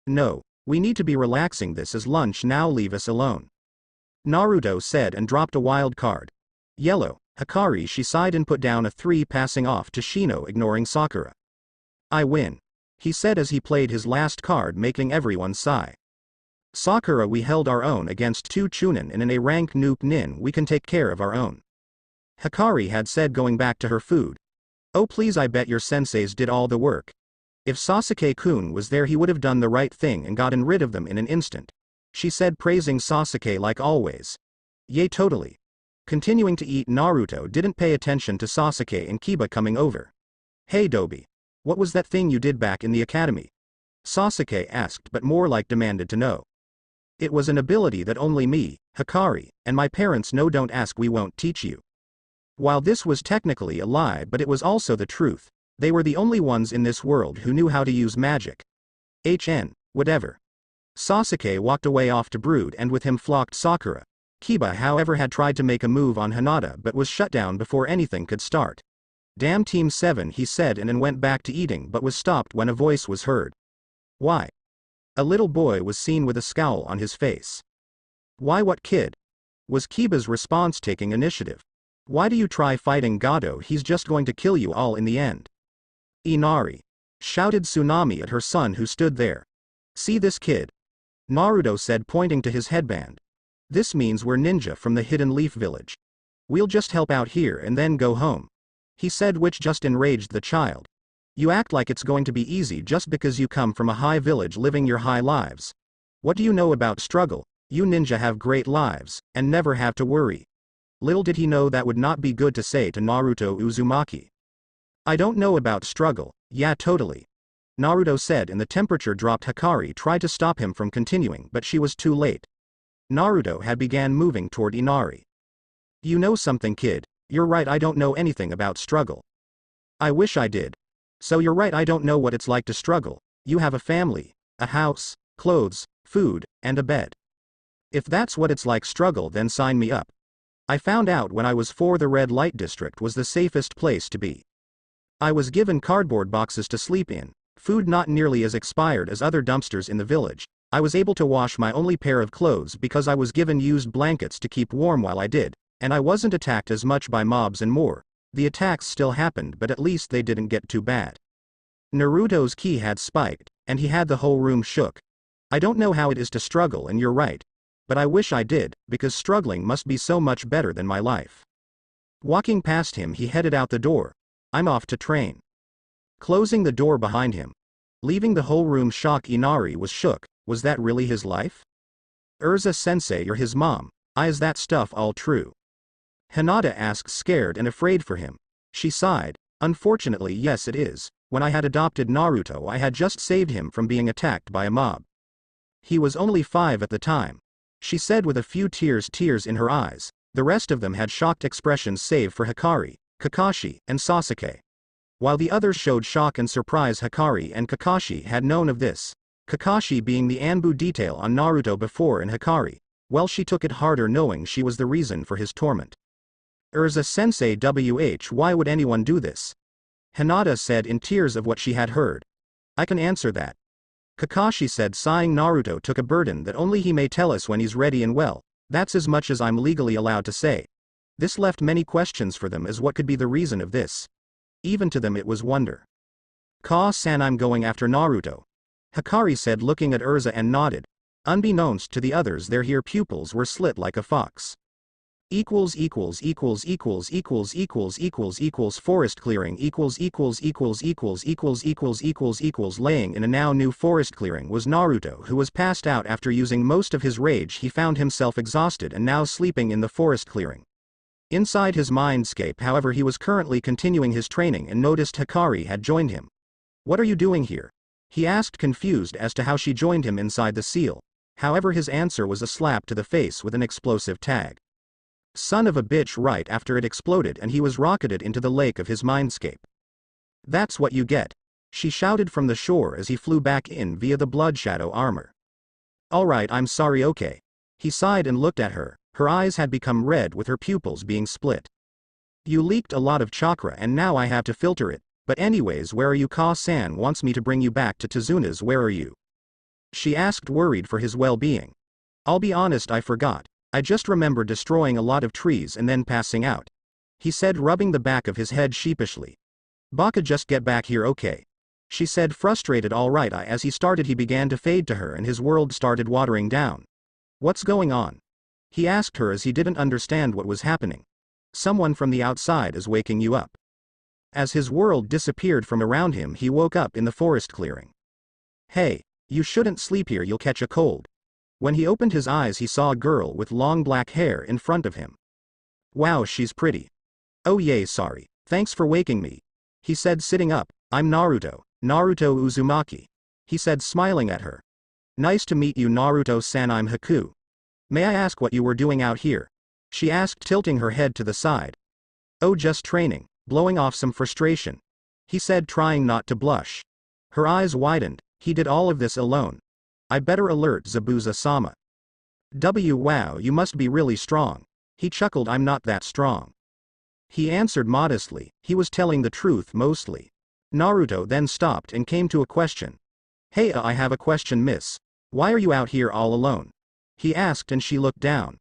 No, we need to be relaxing, this is lunch now, leave us alone, Naruto said and dropped a wild card. Yellow, Hikari, she sighed and put down a 3, passing off to Shino, ignoring Sakura. I win, he said as he played his last card, making everyone sigh. Sakura, we held our own against 2 Chunin, and in a rank Noop Nin we can take care of our own. Hikari had said, going back to her food. Oh please, I bet your senseis did all the work. If Sasuke-kun was there, he would have done the right thing and gotten rid of them in an instant. She said, praising Sasuke like always. Yay, totally. Continuing to eat, Naruto didn't pay attention to Sasuke and Kiba coming over. Hey Dobi. What was that thing you did back in the academy? Sasuke asked, but more like demanded to know. It was an ability that only me, Hikari, and my parents know. Don't ask, we won't teach you. While this was technically a lie, but it was also the truth. They were the only ones in this world who knew how to use magic. Whatever. Sasuke walked away off to brood, and with him flocked Sakura. Kiba, however, had tried to make a move on Hinata but was shut down before anything could start. Damn Team 7, he said, and then went back to eating, but was stopped when a voice was heard. Why? A little boy was seen with a scowl on his face. Why, what kid? Was Kiba's response, taking initiative. Why do you try fighting Gato? He's just going to kill you all in the end. Inari. Shouted Tsunami at her son, who stood there. See this kid? Naruto said, pointing to his headband. This means we're ninja from the Hidden Leaf Village. We'll just help out here and then go home. He said, which just enraged the child. You act like it's going to be easy just because you come from a high village living your high lives. What do you know about struggle? You ninja have great lives, and never have to worry. Little did he know that would not be good to say to Naruto Uzumaki. I don't know about struggle. Yeah, totally. Naruto said, and the temperature dropped. Hikari tried to stop him from continuing, but she was too late. Naruto had began moving toward Inari. You know something, kid? You're right, I don't know anything about struggle. I wish I did. So you're right, I don't know what it's like to struggle. You have a family, a house, clothes, food, and a bed. If that's what it's like struggle, then sign me up. I found out when I was 4 the red light district was the safest place to be. I was given cardboard boxes to sleep in, food not nearly as expired as other dumpsters in the village. I was able to wash my only pair of clothes because I was given used blankets to keep warm while I did, and I wasn't attacked as much by mobs and more. The attacks still happened, but at least they didn't get too bad. Naruto's ki had spiked, and he had the whole room shook. I don't know how it is to struggle, and you're right. But I wish I did, because struggling must be so much better than my life. Walking past him, he headed out the door. I'm off to train. Closing the door behind him, leaving the whole room shocked. Inari was shook. Was that really his life? Erza sensei or his mom? Is that stuff all true? Hinata asked, scared and afraid for him. She sighed. Unfortunately, yes, it is. When I had adopted Naruto, I had just saved him from being attacked by a mob. He was only 5 at the time. She said with a few tears in her eyes. The rest of them had shocked expressions save for Hikari, Kakashi, and Sasuke. While the others showed shock and surprise, Hikari and Kakashi had known of this. Kakashi being the Anbu detail on Naruto before, and Hikari, well, she took it harder knowing she was the reason for his torment. Erza sensei, why would anyone do this? Hinata said in tears of what she had heard. I can answer that. Kakashi said, sighing. Naruto took a burden that only he may tell us when he's ready and well. That's as much as I'm legally allowed to say. This left many questions for them as what could be the reason of this. Even to them it was wonder. Ka-san, I'm going after Naruto. Hikari said, looking at Erza, and nodded. Unbeknownst to the others, their ear pupils were slit like a fox. Forest clearing laying in a now new forest clearing was Naruto, who was passed out after using most of his rage. He found himself exhausted and now sleeping in the forest clearing. Inside his mindscape, however, he was currently continuing his training and noticed Hikari had joined him. What are you doing here? He asked, confused as to how she joined him inside the seal. However, his answer was a slap to the face with an explosive tag. Son of a bitch, right after it exploded and he was rocketed into the lake of his mindscape. That's what you get. She shouted from the shore as he flew back in via the blood shadow armor. Alright, I'm sorry, okay. He sighed and looked at her. Her eyes had become red with her pupils being split. You leaked a lot of chakra and now I have to filter it. But anyways, where are you? Ka-san wants me to bring you back to Tazuna's. Where are you? She asked, worried for his well-being. I'll be honest, I forgot. I just remember destroying a lot of trees and then passing out. He said, rubbing the back of his head sheepishly. Baka, just get back here, okay? She said, frustrated. All right. As he began to fade to her and his world started watering down. What's going on? He asked her as he didn't understand what was happening. Someone from the outside is waking you up. As his world disappeared from around him, he woke up in the forest clearing. Hey, you shouldn't sleep here, you'll catch a cold. When he opened his eyes, he saw a girl with long black hair in front of him. Wow, she's pretty. Oh yay, sorry. Thanks for waking me. He said, sitting up. I'm Naruto, Naruto Uzumaki. He said, smiling at her. Nice to meet you, Naruto-san. I'm Haku. May I ask what you were doing out here? She asked, tilting her head to the side. Oh, just training, blowing off some frustration. He said, trying not to blush. Her eyes widened. He did all of this alone. I better alert Zabuza-sama. Wow, you must be really strong. He chuckled. I'm not that strong. He answered modestly. He was telling the truth mostly. Naruto then stopped and came to a question. Hey, I have a question, miss. Why are you out here all alone? He asked, and she looked down.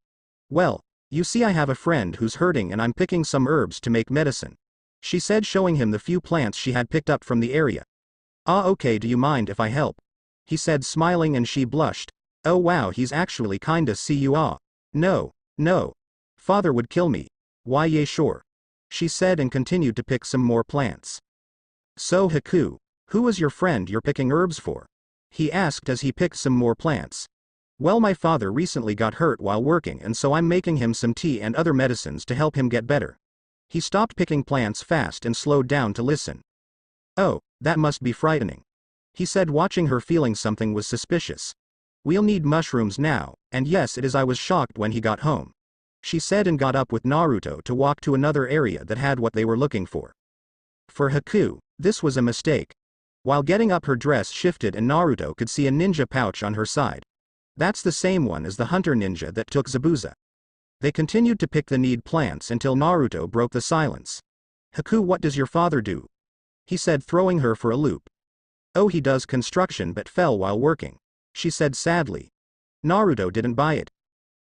Well, you see, I have a friend who's hurting and I'm picking some herbs to make medicine. She said, showing him the few plants she had picked up from the area. Ah, okay, do you mind if I help? He said, smiling, and she blushed. Oh wow, he's actually kinda No. Father would kill me. Why, yeah, sure. She said, and continued to pick some more plants. So Haku, who is your friend you're picking herbs for? He asked as he picked some more plants. Well, my father recently got hurt while working, and so I'm making him some tea and other medicines to help him get better. He stopped picking plants fast and slowed down to listen. Oh, that must be frightening. He said, watching her, feeling something was suspicious. We'll need mushrooms now, and yes, it is. I was shocked when he got home. She said, and got up with Naruto to walk to another area that had what they were looking for. For Haku, this was a mistake. While getting up, her dress shifted and Naruto could see a ninja pouch on her side. That's the same one as the hunter ninja that took Zabuza. They continued to pick the need plants until Naruto broke the silence. Haku, what does your father do? He said, throwing her for a loop. Oh, he does construction but fell while working. She said sadly. Naruto didn't buy it.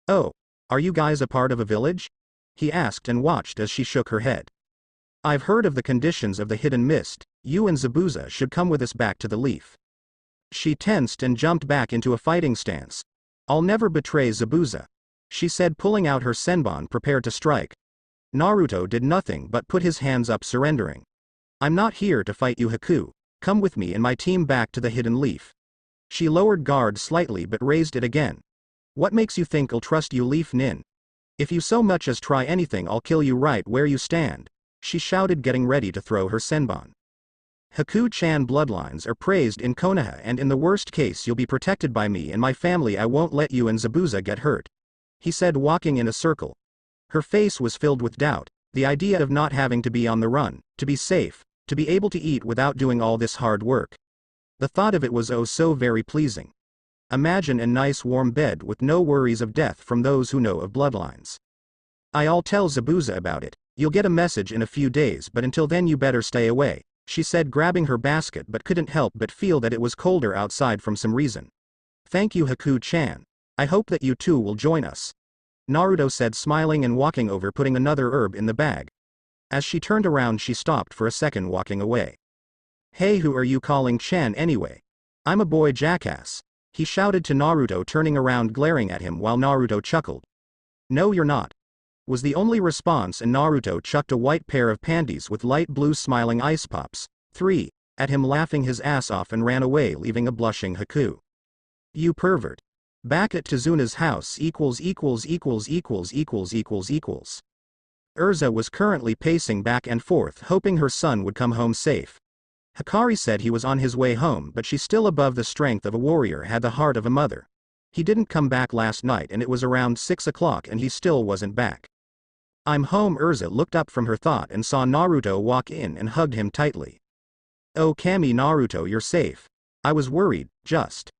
Oh, are you guys a part of a village? He asked and watched as she shook her head. I've heard of the conditions of the hidden mist. You and Zabuza should come with us back to the leaf. She tensed and jumped back into a fighting stance. I'll never betray Zabuza, she said, pulling out her senbon prepared to strike. Naruto did nothing but put his hands up, surrendering. I'm not here to fight you, Haku. Come with me and my team back to the hidden leaf. She lowered guard slightly but raised it again. What makes you think I'll trust you, Leaf Nin? If you so much as try anything, I'll kill you right where you stand, she shouted, getting ready to throw her senbon. Haku-chan bloodlines are praised in Konoha, and in the worst case you'll be protected by me and my family. I won't let you and Zabuza get hurt, he said, walking in a circle. Her face was filled with doubt. The idea of not having to be on the run, to be safe, to be able to eat without doing all this hard work. The thought of it was oh so very pleasing. Imagine a nice warm bed with no worries of death from those who know of bloodlines. I'll tell Zabuza about it. You'll get a message in a few days, but until then you better stay away, she said, grabbing her basket, but couldn't help but feel that it was colder outside from some reason. Thank you, Haku-chan. I hope that you too will join us, Naruto said, smiling and walking over, putting another herb in the bag. As she turned around, she stopped for a second, walking away. Hey, who are you calling Chan anyway? I'm a boy, jackass, he shouted to Naruto, turning around glaring at him while Naruto chuckled. No, you're not, was the only response, and Naruto chucked a white pair of panties with light blue smiling ice pops, 3, at him, laughing his ass off, and ran away, leaving a blushing Haku. You pervert. Back at Tazuna's house Erza was currently pacing back and forth, hoping her son would come home safe. Hikari said he was on his way home, but she, still above the strength of a warrior, had the heart of a mother. He didn't come back last night and it was around 6 o'clock and he still wasn't back. I'm home. Erza looked up from her thought and saw Naruto walk in and hugged him tightly. Oh Kami, Naruto, you're safe. I was worried. Just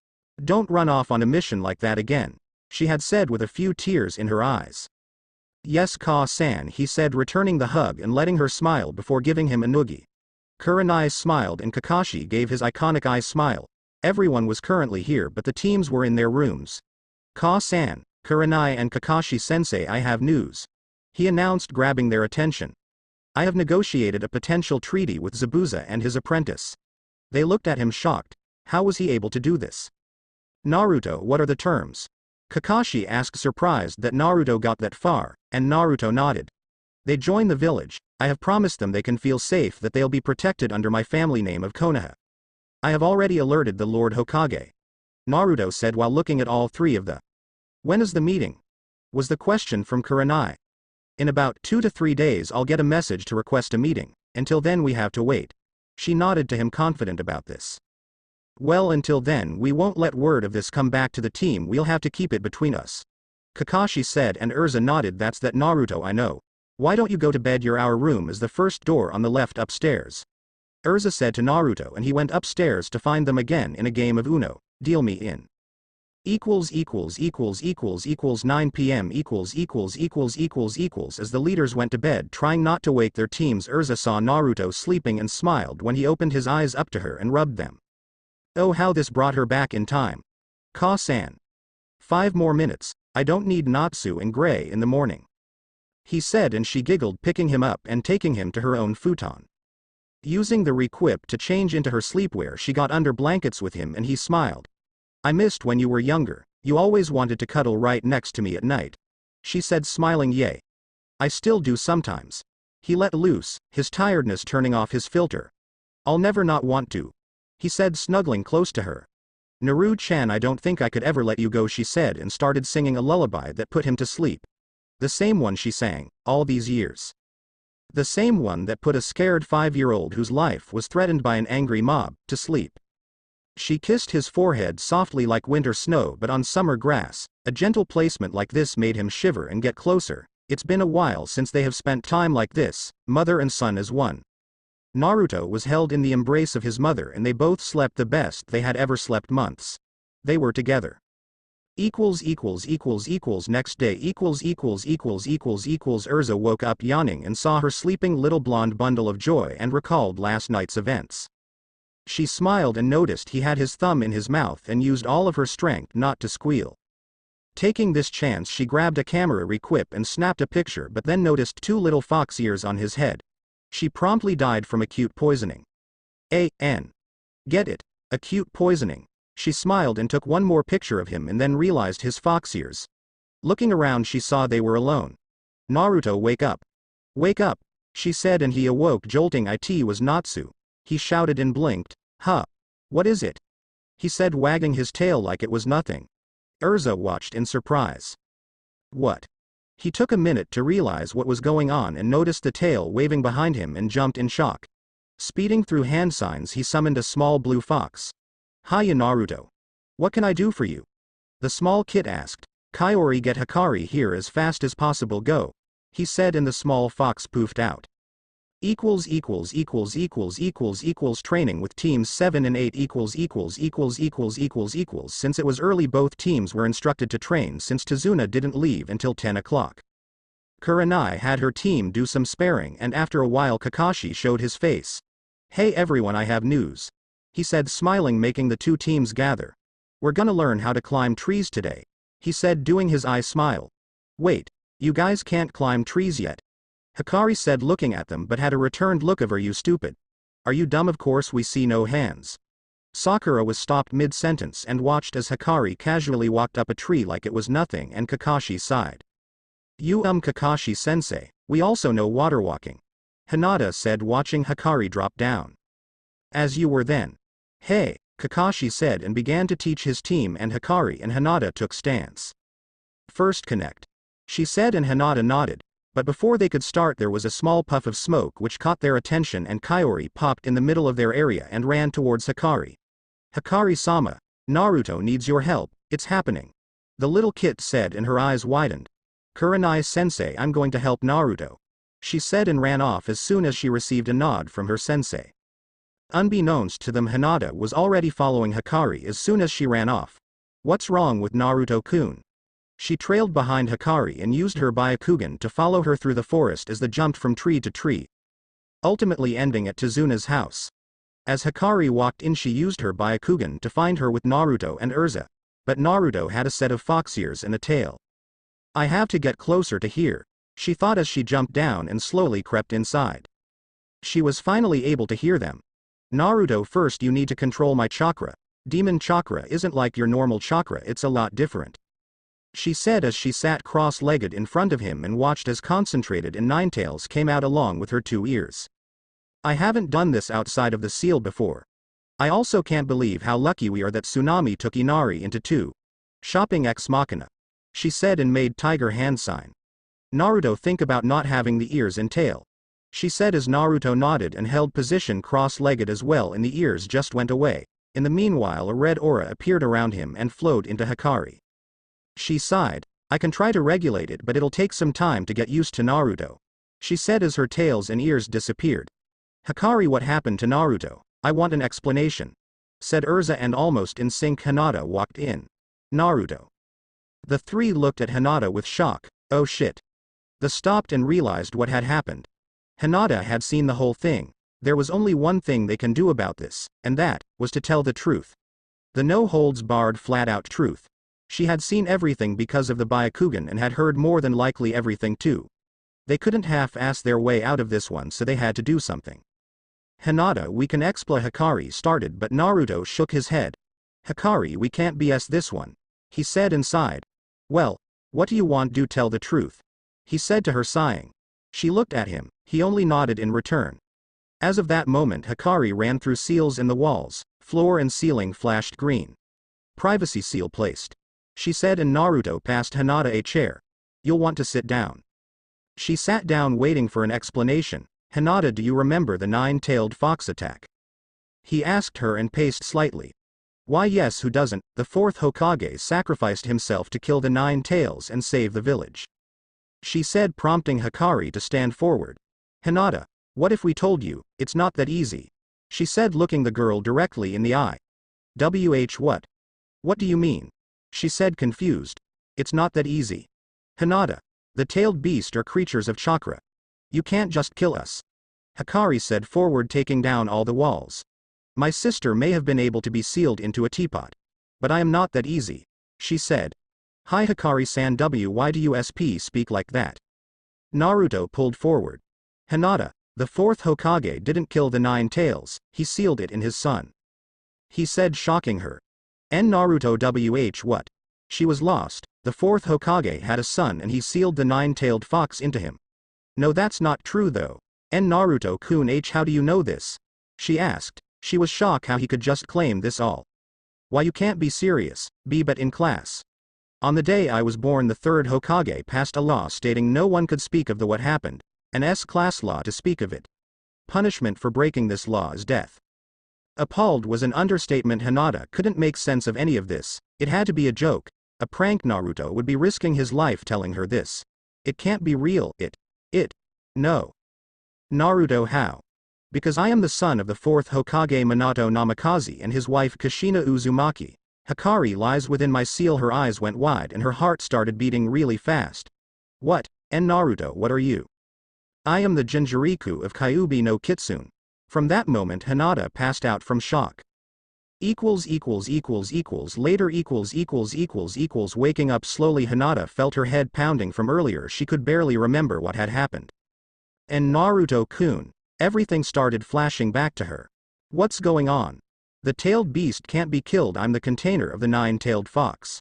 don't run off on a mission like that again, she had said with a few tears in her eyes. Yes, Ka-san, he said, returning the hug and letting her smile before giving him a noogie. Kurenai smiled and Kakashi gave his iconic eye smile. Everyone was currently here, but the teams were in their rooms. Ka-san, Kurenai and Kakashi-sensei, I have news, he announced, grabbing their attention. I have negotiated a potential treaty with Zabuza and his apprentice. They looked at him shocked. How was he able to do this? Naruto, what are the terms? Kakashi asked, surprised that Naruto got that far, and Naruto nodded. They join the village. I have promised them they can feel safe, that they'll be protected under my family name of Konoha. I have already alerted the Lord Hokage. Naruto said while looking at all three of the. When is the meeting? Was the question from Kurenai. In about 2 to 3 days I'll get a message to request a meeting. Until then we have to wait. She nodded to him, confident about this. Well, until then we won't let word of this come back to the team, we'll have to keep it between us. Kakashi said, and Erza nodded. That's that, Naruto, I know. Why don't you go to bed? Our room is the first door on the left upstairs. Erza said to Naruto, and he went upstairs to find them again in a game of Uno. Deal me in. == 9 p.m. == As the leaders went to bed, trying not to wake their teams, Erza saw Naruto sleeping and smiled when he opened his eyes up to her and rubbed them. Oh, how this brought her back in time. Ka-san. 5 more minutes, I don't need Natsu and Gray in the morning, he said, and she giggled, picking him up and taking him to her own futon. Using the requip to change into her sleepwear, she got under blankets with him and he smiled. I missed when you were younger, you always wanted to cuddle right next to me at night, she said, smiling. Yay. I still do sometimes. He let loose, his tiredness turning off his filter. I'll never not want to, he said, snuggling close to her. Naru-chan, I don't think I could ever let you go, she said, and started singing a lullaby that put him to sleep. The same one she sang, all these years. The same one that put a scared 5-year-old whose life was threatened by an angry mob, to sleep. She kissed his forehead softly like winter snow but on summer grass. A gentle placement like this made him shiver and get closer. It's been a while since they have spent time like this, mother and son as one. Naruto was held in the embrace of his mother and they both slept the best they had ever slept. Months they were together. Next day. Erza woke up yawning and saw her sleeping little blonde bundle of joy and recalled last night's events. She smiled and noticed he had his thumb in his mouth and used all of her strength not to squeal. Taking this chance, she grabbed a camera requip and snapped a picture, but then noticed 2 little fox ears on his head. She promptly died from acute poisoning. Get it? Acute poisoning. She smiled and took one more picture of him and then realized his fox ears. Looking around, she saw they were alone. Naruto, wake up. Wake up, she said, and he awoke, jolting. It was Natsu. He shouted and blinked. Huh. What is it? He said, wagging his tail like it was nothing. Erza watched in surprise. What? He took a minute to realize what was going on and noticed the tail waving behind him and jumped in shock. Speeding through hand signs, he summoned a small blue fox. Hiya, Naruto. What can I do for you? The small kid asked. Kaori, get Hikari here as fast as possible, go, he said, and the small fox poofed out. Training with teams 7 and 8 Since it was early, both teams were instructed to train since Tazuna didn't leave until 10 o'clock. Kurenai had her team do some sparring, and after a while Kakashi showed his face. Hey everyone, I have news, he said, smiling, making the 2 teams gather. We're gonna learn how to climb trees today, he said, doing his eye smile. Wait, you guys can't climb trees yet, Hikari said, looking at them, but had a returned look of, are you stupid? Are you dumb? Of course we see no hands. Sakura was stopped mid-sentence and watched as Hikari casually walked up a tree like it was nothing, and Kakashi sighed. Kakashi-sensei, we also know water walking, Hinata said, watching Hikari drop down. As you were then. Hey, Kakashi said, and began to teach his team, and Hikari and Hinata took stance. First connect, she said, and Hinata nodded. But before they could start, there was a small puff of smoke which caught their attention, and Kaori popped in the middle of their area and ran towards Hikari. Hikari-sama, Naruto needs your help, it's happening, the little kid said, and her eyes widened. Kurenai-sensei, I'm going to help Naruto, she said, and ran off as soon as she received a nod from her sensei. Unbeknownst to them, Hinata was already following Hikari as soon as she ran off. What's wrong with Naruto-kun? She trailed behind Hikari and used her Byakugan to follow her through the forest as they jumped from tree to tree, ultimately ending at Tazuna's house. As Hikari walked in, she used her Byakugan to find her with Naruto and Erza, but Naruto had a set of fox ears and a tail. I have to get closer to hear, she thought as she jumped down and slowly crept inside. She was finally able to hear them. Naruto, first you need to control my chakra. Demon chakra isn't like your normal chakra, it's a lot different. She said as she sat cross-legged in front of him and watched as concentrated and Ninetales came out along with her 2 ears. I haven't done this outside of the seal before. I also can't believe how lucky we are that Tsunami took Inari into 2. Shopping ex machina. She said and made tiger hand sign. Naruto, think about not having the ears and tail. She said as Naruto nodded and held position cross-legged as well, and the ears just went away. In the meanwhile a red aura appeared around him and flowed into Hikari. She sighed. I can try to regulate it, but it'll take some time to get used to Naruto. She said as her tails and ears disappeared. Hikari, what happened to Naruto? I want an explanation, said Erza, and almost in sync Hinata walked in. Naruto. The 3 looked at Hinata with shock. Oh shit. They stopped and realized what had happened. Hinata had seen the whole thing. There was only one thing they can do about this, and that was to tell the truth. The no-holds-barred flat-out truth. She had seen everything because of the Byakugan and had heard more than likely everything too. They couldn't half-ass their way out of this one, so they had to do something. Hinata, we can expla, Hikari started, but Naruto shook his head. Hikari, we can't BS this one, he said and sighed. Well, what do you want? Do tell the truth, he said to her, sighing. She looked at him. He only nodded in return. As of that moment Hikari ran through seals in the walls, floor and ceiling flashed green. Privacy seal placed, she said, and Naruto passed Hinata a chair. You'll want to sit down. She sat down waiting for an explanation. Hinata, do you remember the 9-tailed fox attack? He asked her and paced slightly. Why yes, who doesn't? The 4th Hokage sacrificed himself to kill the 9 tails and save the village, she said, prompting Hikari to stand forward. Hinata, what if we told you, it's not that easy? She said, looking the girl directly in the eye. What? What do you mean? She said, confused. It's not that easy. Hinata, the tailed beast are creatures of chakra. You can't just kill us. Hikari said, forward, taking down all the walls. My sister may have been able to be sealed into a teapot, but I am not that easy, she said. Hi Hikari-san, why do you speak like that? Naruto pulled forward. Hinata, the 4th Hokage didn't kill the 9 tails, he sealed it in his son, he said, shocking her. And Naruto, what? She was lost. The 4th Hokage had a son and he sealed the 9-tailed fox into him. No, that's not true though. And Naruto-kun, how do you know this? She asked. She was shocked how he could just claim this all. Why, you can't be serious, but in class. On the day I was born the 3rd Hokage passed a law stating no one could speak of the what happened, an S-class law to speak of it. Punishment for breaking this law is death. Appalled was an understatement. Hinata couldn't make sense of any of this. It had to be a joke, a prank. Naruto would be risking his life telling her this. It can't be real. No. Naruto, how? Because I am the son of the 4th Hokage Minato Namikaze and his wife Kushina Uzumaki. Hikari lies within my seal. Her eyes went wide and her heart started beating really fast. What? And Naruto, what are you? I am the Jinchuriku of Kyuubi no Kitsune. From that moment Hinata passed out from shock. Later waking up slowly, Hinata felt her head pounding from earlier. She could barely remember what had happened. And Naruto-kun, everything started flashing back to her. What's going on? The tailed beast can't be killed. I'm the container of the 9-tailed fox.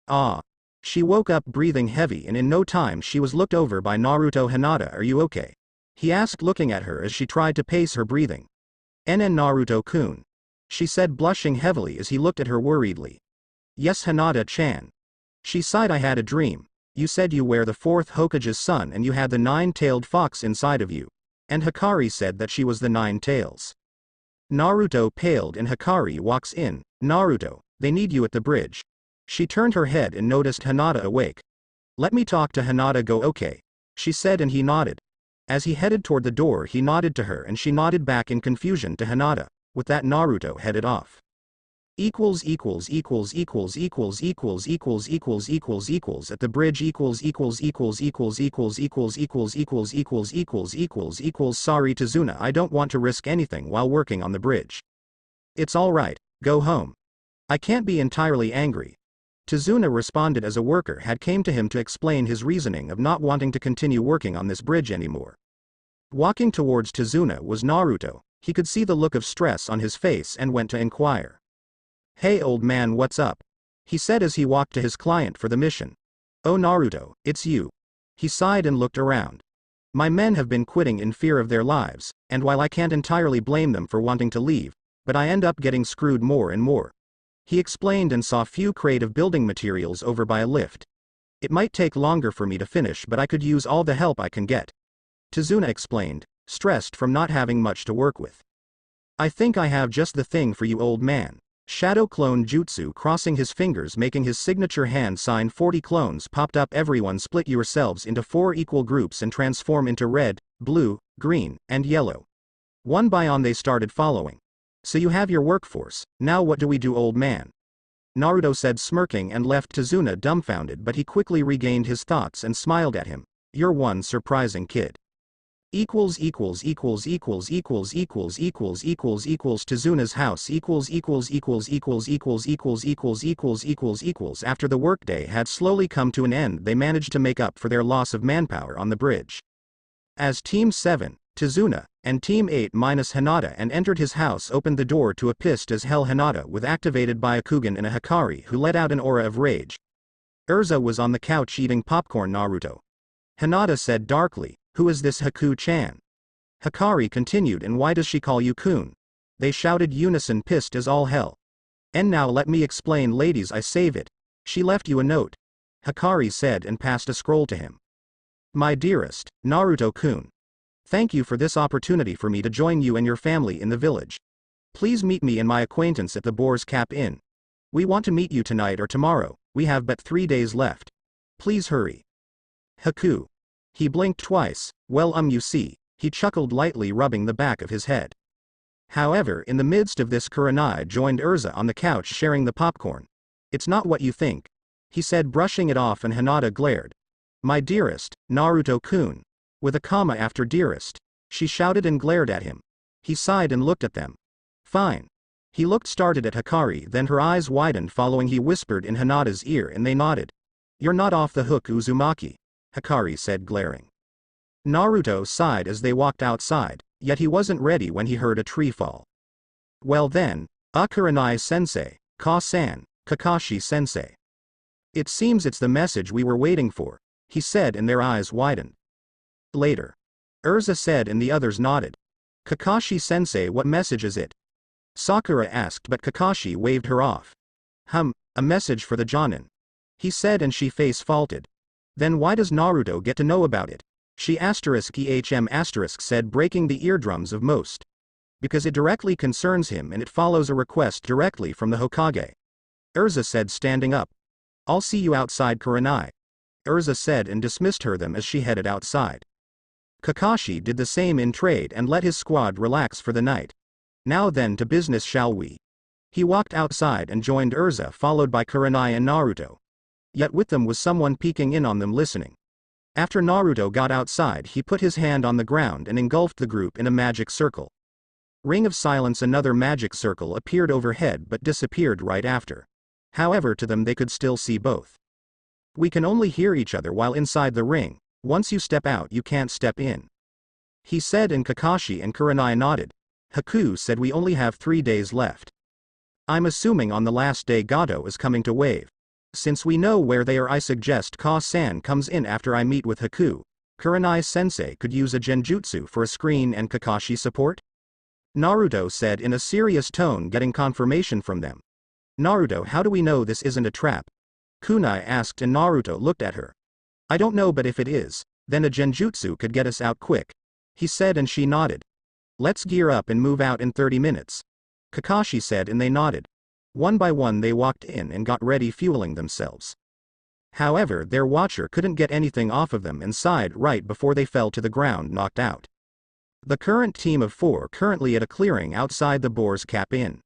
Ah. She woke up breathing heavy and in no time she was looked over by Naruto. Hinata, are you okay? He asked, looking at her as she tried to pace her breathing. Naruto-kun, she said, blushing heavily as he looked at her worriedly. Yes, Hinata-chan. She sighed. I had a dream. You said you were the 4th Hokage's son and you had the 9-tailed fox inside of you. And Hikari said that she was the 9 tails. Naruto paled and Hikari walks in. Naruto, they need you at the bridge. She turned her head and noticed Hinata awake. Let me talk to Hinata. Go, okay, she said, and he nodded. As he headed toward the door he nodded to her and she nodded back in confusion to Hinata. With that Naruto headed off. At the bridge. Sorry Tazuna, I don't want to risk anything while working on the bridge. It's alright, go home. I can't be entirely angry. Tazuna responded as a worker had came to him to explain his reasoning of not wanting to continue working on this bridge anymore. Walking towards Tazuna was Naruto. He could see the look of stress on his face and went to inquire. "Hey old man, what's up?" he said as he walked to his client for the mission. "Oh Naruto, it's you." He sighed and looked around. "My men have been quitting in fear of their lives, and while I can't entirely blame them for wanting to leave, but I end up getting screwed more and more." He explained and saw few creative building materials over by a lift. "It might take longer for me to finish, but I could use all the help I can get," Tazuna explained, stressed from not having much to work with. "I think I have just the thing for you old man." Shadow clone jutsu, crossing his fingers making his signature hand sign. 40 clones popped up. "Everyone split yourselves into 4 equal groups and transform into red, blue, green, and yellow." One by one they started following. "So you have your workforce, now what do we do old man?" Naruto said, smirking, and left Tazuna dumbfounded, but he quickly regained his thoughts and smiled at him. "You're one surprising kid." Tazuna's house. After the workday had slowly come to an end, they managed to make up for their loss of manpower on the bridge. As Team 7, Tazuna, and Team 8 minus Hinata and entered his house, opened the door to a pissed as hell Hinata with activated Byakugan and a Hikari who let out an aura of rage. Erza was on the couch eating popcorn. "Naruto," Hinata said darkly, "who is this Haku-chan?" Hikari continued, "And why does she call you Kun?" They shouted unison, pissed as all hell. "And now let me explain ladies, I save it. She left you a note," Hikari said and passed a scroll to him. "My dearest, Naruto-kun. Thank you for this opportunity for me to join you and your family in the village. Please meet me and my acquaintance at the Boar's Cap Inn. We want to meet you tonight or tomorrow, we have but 3 days left. Please hurry." Haku. He blinked twice. "Well, you see," he chuckled lightly, rubbing the back of his head. However, in the midst of this, Kurenai joined Erza on the couch sharing the popcorn. "It's not what you think," he said, brushing it off, and Hinata glared. "My dearest, Naruto-kun. With a comma after dearest," she shouted and glared at him. He sighed and looked at them. "Fine." He looked started at Hikari, then her eyes widened, following he whispered in Hinata's ear and they nodded. "You're not off the hook, Uzumaki," Hikari said, glaring. Naruto sighed as they walked outside, yet he wasn't ready when he heard a tree fall. "Well then, Kurenai-sensei, Ka-san, Kakashi-sensei. It seems it's the message we were waiting for," he said, and their eyes widened. Later, Erza said and the others nodded. "Kakashi-sensei, what message is it?" Sakura asked, but Kakashi waved her off. A message for the Jonin," he said, and she face faulted. "Then why does Naruto get to know about it?" She said, breaking the eardrums of most. "Because it directly concerns him and it follows a request directly from the Hokage," Erza said, standing up. "I'll see you outside, Kurenai," Erza said, and dismissed them as she headed outside. Kakashi did the same in trade and let his squad relax for the night. "Now then, to business shall we?" He walked outside and joined Erza, followed by Kurenai and Naruto. Yet with them was someone peeking in on them, listening. After Naruto got outside, he put his hand on the ground and engulfed the group in a magic circle. Ring of silence. Another magic circle appeared overhead but disappeared right after. However, to them they could still see both. "We can only hear each other while inside the ring. Once you step out, you can't step in," he said, and Kakashi and Kurenai nodded. Haku said, "We only have 3 days left. I'm assuming on the last day Gato is coming to wave. Since we know where they are, I suggest Ka-san comes in after I meet with Haku. Kurenai-sensei could use a genjutsu for a screen and Kakashi support?" Naruto said in a serious tone, getting confirmation from them. "Naruto, how do we know this isn't a trap?" Kunai asked, and Naruto looked at her. "I don't know, but if it is, then a genjutsu could get us out quick," he said, and she nodded. "Let's gear up and move out in 30 minutes. Kakashi said, and they nodded. One by one they walked in and got ready, fueling themselves. However, their watcher couldn't get anything off of them and sighed right before they fell to the ground, knocked out. The current team of 4 currently at a clearing outside the Boar's Cap Inn.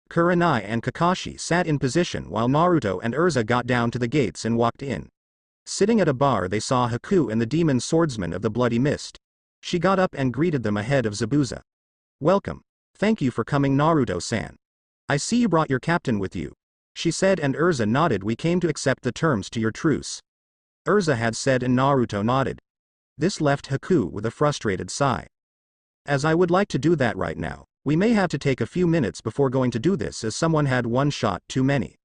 Kurenai and Kakashi sat in position while Naruto and Erza got down to the gates and walked in. Sitting at a bar, they saw Haku and the demon swordsman of the Bloody Mist. She got up and greeted them ahead of Zabuza. "Welcome. Thank you for coming, Naruto-san. I see you brought your captain with you," she said, and Erza nodded. "We came to accept the terms to your truce," Erza had said, and Naruto nodded. This left Haku with a frustrated sigh. As I would like to do that right now, we may have to take a few minutes before going to do this as someone had one shot too many.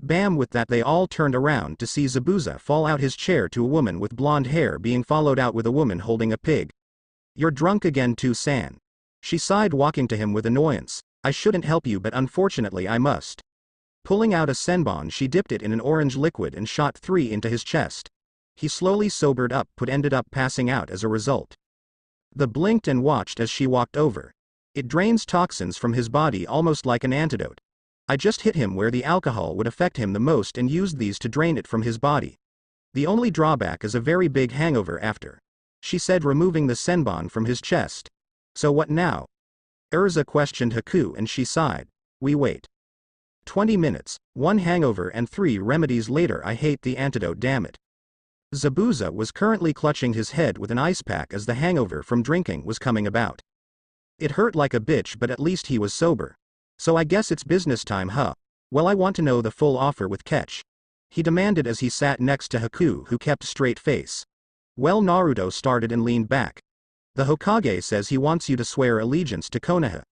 Bam! With that they all turned around to see Zabuza fall out his chair to a woman with blonde hair being followed out with a woman holding a pig. You're drunk again too, San. She sighed, walking to him with annoyance. I shouldn't help you, but unfortunately I must. Pulling out a senbon, she dipped it in an orange liquid and shot 3 into his chest. He slowly sobered up but ended up passing out as a result. The blinked and watched as she walked over. It drains toxins from his body almost like an antidote. I just hit him where the alcohol would affect him the most and used these to drain it from his body. The only drawback is a very big hangover after. She said, removing the senbon from his chest. So what now? Erza questioned Haku and she sighed. We wait. 20 minutes, 1 hangover and 3 remedies later. I hate the antidote, damn it. Zabuza was currently clutching his head with an ice pack as the hangover from drinking was coming about. It hurt like a bitch, but at least he was sober. So I guess it's business time, huh? Well, I want to know the full offer with catch. He demanded as he sat next to Haku, who kept straight face. Well, Naruto started and leaned back. The Hokage says he wants you to swear allegiance to Konoha.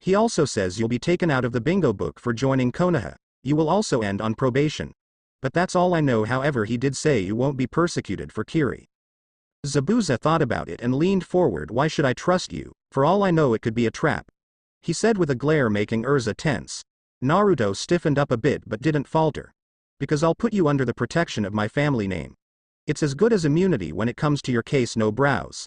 He also says you'll be taken out of the bingo book for joining Konoha. You will also end on probation. But that's all I know. However, he did say you won't be persecuted for Kiri. Zabuza thought about it and leaned forward. Why should I trust you? For all I know, it could be a trap. He said with a glare, making Erza tense. Naruto stiffened up a bit but didn't falter. Because I'll put you under the protection of my family name. It's as good as immunity when it comes to your case, no brows.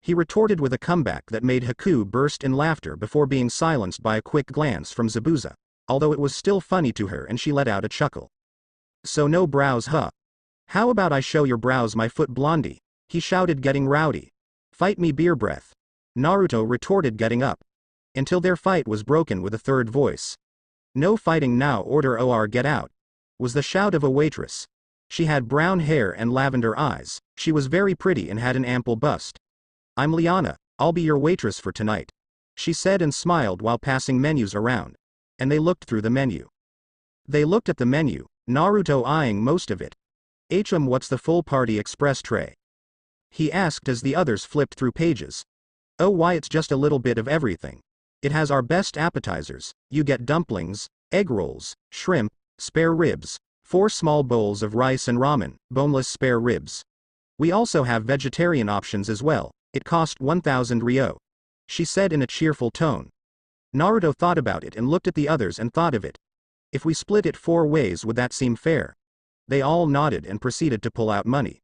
He retorted with a comeback that made Haku burst in laughter before being silenced by a quick glance from Zabuza, although it was still funny to her and she let out a chuckle. So no brows, huh? How about I show your brows, my foot, Blondie? He shouted, getting rowdy. Fight me, beer breath. Naruto retorted, getting up. Until their fight was broken with a third voice. No fighting now, order or get out. Was the shout of a waitress. She had brown hair and lavender eyes. She was very pretty and had an ample bust. I'm Liana, I'll be your waitress for tonight. She said and smiled while passing menus around. And they looked through the menu. They looked at the menu, Naruto eyeing most of it. What's the full party express tray? He asked as the others flipped through pages. Oh, why, it's just a little bit of everything. It has our best appetizers. You get dumplings, egg rolls, shrimp, spare ribs, 4 small bowls of rice and ramen, boneless spare ribs. We also have vegetarian options as well. It cost 1,000 ryo. She said in a cheerful tone. Naruto thought about it and looked at the others and thought of it. If we split it 4 ways, would that seem fair? They all nodded and proceeded to pull out money.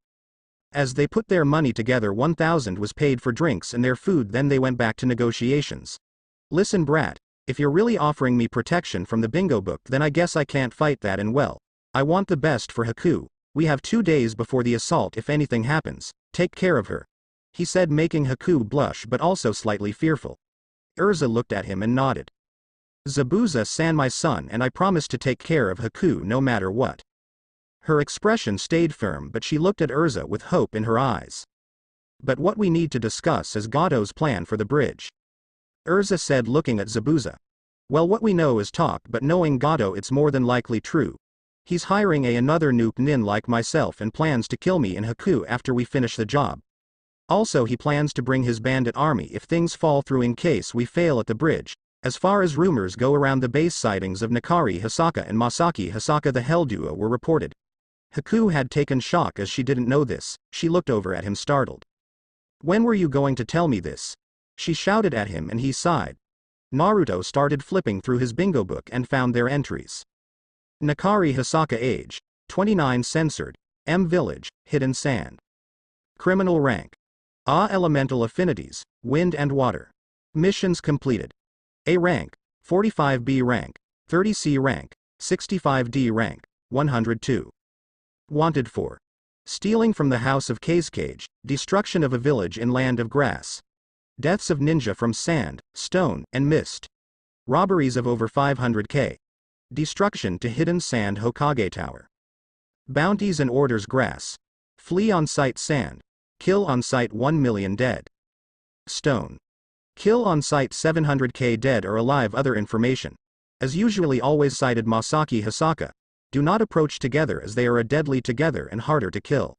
As they put their money together, 1,000 was paid for drinks and their food. Then they went back to negotiations. Listen, brat, if you're really offering me protection from the bingo book, then I guess I can't fight that, and well, I want the best for Haku. We have 2 days before the assault. If anything happens, take care of her. He said, making Haku blush but also slightly fearful. Erza looked at him and nodded. Zabuza-san, my son, and I promise to take care of Haku no matter what. Her expression stayed firm, but she looked at Erza with hope in her eyes. But what we need to discuss is Gado's plan for the bridge. Erza said, looking at Zabuza. Well, what we know is talk, but knowing Gado, it's more than likely true. He's hiring another noob nin like myself and plans to kill me and Haku after we finish the job. Also, he plans to bring his bandit army if things fall through in case we fail at the bridge. As far as rumors go around the base, sightings of Nakari Hisaka and Masaki Hisaka, the Hell Duo, were reported. Haku had taken shock as she didn't know this. She looked over at him startled. When were you going to tell me this? She shouted at him and he sighed. Naruto started flipping through his bingo book and found their entries. Nakari Hisaka, age 29, censored, M village, hidden sand. Criminal rank. A elemental affinities, wind and water. Missions completed. A rank, 45, B rank, 30, C rank, 65, D rank, 102. Wanted for stealing from the house of Kazekage, destruction of a village in land of grass. Deaths of ninja from sand, stone, and mist. Robberies of over 500k. Destruction to hidden sand Hokage Tower. Bounties and orders grass. Flee on sight sand. Kill on sight 1 million dead. Stone. Kill on sight 700k dead or alive. Other information. As usually always cited Masaki Hisaka. Do not approach together as they are a deadly together and harder to kill.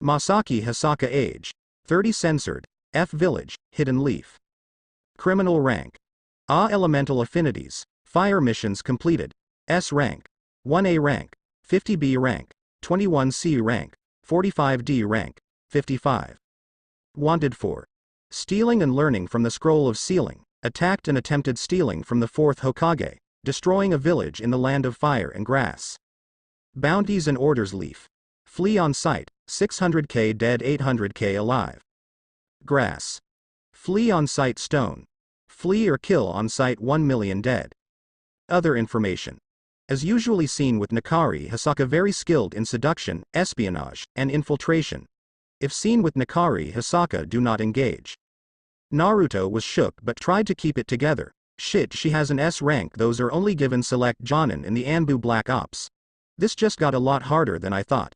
Masaki Hisaka, age 30, censored, F village, hidden leaf. Criminal rank. A elemental affinities. Fire missions completed. S rank. 1A rank. 50B rank. 21C rank. 45D rank. 55. Wanted for stealing and learning from the scroll of sealing, attacked and attempted stealing from the 4th Hokage, destroying a village in the land of fire and grass. Bounties and orders leaf. Flee on sight, 600k dead 800k alive. Grass. Flee on sight stone. Flee or kill on sight 1 million dead. Other information. As usually seen with Nakari Hisaka very skilled in seduction, espionage, and infiltration. If seen with Nakari Hisaka do not engage. Naruto was shook but tried to keep it together. Shit, she has an S rank, those are only given select Jonin in the Anbu Black Ops. This just got a lot harder than I thought.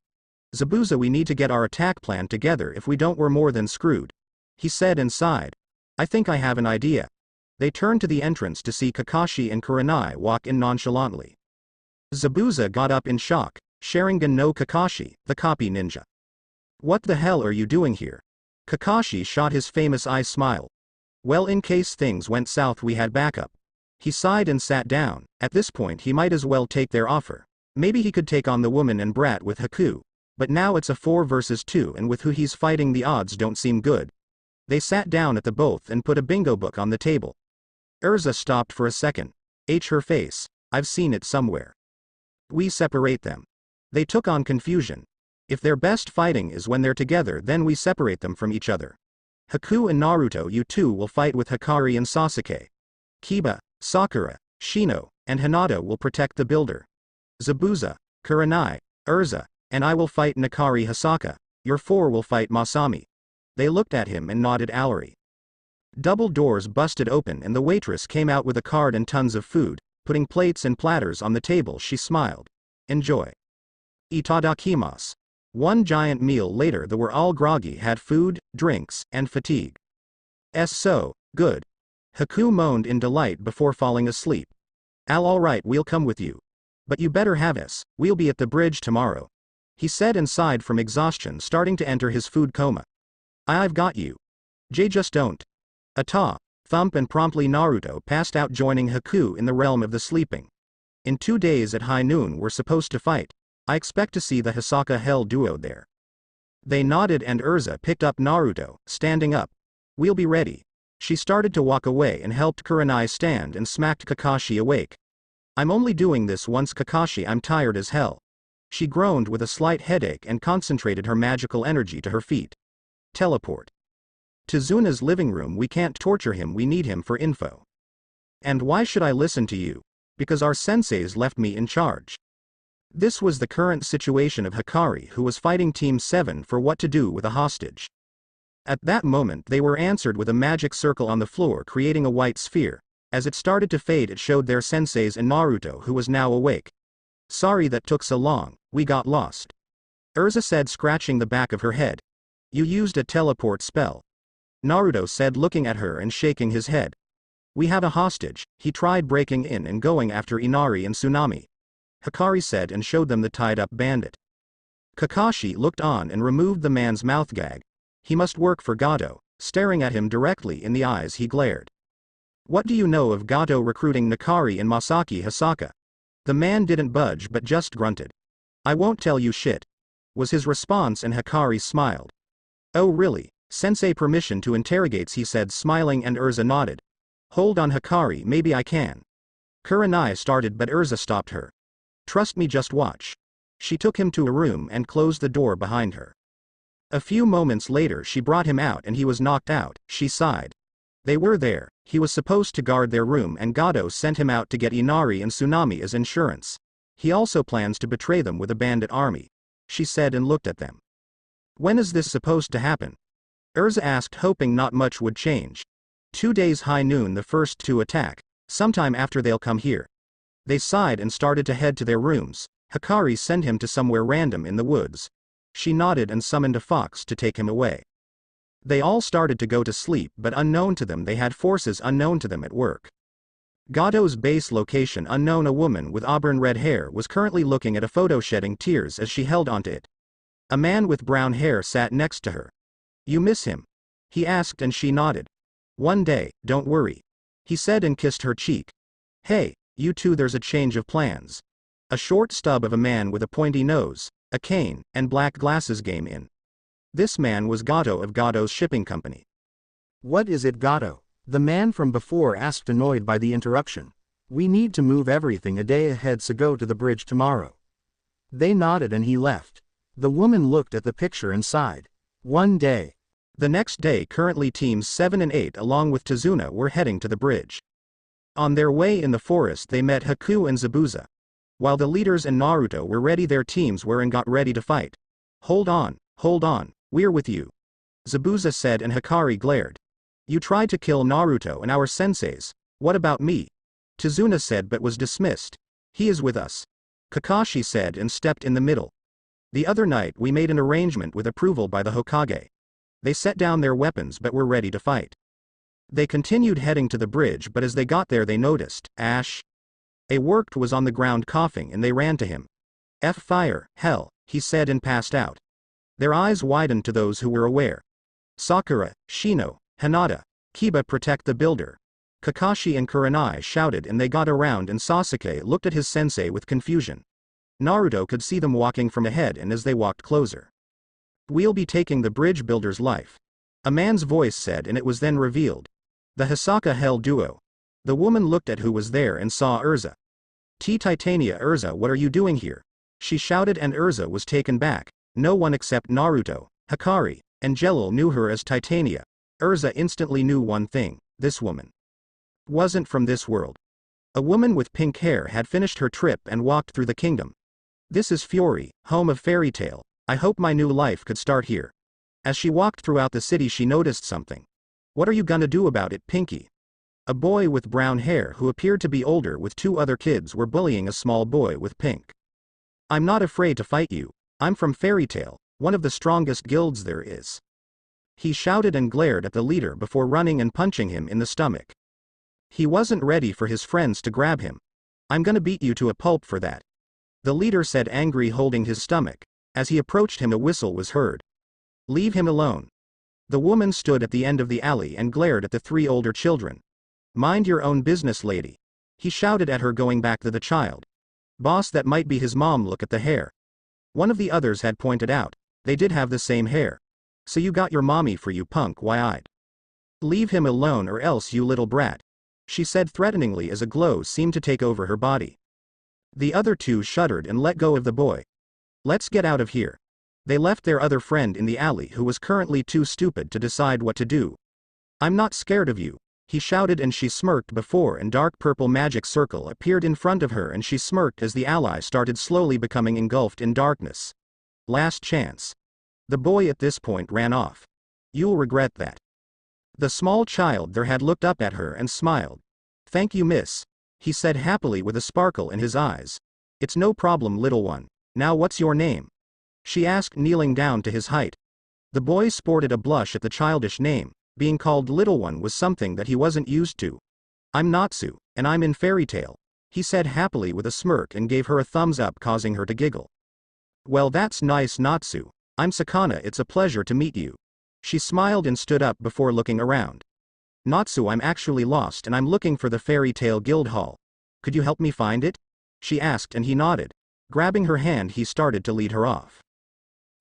Zabuza, we need to get our attack plan together, if we don't we're more than screwed. He said and sighed. I think I have an idea. They turned to the entrance to see Kakashi and Kurenai walk in nonchalantly. Zabuza got up in shock. Sharingan no Kakashi, the copy ninja. What the hell are you doing here? Kakashi shot his famous eye smile. Well, in case things went south we had backup. He sighed and sat down. At this point he might as well take their offer. Maybe he could take on the woman and brat with Haku. But now it's a 4 versus 2 and with who he's fighting the odds don't seem good. They sat down at the booth and put a bingo book on the table. Erza stopped for a second. Her face. I've seen it somewhere. We separate them. They took on confusion. If their best fighting is when they're together, then we separate them from each other. Haku and Naruto, you two will fight with Hikari and Sasuke. Kiba, Sakura, Shino, and Hinata will protect the builder. Zabuza, Kurenai, Erza, and I will fight Nakari Hisaka. Your 4 will fight Masami. They looked at him and nodded Alary. Double doors busted open and the waitress came out with a card and tons of food, putting plates and platters on the table. She smiled. Enjoy. Itadakimasu. One giant meal later they were all groggy, had food, drinks, and fatigue. So, good. Haku moaned in delight before falling asleep. Alright, we'll come with you. But you better have us, we'll be at the bridge tomorrow. He said and sighed from exhaustion, starting to enter his food coma. I've got you. Just don't. Ata, thump, and promptly Naruto passed out, joining Haku in the realm of the sleeping. In 2 days at high noon we're supposed to fight. I expect to see the Hisaka Hell duo there. They nodded and Erza picked up Naruto, standing up. We'll be ready. She started to walk away and helped Kurenai stand and smacked Kakashi awake. I'm only doing this once, Kakashi, I'm tired as hell. She groaned with a slight headache and concentrated her magical energy to her feet. Teleport. To Zuna's living room. We can't torture him, we need him for info. And why should I listen to you? Because our senseis left me in charge. This was the current situation of Hikari, who was fighting Team 7 for what to do with a hostage. At that moment they were answered with a magic circle on the floor, creating a white sphere. As it started to fade it showed their senseis and Naruto, who was now awake. Sorry that took so long, we got lost. Erza said, scratching the back of her head. You used a teleport spell. Naruto said, looking at her and shaking his head. We have a hostage. He tried breaking in and going after Inari and Tsunami. Hikari said and showed them the tied-up bandit. Kakashi looked on and removed the man's mouth gag. He must work for Gato. Staring at him directly in the eyes he glared. What do you know of Gato recruiting Nakari and Masaki Hisaka? The man didn't budge but just grunted. I won't tell you shit, was his response, and Hikari smiled. Oh really? Sensei permission to interrogate, he said, smiling, and Erza nodded. Hold on Hikari, maybe I can. Kurenai started but Erza stopped her. Trust me, just watch. She took him to a room and closed the door behind her. A few moments later she brought him out and he was knocked out. She sighed. They were there. He was supposed to guard their room and Gato sent him out to get Inari and Tsunami as insurance. He also plans to betray them with a bandit army. She said and looked at them. When is this supposed to happen? Erza asked, hoping not much would change. 2 days, high noon the first to attack. Sometime after they'll come here. They sighed and started to head to their rooms. Hikari sent him to somewhere random in the woods. She nodded and summoned a fox to take him away. They all started to go to sleep, but unknown to them they had forces unknown to them at work. Gato's base location unknown. A woman with auburn red hair was currently looking at a photo, shedding tears as she held onto it. A man with brown hair sat next to her. You miss him? He asked and she nodded. One day, don't worry. He said and kissed her cheek. Hey, you two, there's a change of plans. A short stub of a man with a pointy nose, a cane, and black glasses came in. This man was Gato of Gato's shipping company. What is it, Gato? The man from before asked, annoyed by the interruption. We need to move everything a day ahead, so go to the bridge tomorrow. They nodded and he left. The woman looked at the picture and sighed. One day. The next day, currently teams 7 and 8 along with Tazuna were heading to the bridge. On their way in the forest they met Haku and Zabuza. While the leaders and Naruto were ready, their teams were and got ready to fight. Hold on, we're with you. Zabuza said and Hikari glared. You tried to kill Naruto and our senseis, what about me? Tazuna said but was dismissed. He is with us. Kakashi said and stepped in the middle. The other night we made an arrangement with approval by the Hokage. They set down their weapons but were ready to fight. They continued heading to the bridge, but as they got there they noticed Ash. A worked was on the ground coughing and they ran to him. Fire, hell, he said and passed out. Their eyes widened to those who were aware. Sakura, Shino, Hinata, Kiba, protect the builder. Kakashi and Kurenai shouted and they got around and Sasuke looked at his sensei with confusion. Naruto could see them walking from ahead and as they walked closer. We'll be taking the bridge builder's life. A man's voice said and it was then revealed. The Hisaka Hell duo. The woman looked at who was there and saw Erza. Titania, Erza, what are you doing here? She shouted and Erza was taken back. No one except Naruto, Hikari, and Jelil knew her as Titania. Erza instantly knew one thing, this woman wasn't from this world. A woman with pink hair had finished her trip and walked through the kingdom. This is Fury, home of Fairy Tail. I hope my new life could start here. As she walked throughout the city she noticed something. What are you gonna do about it, Pinky? A boy with brown hair who appeared to be older with 2 other kids were bullying a small boy with pink. I'm not afraid to fight you. I'm from Fairy Tail, one of the strongest guilds there is. He shouted and glared at the leader before running and punching him in the stomach. He wasn't ready for his friends to grab him. I'm gonna beat you to a pulp for that. The leader said, angry, holding his stomach. As he approached him a whistle was heard. Leave him alone. The woman stood at the end of the alley and glared at the 3 older children. Mind your own business, lady. He shouted at her, going back to the child. Boss, that might be his mom, look at the hair. One of the others had pointed out. They did have the same hair. So you got your mommy for you, punk, why-eyed. Leave him alone or else, you little brat. She said threateningly as a glow seemed to take over her body. The other 2 shuddered and let go of the boy. Let's get out of here. They left their other friend in the alley who was currently too stupid to decide what to do. I'm not scared of you. He shouted and she smirked before and dark purple magic circle appeared in front of her and she smirked as the ally started slowly becoming engulfed in darkness. Last chance. The boy at this point ran off. You'll regret that. The small child there had looked up at her and smiled. Thank you, miss. He said happily with a sparkle in his eyes. It's no problem, little one. Now what's your name? She asked, kneeling down to his height. The boy sported a blush at the childish name. Being called little one was something that he wasn't used to. I'm Natsu, and I'm in Fairy Tail. He said happily with a smirk and gave her a thumbs up, causing her to giggle. Well, that's nice, Natsu. I'm Sakana, it's a pleasure to meet you. She smiled and stood up before looking around. Natsu, I'm actually lost and I'm looking for the Fairy Tail Guild Hall. Could you help me find it? She asked and he nodded. Grabbing her hand he started to lead her off.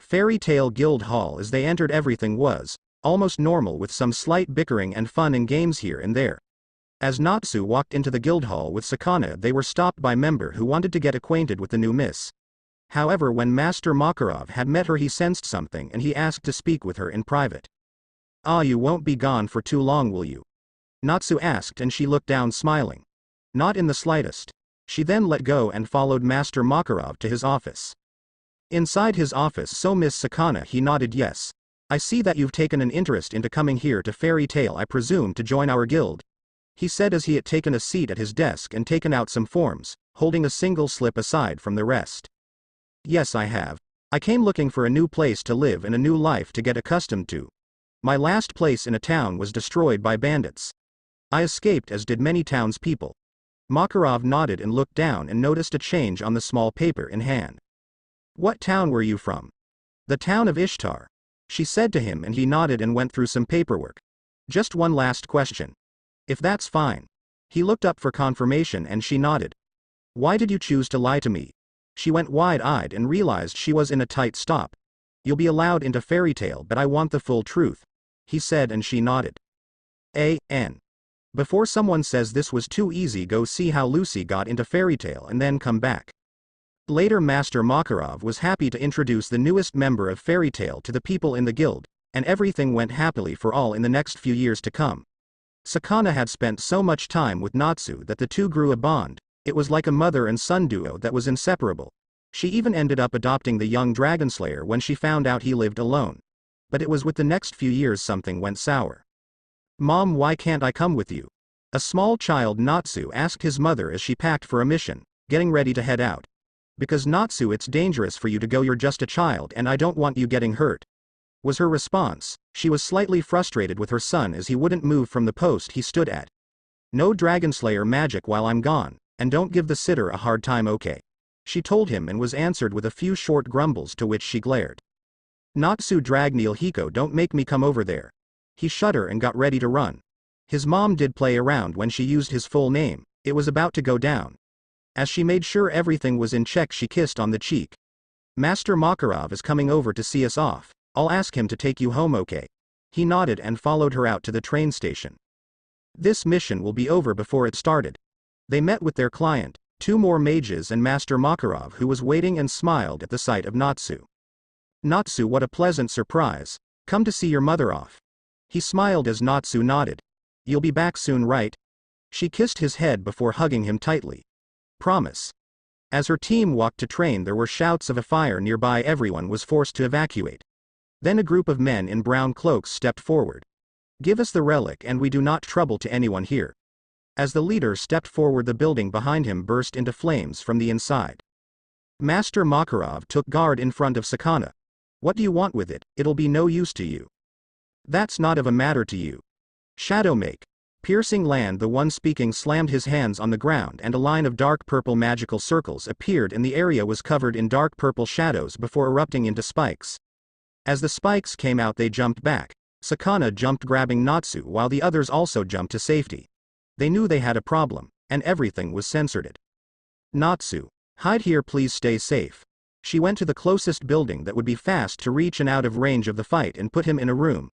Fairy Tail Guild Hall. As they entered everything was almost normal with some slight bickering and fun and games here and there. As Natsu walked into the guild hall with Sakana they were stopped by member who wanted to get acquainted with the new miss. However, when Master Makarov had met her he sensed something and he asked to speak with her in private. You won't be gone for too long, will you? Natsu asked and she looked down smiling. Not in the slightest. She then let go and followed Master Makarov to his office. Inside his office, so Miss Sakana, he nodded yes. I see that you've taken an interest into coming here to Fairy Tail, I presume to join our guild. He said as he had taken a seat at his desk and taken out some forms, holding a single slip aside from the rest. Yes, I have. I came looking for a new place to live and a new life to get accustomed to. My last place in a town was destroyed by bandits. I escaped, as did many townspeople. Makarov nodded and looked down and noticed a change on the small paper in hand. What town were you from? The town of Ishtar. She said to him and he nodded and went through some paperwork. Just one last question. If that's fine. He looked up for confirmation and she nodded. Why did you choose to lie to me? She went wide-eyed and realized she was in a tight stop. You'll be allowed into fairy tale, but I want the full truth, he said, and she nodded. A.N. Before someone says this was too easy, go see how Lucy got into fairy tale and then come back. Later, Master Makarov was happy to introduce the newest member of fairy tale to the people in the guild, and everything went happily for all in the next few years to come. Sakana had spent so much time with Natsu that the two grew a bond. It was like a mother and son duo that was inseparable. She even ended up adopting the young Dragonslayer when she found out he lived alone. But it was with the next few years something went sour. Mom, why can't I come with you? A small child Natsu asked his mother as she packed for a mission, getting ready to head out. Because Natsu, it's dangerous for you to go, you're just a child and I don't want you getting hurt, was her response. She was slightly frustrated with her son as he wouldn't move from the post he stood at. No Dragonslayer magic while I'm gone, and don't give the sitter a hard time, okay? She told him, and was answered with a few short grumbles to which she glared. Natsu Dragneel Hiko, don't make me come over there. He shuddered and got ready to run. His mom did play around when she used his full name. It was about to go down. As she made sure everything was in check, she kissed on the cheek. Master Makarov is coming over to see us off. I'll ask him to take you home, okay? He nodded and followed her out to the train station. This mission will be over before it started. They met with their client, two more mages and Master Makarov, who was waiting, and smiled at the sight of Natsu. Natsu, what a pleasant surprise. Come to see your mother off. He smiled as Natsu nodded. You'll be back soon, right? She kissed his head before hugging him tightly. Promise. As her team walked to train, there were shouts of a fire nearby. Everyone was forced to evacuate. Then a group of men in brown cloaks stepped forward. Give us the relic and we do not trouble to anyone here. As the leader stepped forward, the building behind him burst into flames from the inside. Master Makarov took guard in front of Sakana. What do you want with it? It'll be no use to you. That's not of a matter to you. Shadowmake. Piercing land. The one speaking slammed his hands on the ground and a line of dark purple magical circles appeared and the area was covered in dark purple shadows before erupting into spikes. As the spikes came out, they jumped back. Sakana jumped, grabbing Natsu, while the others also jumped to safety. They knew they had a problem, and everything was censored. Natsu. Hide here, please, stay safe. She went to the closest building that would be fast to reach and out of range of the fight and put him in a room.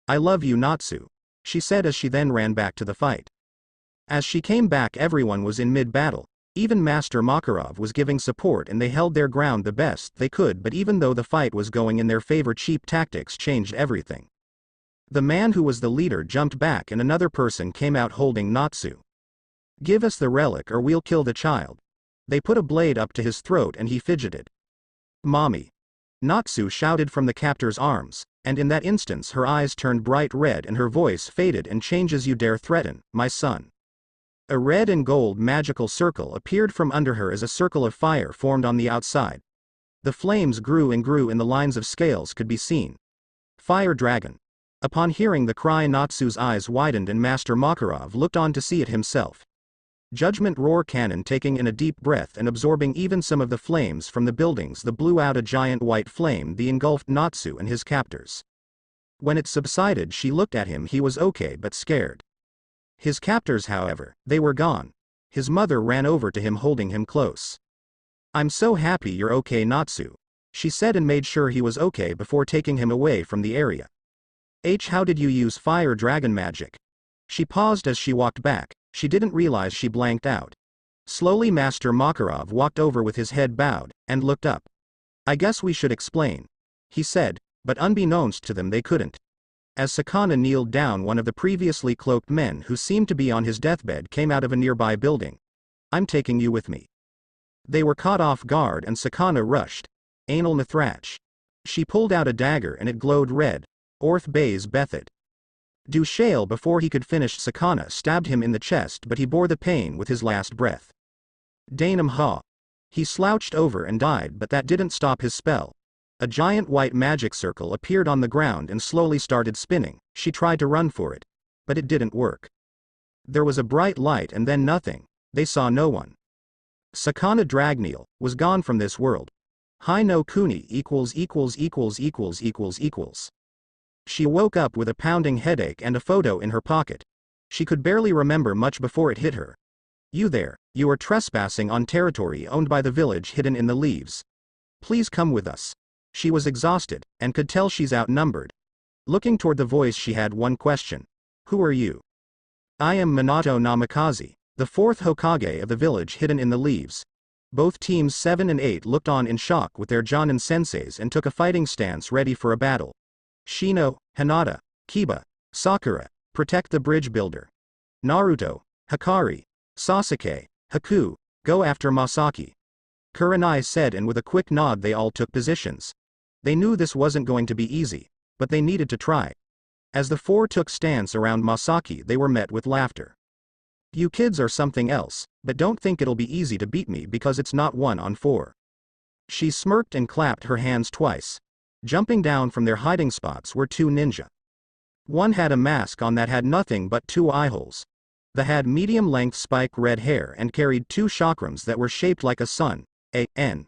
I love you, Natsu, she said as she then ran back to the fight. As she came back, everyone was in mid-battle. Even Master Makarov was giving support and they held their ground the best they could, but even though the fight was going in their favor, cheap tactics changed everything. The man who was the leader jumped back and another person came out holding Natsu. Give us the relic or we'll kill the child. They put a blade up to his throat and he fidgeted. Mommy. Natsu shouted from the captor's arms, and in that instance her eyes turned bright red and her voice faded and changes. You dare threaten my son? A red and gold magical circle appeared from under her as a circle of fire formed on the outside. The flames grew and grew and the lines of scales could be seen. Fire dragon. Upon hearing the cry, Natsu's eyes widened and Master Makarov looked on to see it himself. Judgment roar cannon. Taking in a deep breath and absorbing even some of the flames from the buildings, that blew out a giant white flame that engulfed Natsu and his captors. When it subsided, she looked at him. He was okay but scared. His captors, however, they were gone. His mother ran over to him holding him close. I'm so happy you're okay, Natsu, she said, and made sure he was okay before taking him away from the area. How did you use fire dragon magic? She paused as she walked back. She didn't realize she blanked out. Slowly Master Makarov walked over with his head bowed, and looked up. I guess we should explain, he said, but unbeknownst to them they couldn't. As Sakana kneeled down, one of the previously cloaked men who seemed to be on his deathbed came out of a nearby building. I'm taking you with me. They were caught off guard and Sakana rushed. Anal Nathrach. She pulled out a dagger and it glowed red. Orth Bays Bethid. Du Shale. Before he could finish, Sakana stabbed him in the chest, but he bore the pain with his last breath. Dainam Ha. He slouched over and died, but that didn't stop his spell. A giant white magic circle appeared on the ground and slowly started spinning. She tried to run for it, but it didn't work. There was a bright light and then nothing. They saw no one. Sakana Dragneel was gone from this world. Hi no Kuni equals. She woke up with a pounding headache and a photo in her pocket. She could barely remember much before it hit her. You there, you are trespassing on territory owned by the village hidden in the leaves. Please come with us. She was exhausted, and could tell she's outnumbered. Looking toward the voice, she had one question. Who are you? I am Minato Namikaze, the fourth Hokage of the village hidden in the leaves. Both teams 7 and 8 looked on in shock with their Jonin senseis and took a fighting stance ready for a battle. Shino, Hinata, Kiba, Sakura, protect the bridge builder. Naruto, Hikari, Sasuke, Haku, go after Masaki. Kurenai said, and with a quick nod they all took positions. They knew this wasn't going to be easy, but they needed to try. As the 4 took stance around Masaki, they were met with laughter. You kids are something else, but don't think it'll be easy to beat me because it's not 1 on 4. She smirked and clapped her hands twice. Jumping down from their hiding spots were 2 ninja. One had a mask on that had nothing but 2 eye holes. The had medium-length spike red hair and carried 2 chakrams that were shaped like a sun, A-N.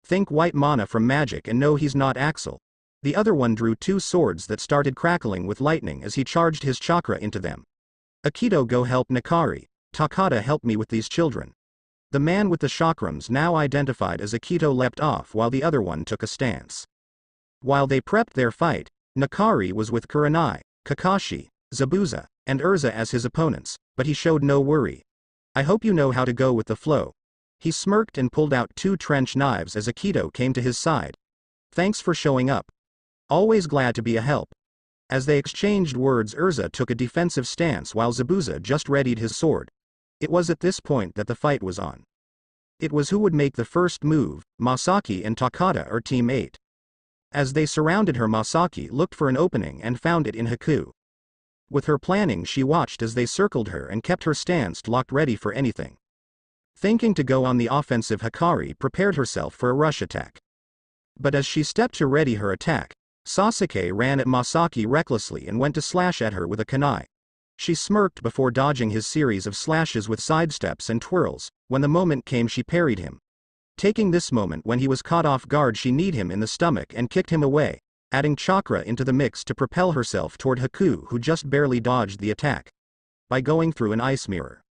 Think white mana from magic and no, he's not Axel. The other one drew 2 swords that started crackling with lightning as he charged his chakra into them. Akito, go help Nikari. Takada, help me with these children. The man with the chakrams, now identified as Akito, leapt off while the other one took a stance. While they prepped their fight, Nikari was with Kurenai, Kakashi, Zabuza, and Erza as his opponents, but he showed no worry. I hope you know how to go with the flow. He smirked and pulled out 2 trench knives as Akito came to his side. Thanks for showing up. Always glad to be a help. As they exchanged words, Erza took a defensive stance while Zabuza just readied his sword. It was at this point that the fight was on. It was who would make the first move, Masaki and Takada or Team 8. As they surrounded her, Masaki looked for an opening and found it in Haku. With her planning, she watched as they circled her and kept her stance locked, ready for anything. Thinking to go on the offensive, Hikari prepared herself for a rush attack. But as she stepped to ready her attack, Sasuke ran at Masaki recklessly and went to slash at her with a kunai. She smirked before dodging his series of slashes with sidesteps and twirls. When the moment came, she parried him. Taking this moment when he was caught off guard, she kneed him in the stomach and kicked him away, adding chakra into the mix to propel herself toward Haku, who just barely dodged the attack by going through an ice mirror.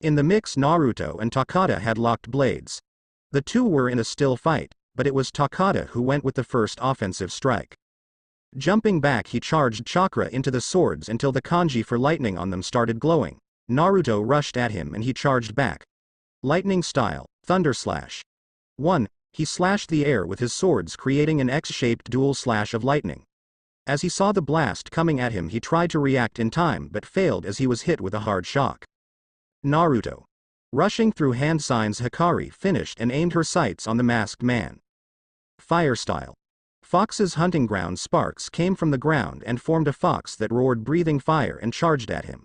In the mix, Naruto and Takada had locked blades. The 2 were in a still fight, but it was Takada who went with the first offensive strike. Jumping back, he charged chakra into the swords until the kanji for lightning on them started glowing. Naruto rushed at him and he charged back. Lightning style, thunder slash. 1. He slashed the air with his swords, creating an X-shaped dual slash of lightning. As he saw the blast coming at him, he tried to react in time but failed as he was hit with a hard shock. Naruto. Rushing through hand signs, Hikari finished and aimed her sights on the masked man. Fire style. Fox's hunting ground sparks came from the ground and formed a fox that roared, breathing fire, and charged at him.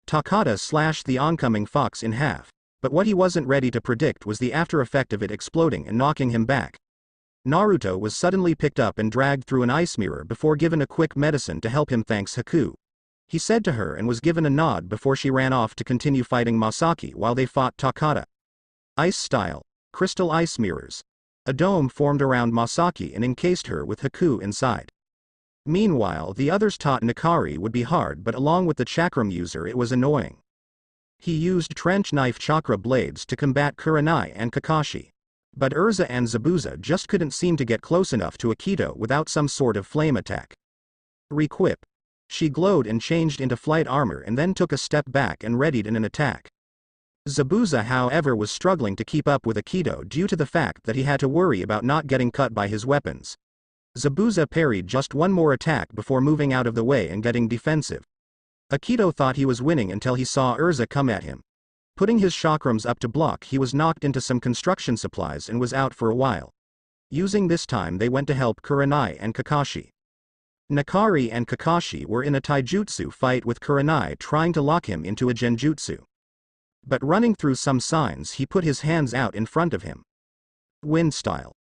Takada slashed the oncoming fox in half, but what he wasn't ready to predict was the after effect of it exploding and knocking him back. Naruto was suddenly picked up and dragged through an ice mirror before given a quick medicine to help him, thanks Haku. He said to her and was given a nod before she ran off to continue fighting Masaki while they fought Takada. Ice style, crystal ice mirrors. A dome formed around Masaki and encased her with Haku inside. Meanwhile, the others taught Nikari would be hard, but along with the chakram user it was annoying. He used trench knife chakra blades to combat Kurenai and Kakashi. But Erza and Zabuza just couldn't seem to get close enough to Akito without some sort of flame attack. Requip. She glowed and changed into flight armor and then took a step back and readied in an attack. Zabuza, however, was struggling to keep up with Akito due to the fact that he had to worry about not getting cut by his weapons. Zabuza parried just one more attack before moving out of the way and getting defensive. Akito thought he was winning until he saw Erza come at him. Putting his chakrams up to block, he was knocked into some construction supplies and was out for a while. Using this time, they went to help Kurenai and Kakashi. Nikari and Kakashi were in a taijutsu fight with Kurenai trying to lock him into a genjutsu. But running through some signs, he put his hands out in front of him. Wind style.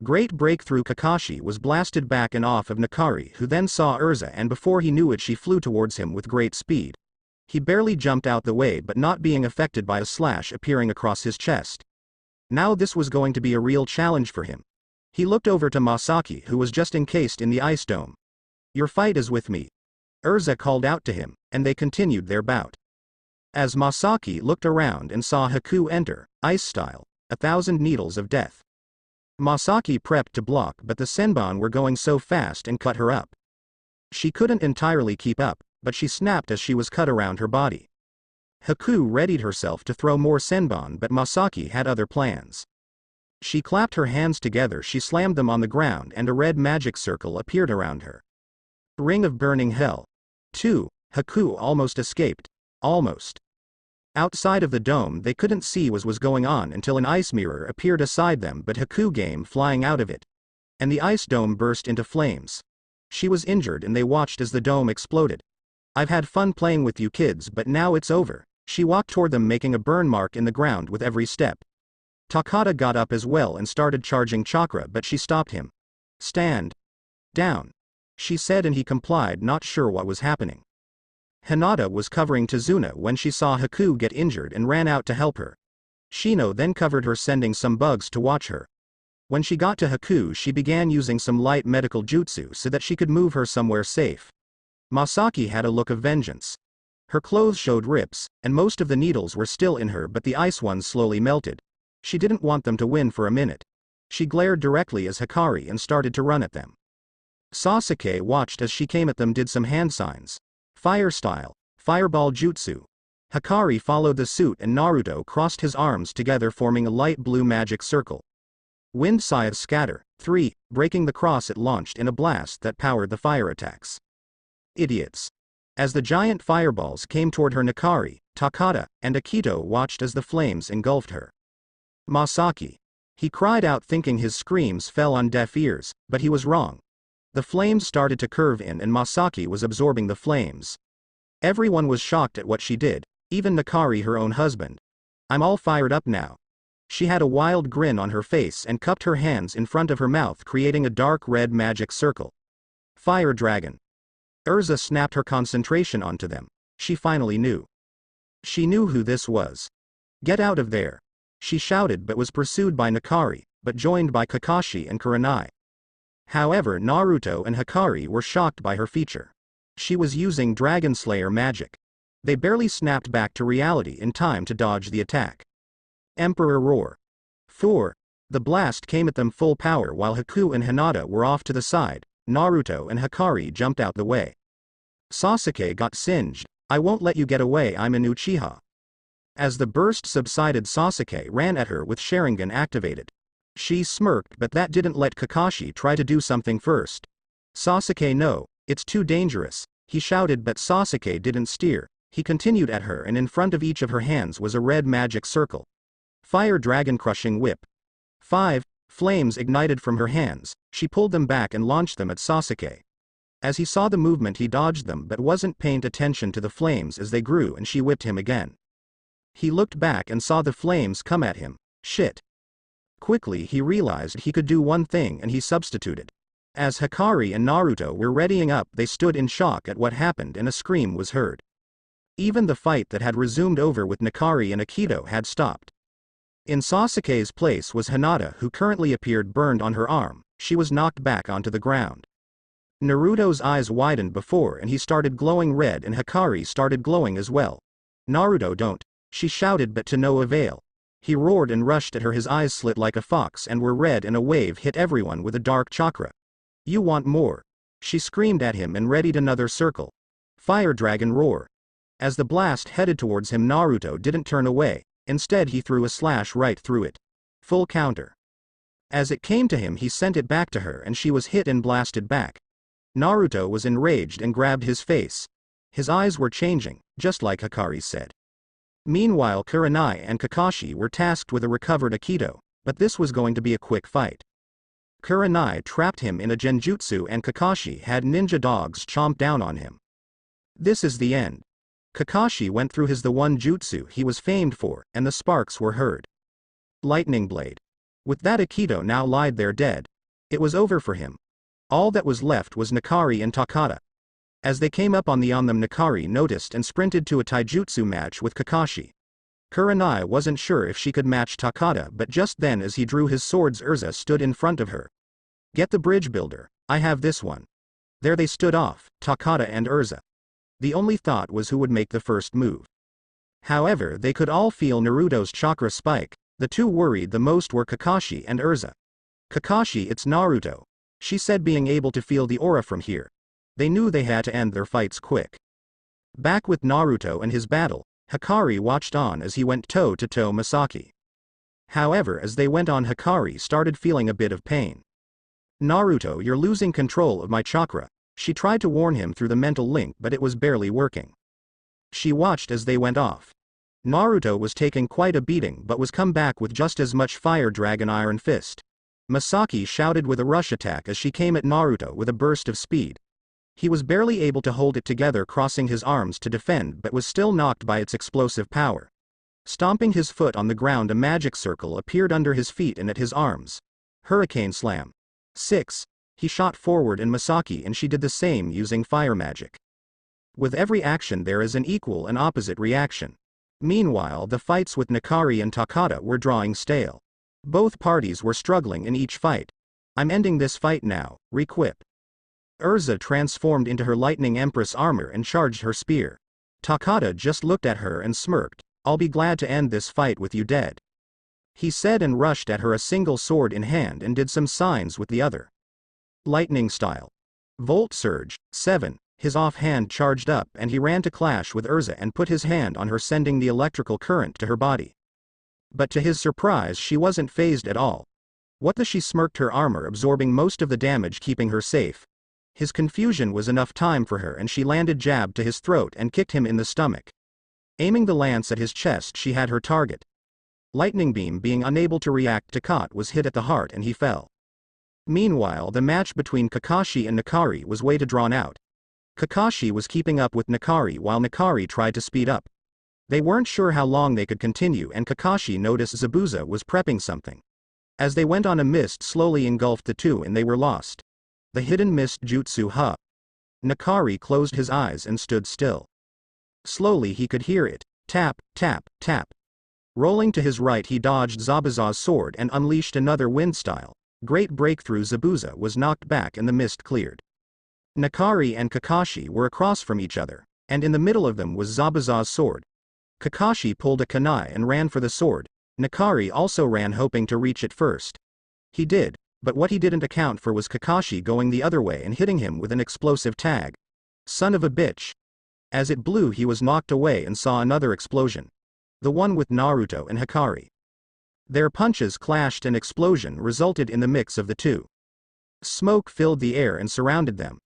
Great breakthrough. Kakashi was blasted back and off of Nikari, who then saw Erza, and before he knew it she flew towards him with great speed. He barely jumped out the way, but not being affected by a slash appearing across his chest. Now this was going to be a real challenge for him. He looked over to Masaki, who was just encased in the ice dome. Your fight is with me. Erza called out to him, and they continued their bout. As Masaki looked around and saw Haku enter, ice style, 1,000 needles of death. Masaki prepped to block, but the Senbon were going so fast and cut her up. She couldn't entirely keep up, but she snapped as she was cut around her body. Haku readied herself to throw more Senbon, but Masaki had other plans. She clapped her hands together, she slammed them on the ground, and a red magic circle appeared around her. Ring of Burning Hell. 2. Haku almost escaped. Almost. Outside of the dome they couldn't see what was going on until an ice mirror appeared aside them, but Haku came flying out of it. And the ice dome burst into flames. She was injured and they watched as the dome exploded. I've had fun playing with you kids, but now it's over. She walked toward them, making a burn mark in the ground with every step. Takata got up as well and started charging chakra, but she stopped him. Stand down, she said, and he complied, not sure what was happening. Hinata was covering Tazuna when she saw Haku get injured and ran out to help her. Shino then covered her, sending some bugs to watch her. When she got to Haku, she began using some light medical jutsu so that she could move her somewhere safe. Masaki had a look of vengeance. Her clothes showed rips, and most of the needles were still in her, but the ice ones slowly melted. She didn't want them to win for a minute. She glared directly as Hikari and started to run at them. Sasuke watched as she came at them, did some hand signs. Fire style, fireball jutsu. Hikari followed the suit and Naruto crossed his arms together, forming a light blue magic circle. Wind scythe scatter. 3. Breaking the cross, it launched in a blast that powered the fire attacks. Idiots. As the giant fireballs came toward her, Hikari, Takata, and Akito watched as the flames engulfed her. Masaki. He cried out, thinking his screams fell on deaf ears, but he was wrong. The flames started to curve in and Masaki was absorbing the flames. Everyone was shocked at what she did, even Hikari, her own husband. I'm all fired up now. She had a wild grin on her face and cupped her hands in front of her mouth, creating a dark red magic circle. Fire dragon. Erza snapped her concentration onto them. She finally knew. She knew who this was. Get out of there, she shouted, but was pursued by Hikari, but joined by Kakashi and Kurenai. However, Naruto and Hikari were shocked by her feature. She was using Dragon Slayer magic. They barely snapped back to reality in time to dodge the attack. Emperor Roar. 4. The blast came at them full power while Haku and Hinata were off to the side. Naruto and Hikari jumped out the way. Sasuke got singed. I won't let you get away, I'm an Uchiha. As the burst subsided, Sasuke ran at her with Sharingan activated. She smirked, but that didn't let Kakashi try to do something first. Sasuke, no, it's too dangerous, he shouted, but Sasuke didn't steer. He continued at her, and in front of each of her hands was a red magic circle. Fire dragon crushing whip. 5. Flames ignited from her hands. She pulled them back and launched them at Sasuke. As he saw the movement, he dodged them but wasn't paying attention to the flames as they grew, and she whipped him again. He looked back and saw the flames come at him. Shit. Quickly he realized he could do one thing, and he substituted. As Hikari and Naruto were readying up, they stood in shock at what happened, and a scream was heard. Even the fight that had resumed over with Hikari and Akito had stopped. In Sasuke's place was Hinata, who currently appeared burned on her arm. She was knocked back onto the ground. Naruto's eyes widened before and he started glowing red, and Hikari started glowing as well. Naruto, don't, she shouted, but to no avail. He roared and rushed at her, his eyes slit like a fox and were red, and a wave hit everyone with a dark chakra. You want more? She screamed at him and readied another circle. Fire dragon roar. As the blast headed towards him, Naruto didn't turn away. Instead he threw a slash right through it. Full counter. As it came to him, he sent it back to her and she was hit and blasted back. Naruto was enraged and grabbed his face. His eyes were changing, just like Hikari said. Meanwhile, Kurenai and Kakashi were tasked with a recovered Akito, but this was going to be a quick fight. Kurenai trapped him in a genjutsu and Kakashi had ninja dogs chomp down on him. This is the end. Kakashi went through the one jutsu he was famed for, and the sparks were heard. Lightning blade. With that, Akito now lied there dead. It was over for him. All that was left was Hikari and Takata. As they came up on them, Hikari noticed and sprinted to a taijutsu match with Kakashi. Kurenai wasn't sure if she could match Takata, but just then as he drew his swords, Erza stood in front of her. Get the bridge builder, I have this one. There they stood off, Takata and Erza. The only thought was who would make the first move. However, they could all feel Naruto's chakra spike. The two worried the most were Kakashi and Erza. Kakashi, it's Naruto, she said, being able to feel the aura from here. They knew they had to end their fights quick. Back with Naruto and his battle, Hikari watched on as he went toe-to-toe Masaki. However, as they went on, Hikari started feeling a bit of pain. Naruto, you're losing control of my chakra. She tried to warn him through the mental link, but it was barely working. She watched as they went off. Naruto was taking quite a beating but was come back with just as much fire dragon iron fist. Masaki shouted with a rush attack as she came at Naruto with a burst of speed. He was barely able to hold it together, crossing his arms to defend, but was still knocked by its explosive power. Stomping his foot on the ground, a magic circle appeared under his feet and at his arms. Hurricane Slam. 6. He shot forward and Masaki and she did the same using fire magic. With every action there is an equal and opposite reaction. Meanwhile, the fights with Hikari and Takata were drawing stale. Both parties were struggling in each fight. I'm ending this fight now, requip. Erza transformed into her Lightning Empress armor and charged her spear. Takata just looked at her and smirked. I'll be glad to end this fight with you dead, he said, and rushed at her, a single sword in hand, and did some signs with the other. Lightning style. Volt Surge. 7. His offhand charged up and he ran to clash with Erza and put his hand on her, sending the electrical current to her body. But to his surprise, she wasn't phased at all. What the? She smirked, her armor absorbing most of the damage, keeping her safe. His confusion was enough time for her, and she landed jab to his throat and kicked him in the stomach. Aiming the lance at his chest, she had her target. Lightning Beam, being unable to react to Kot, was hit at the heart and he fell. Meanwhile, the match between Kakashi and Hikari was way too drawn out. Kakashi was keeping up with Hikari while Hikari tried to speed up. They weren't sure how long they could continue, and Kakashi noticed Zabuza was prepping something. As they went on, a mist slowly engulfed the two and they were lost. The hidden mist jutsu, huh? Hikari closed his eyes and stood still. Slowly he could hear it. Tap, tap, tap. Rolling to his right, he dodged Zabuza's sword and unleashed another wind style. Great breakthrough. Zabuza was knocked back and the mist cleared. Hikari and Kakashi were across from each other, and in the middle of them was Zabuza's sword. Kakashi pulled a kunai and ran for the sword. Hikari also ran, hoping to reach it first. He did, but what he didn't account for was Kakashi going the other way and hitting him with an explosive tag. Son of a bitch. As it blew, he was knocked away and saw another explosion. The one with Naruto and Hikari. Their punches clashed and explosion resulted in the mix of the two. Smoke filled the air and surrounded them.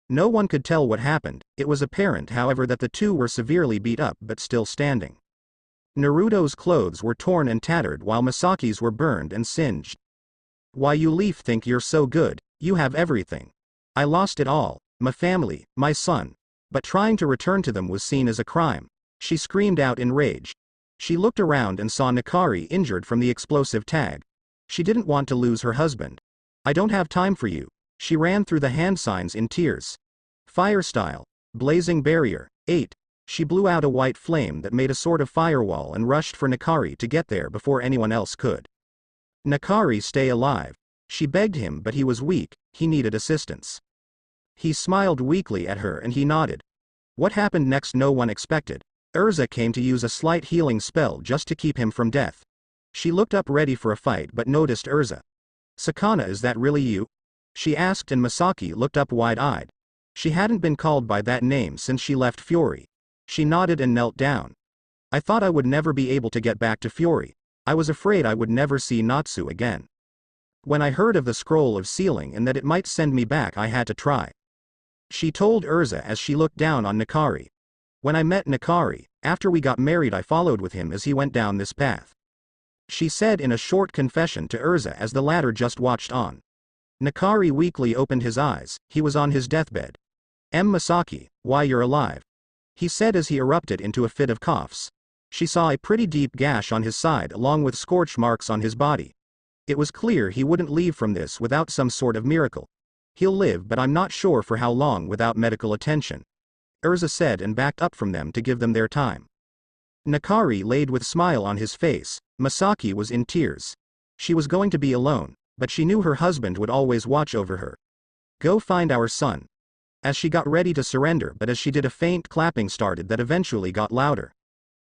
No one could tell what happened. It was apparent, however, that the two were severely beat up but still standing. Naruto's clothes were torn and tattered while Masaki's were burned and singed. Why you leaf think you're so good, you have everything. I lost it all, my family, my son. But trying to return to them was seen as a crime. She screamed out in rage. She looked around and saw Hikari injured from the explosive tag. She didn't want to lose her husband. I don't have time for you. She ran through the hand signs in tears. Fire style. Blazing barrier. 8. She blew out a white flame that made a sort of firewall and rushed for Hikari to get there before anyone else could. Hikari, stay alive. She begged him, but he was weak, he needed assistance. He smiled weakly at her and he nodded. What happened next no one expected. Erza came to use a slight healing spell just to keep him from death. She looked up ready for a fight but noticed Erza. Sakana, is that really you? She asked, and Masaki looked up wide-eyed. She hadn't been called by that name since she left Fury. She nodded and knelt down. I thought I would never be able to get back to Fury. I was afraid I would never see Natsu again. When I heard of the scroll of sealing and that it might send me back, I had to try. She told Erza as she looked down on Hikari. When I met Hikari, after we got married, I followed with him as he went down this path. She said in a short confession to Erza as the latter just watched on. Hikari weakly opened his eyes. He was on his deathbed. Masaki, why you're alive, he said as he erupted into a fit of coughs. She saw a pretty deep gash on his side along with scorch marks on his body. It was clear he wouldn't leave from this without some sort of miracle. He'll live, but I'm not sure for how long without medical attention, Erza said and backed up from them to give them their time. Hikari laid with smile on his face. Masaki was in tears. She was going to be alone, but she knew her husband would always watch over her. Go find our son. as she got ready to surrender, but as she did, a faint clapping started that eventually got louder.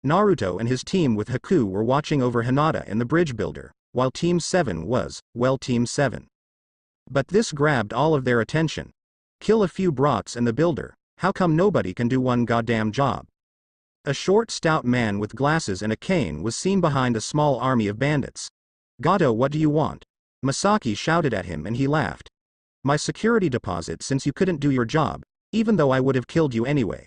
Naruto and his team with Haku were watching over Hinata and the bridge builder, while Team 7 was, well, Team 7. But this grabbed all of their attention. Kill a few brats and the builder, how come nobody can do one goddamn job? A short stout man with glasses and a cane was seen behind a small army of bandits. Gato, what do you want? Masaki shouted at him and he laughed. My security deposit, since you couldn't do your job, even though I would have killed you anyway.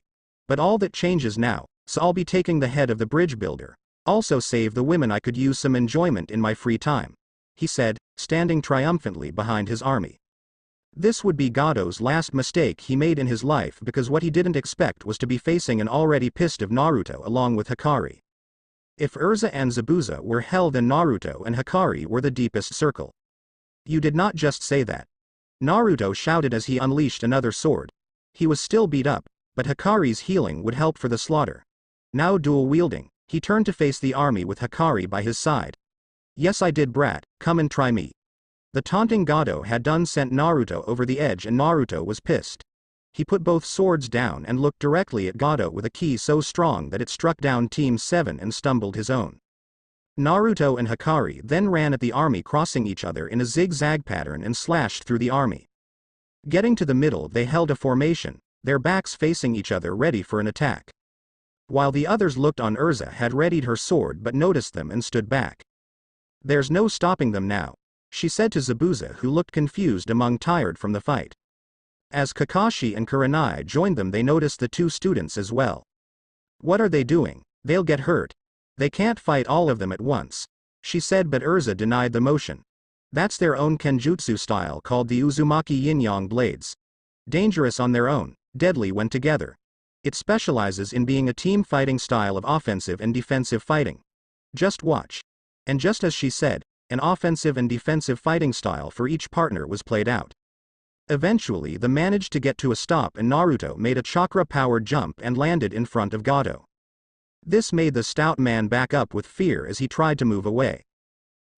But all that changes now, so I'll be taking the head of the bridge builder. Also save the women, I could use some enjoyment in my free time, he said, standing triumphantly behind his army. This would be Gato's last mistake he made in his life, because what he didn't expect was to be facing an already pissed off Naruto along with Hikari. If Erza and Zabuza were hell, then Naruto and Hikari were the deepest circle. You did not just say that. Naruto shouted as he unleashed another sword. He was still beat up, but Hikari's healing would help for the slaughter. Now dual wielding, he turned to face the army with Hikari by his side. Yes, I did, brat, come and try me. The taunting Gato had done sent Naruto over the edge, and Naruto was pissed. He put both swords down and looked directly at Gato with a ki so strong that it struck down Team 7 and stumbled his own. Naruto and Hikari then ran at the army, crossing each other in a zigzag pattern and slashed through the army. Getting to the middle, they held a formation, their backs facing each other, ready for an attack. While the others looked on, Erza had readied her sword but noticed them and stood back. There's no stopping them now, she said to Zabuza, who looked confused among tired from the fight. As Kakashi and Kurenai joined them, they noticed the two students as well. What are they doing? They'll get hurt. They can't fight all of them at once, she said, but Erza denied the motion. That's their own kenjutsu style called the Uzumaki Yin-Yang blades. Dangerous on their own, deadly when together. It specializes in being a team fighting style of offensive and defensive fighting. Just watch. And just as she said, an offensive and defensive fighting style for each partner was played out. Eventually they managed to get to a stop, and Naruto made a chakra-powered jump and landed in front of Gato. This made the stout man back up with fear as he tried to move away.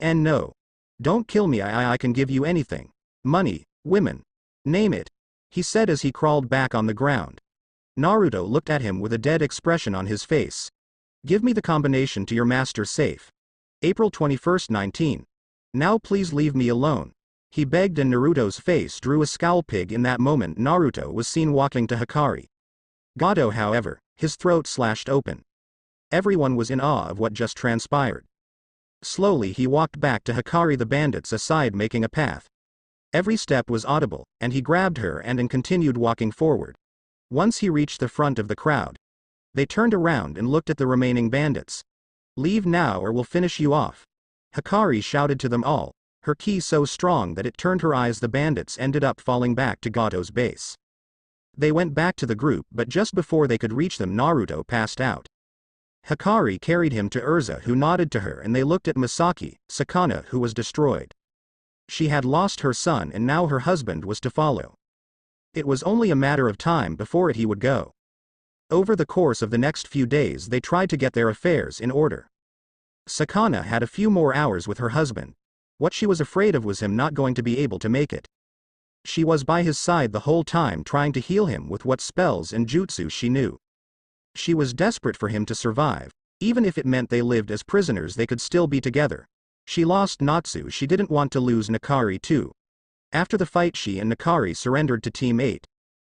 And no. Don't kill me, I can give you anything. Money, women. Name it, he said as he crawled back on the ground. Naruto looked at him with a dead expression on his face. Give me the combination to your master's safe. April 21, 19. Now please leave me alone, he begged, and Naruto's face drew a scowl. Pig. In that moment Naruto was seen walking to Hikari. Gato, however, his throat slashed open. Everyone was in awe of what just transpired. Slowly he walked back to Hikari, the bandits aside, making a path. Every step was audible, and he grabbed her and continued walking forward. Once he reached the front of the crowd, they turned around and looked at the remaining bandits. Leave now or we'll finish you off, Hikari shouted to them all, her ki so strong that it turned her eyes. The bandits ended up falling back to Gato's base. They went back to the group, but just before they could reach them, Naruto passed out. Hikari carried him to Erza, who nodded to her, and they looked at Masaki, Sakana, who was destroyed. She had lost her son and now her husband was to follow. It was only a matter of time before he would go. Over the course of the next few days they tried to get their affairs in order. Sakana had a few more hours with her husband. What she was afraid of was him not going to be able to make it. She was by his side the whole time, trying to heal him with what spells and jutsu she knew. She was desperate for him to survive. Even if it meant they lived as prisoners, they could still be together. She lost Natsu, she didn't want to lose Nakari too. After the fight, she and Nakari surrendered to Team 8.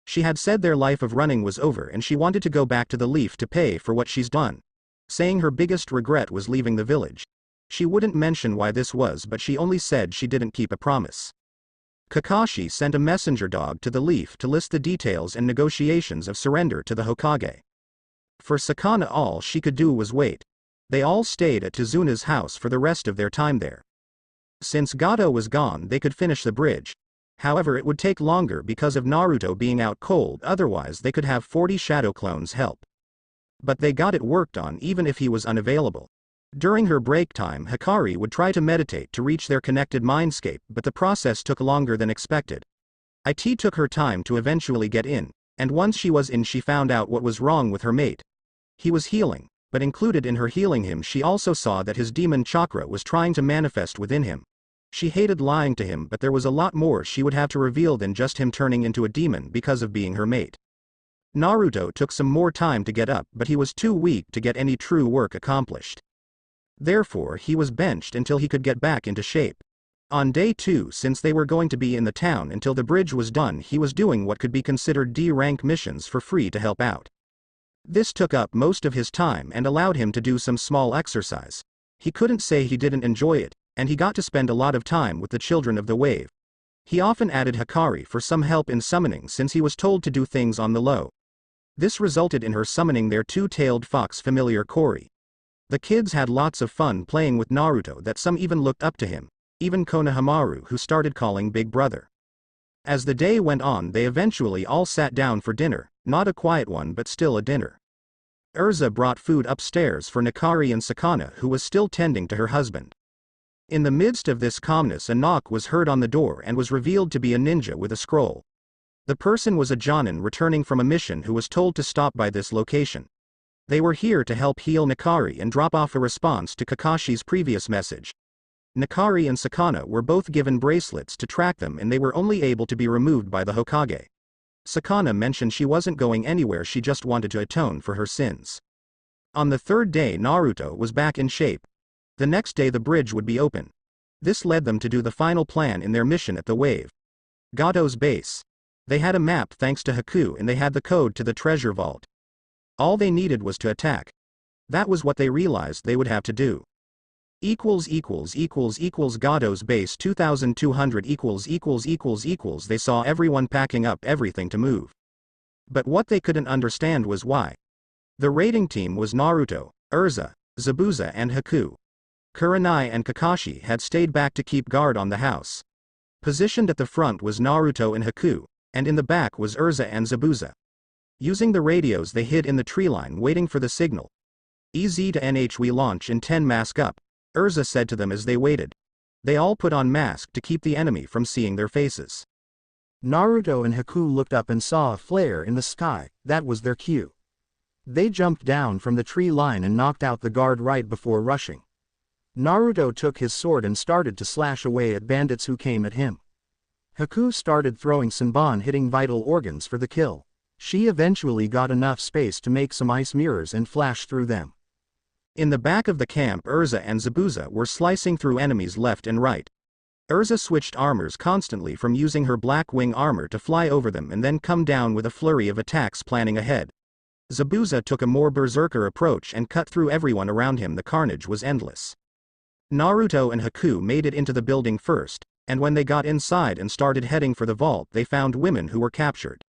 She had said their life of running was over and she wanted to go back to the Leaf to pay for what she's done, saying her biggest regret was leaving the village. She wouldn't mention why this was, but she only said she didn't keep a promise. Kakashi sent a messenger dog to the Leaf to list the details and negotiations of surrender to the Hokage. For Sakana, all she could do was wait. They all stayed at Tizuna's house for the rest of their time there. Since Gato was gone, they could finish the bridge. However, it would take longer because of Naruto being out cold, otherwise they could have 40 shadow clones help. But they got it worked on even if he was unavailable. During her break time, Hikari would try to meditate to reach their connected mindscape, but the process took longer than expected. It took her time to eventually get in, and once she was in, she found out what was wrong with her mate. He was healing, but included in her healing him, she also saw that his demon chakra was trying to manifest within him. She hated lying to him, but there was a lot more she would have to reveal than just him turning into a demon because of being her mate. Naruto took some more time to get up, but he was too weak to get any true work accomplished. Therefore he was benched until he could get back into shape. On day 2, since they were going to be in the town until the bridge was done, he was doing what could be considered D-rank missions for free to help out. This took up most of his time and allowed him to do some small exercise. He couldn't say he didn't enjoy it, and he got to spend a lot of time with the children of the wave. He often added Hikari for some help in summoning since he was told to do things on the low. This resulted in her summoning their two-tailed fox familiar Kori. The kids had lots of fun playing with Naruto that some even looked up to him, even Konohamaru, who started calling Big Brother. As the day went on, they eventually all sat down for dinner, not a quiet one but still a dinner. Erza brought food upstairs for Hikari and Sakana, who was still tending to her husband. In the midst of this calmness, a knock was heard on the door and was revealed to be a ninja with a scroll. The person was a Jonin returning from a mission who was told to stop by this location. They were here to help heal Hikari and drop off a response to Kakashi's previous message. Hikari and Sakana were both given bracelets to track them, and they were only able to be removed by the Hokage. Sakana mentioned she wasn't going anywhere, she just wanted to atone for her sins. On the third day, Naruto was back in shape. The next day the bridge would be open. This led them to do the final plan in their mission at the wave. Gato's base. They had a map thanks to Haku, and they had the code to the treasure vault. All they needed was to attack. That was what they realized they would have to do. Gato's base 2200 They saw everyone packing up everything to move. But what they couldn't understand was why. The raiding team was Naruto, Erza, Zabuza and Haku. Kurenai and Kakashi had stayed back to keep guard on the house. Positioned at the front was Naruto and Haku, and in the back was Erza and Zabuza. Using the radios, they hid in the tree line waiting for the signal. EZ to NH, we launch in 10, mask up, Erza said to them as they waited. They all put on masks to keep the enemy from seeing their faces. Naruto and Haku looked up and saw a flare in the sky. That was their cue. They jumped down from the tree line and knocked out the guard right before rushing. Naruto took his sword and started to slash away at bandits who came at him. Haku started throwing Senbon, hitting vital organs for the kill. She eventually got enough space to make some ice mirrors and flash through them. In the back of the camp, Erza and Zabuza were slicing through enemies left and right. Erza switched armors constantly, from using her black wing armor to fly over them and then come down with a flurry of attacks planning ahead. Zabuza took a more berserker approach and cut through everyone around him. The carnage was endless. Naruto and Haku made it into the building first, and when they got inside and started heading for the vault, they found women who were captured.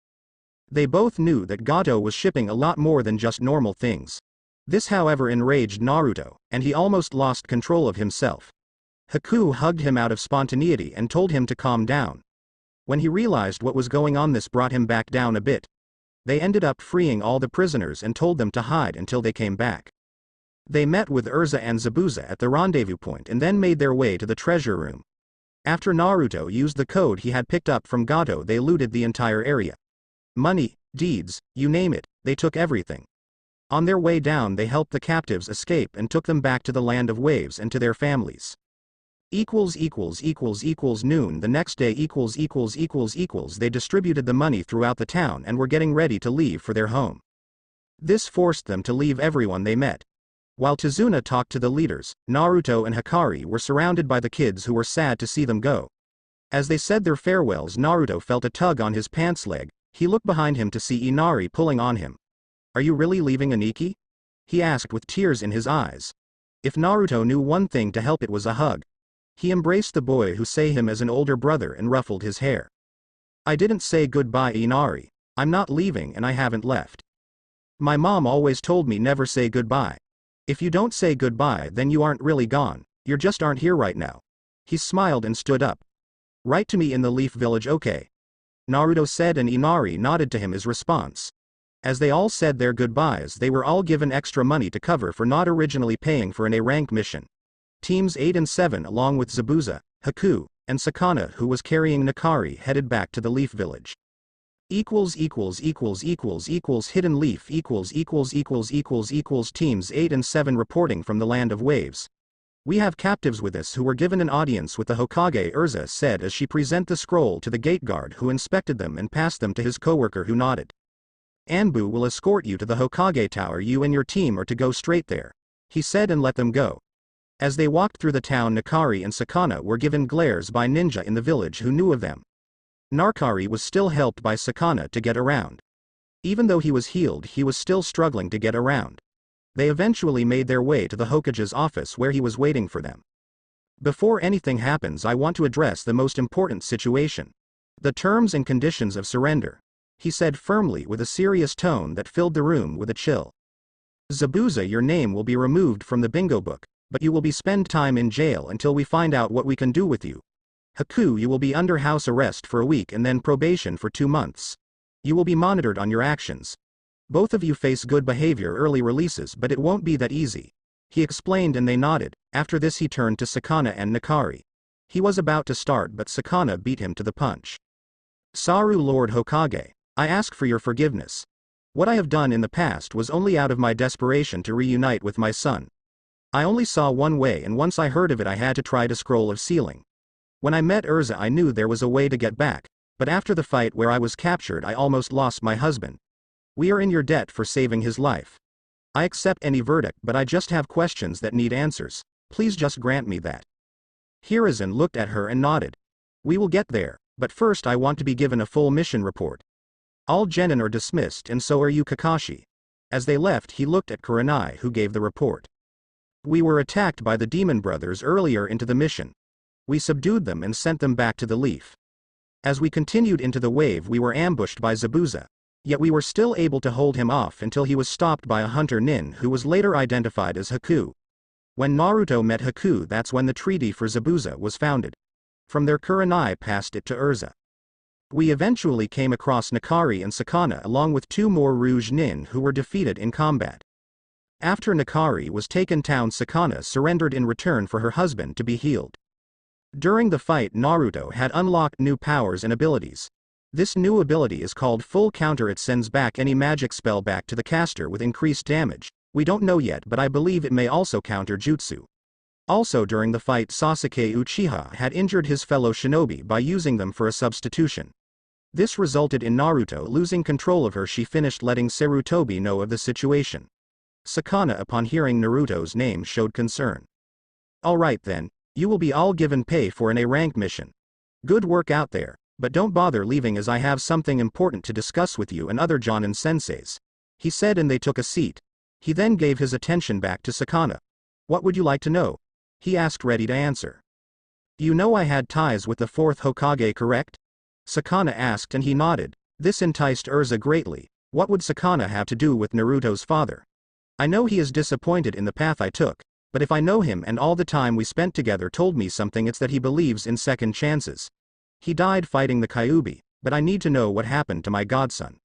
They both knew that Gato was shipping a lot more than just normal things. This, however, enraged Naruto, and he almost lost control of himself. Haku hugged him out of spontaneity and told him to calm down. When he realized what was going on, this brought him back down a bit. They ended up freeing all the prisoners and told them to hide until they came back. They met with Erza and Zabuza at the rendezvous point and then made their way to the treasure room. After Naruto used the code he had picked up from Gato, they looted the entire area. Money, deeds, you name it, they took everything. On their way down, they helped the captives escape and took them back to the land of waves and to their families. Noon the next day. They distributed the money throughout the town and were getting ready to leave for their home. This forced them to leave everyone they met. While Tazuna talked to the leaders, Naruto and Hikari were surrounded by the kids who were sad to see them go. As they said their farewells, Naruto felt a tug on his pants leg. He looked behind him to see Inari pulling on him. "Are you really leaving, Aniki?" he asked with tears in his eyes. If Naruto knew one thing to help, it was a hug. He embraced the boy who saw him as an older brother and ruffled his hair. "I didn't say goodbye, Inari. I'm not leaving and I haven't left. My mom always told me never say goodbye. If you don't say goodbye, then you aren't really gone, you just aren't here right now." He smiled and stood up. "Write to me in the Leaf Village, okay?" Naruto said, and Inari nodded to him as response. As they all said their goodbyes, they were all given extra money to cover for not originally paying for an A-rank mission. Teams 8 and 7, along with Zabuza, Haku, and Sakana, who was carrying Hikari, headed back to the Leaf Village. Hidden Leaf Teams 8 and 7 reporting from the Land of Waves. We have captives with us who were given an audience with the Hokage, Erza said as she presented the scroll to the gate guard who inspected them and passed them to his coworker who nodded. Anbu will escort you to the Hokage Tower. You and your team are to go straight there, he said, and let them go. As they walked through the town, Nakari and Sakana were given glares by ninja in the village who knew of them. Nakari was still helped by Sakana to get around. Even though he was healed, he was still struggling to get around. They eventually made their way to the Hokage's office where he was waiting for them. Before anything happens, I want to address the most important situation. The terms and conditions of surrender, he said firmly with a serious tone that filled the room with a chill. Zabuza, your name will be removed from the bingo book, but you will be spend time in jail until we find out what we can do with you. Haku, you will be under house arrest for a week and then probation for 2 months. You will be monitored on your actions. Both of you face good behavior early releases, but it won't be that easy, he explained, and they nodded. After this he turned to Sakana and Nakari. He was about to start, but Sakana beat him to the punch. Saru, Lord Hokage, I ask for your forgiveness. What I have done in the past was only out of my desperation to reunite with my son. I only saw one way, and once I heard of it I had to try to scroll of sealing. When I met Erza I knew there was a way to get back, but after the fight where I was captured I almost lost my husband. We are in your debt for saving his life. I accept any verdict, but I just have questions that need answers. Please just grant me that. Hiruzen looked at her and nodded. We will get there, but first I want to be given a full mission report. All genin are dismissed, and so are you, Kakashi. As they left he looked at Kurenai, who gave the report. We were attacked by the demon brothers earlier into the mission. We subdued them and sent them back to the leaf. As we continued into the wave we were ambushed by Zabuza. Yet we were still able to hold him off until he was stopped by a hunter nin who was later identified as Haku. When Naruto met Haku, that's when the treaty for Zabuza was founded. From there Kurenai passed it to Erza. We eventually came across Nakari and Sakana along with 2 more Rouge nin who were defeated in combat. After Nakari was taken down, Sakana surrendered in return for her husband to be healed. During the fight Naruto had unlocked new powers and abilities. This new ability is called Full Counter. It sends back any magic spell back to the caster with increased damage. We don't know yet, but I believe it may also counter jutsu. Also during the fight Sasuke Uchiha had injured his fellow shinobi by using them for a substitution. This resulted in Naruto losing control of her. She finished letting Sarutobi know of the situation. Sakana, upon hearing Naruto's name, showed concern. Alright then, you will be all given pay for an A-rank mission. Good work out there. But don't bother leaving, as I have something important to discuss with you and other Jonin senseis, he said, and they took a seat. He then gave his attention back to Sakana. What would you like to know? He asked, ready to answer. You know I had ties with the 4th Hokage, correct? Sakana asked, and he nodded. This enticed Erza greatly. What would Sakana have to do with Naruto's father? I know he is disappointed in the path I took, but if I know him and all the time we spent together told me something, it's that he believes in second chances. He died fighting the Kyuubi, but I need to know what happened to my godson.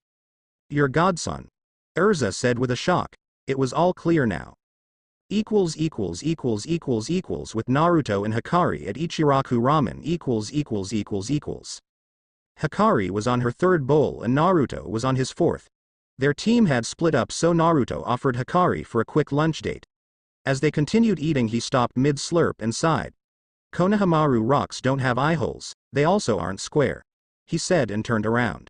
Your godson? Erza said with a shock. It was all clear now. With Naruto and Hikari at Ichiraku Ramen Hikari was on her 3rd bowl and Naruto was on his 4th. Their team had split up, so Naruto offered Hikari for a quick lunch date. As they continued eating he stopped mid-slurp and sighed. Konohamaru rocks don't have eye holes, they also aren't square, he said, and turned around.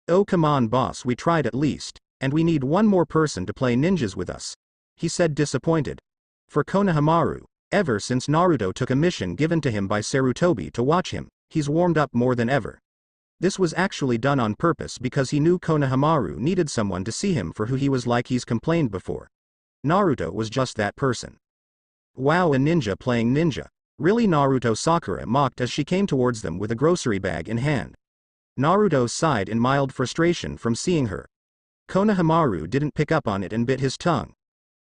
Oh come on boss, we tried at least, and we need one more person to play ninjas with us, he said, disappointed. For Konohamaru, ever since Naruto took a mission given to him by Sarutobi to watch him, he's warmed up more than ever. This was actually done on purpose because he knew Konohamaru needed someone to see him for who he was, like he's complained before. Naruto was just that person. Wow, a ninja playing ninja. Really? Naruto, Sakura mocked as she came towards them with a grocery bag in hand. Naruto sighed in mild frustration from seeing her. Konohamaru didn't pick up on it and bit his tongue.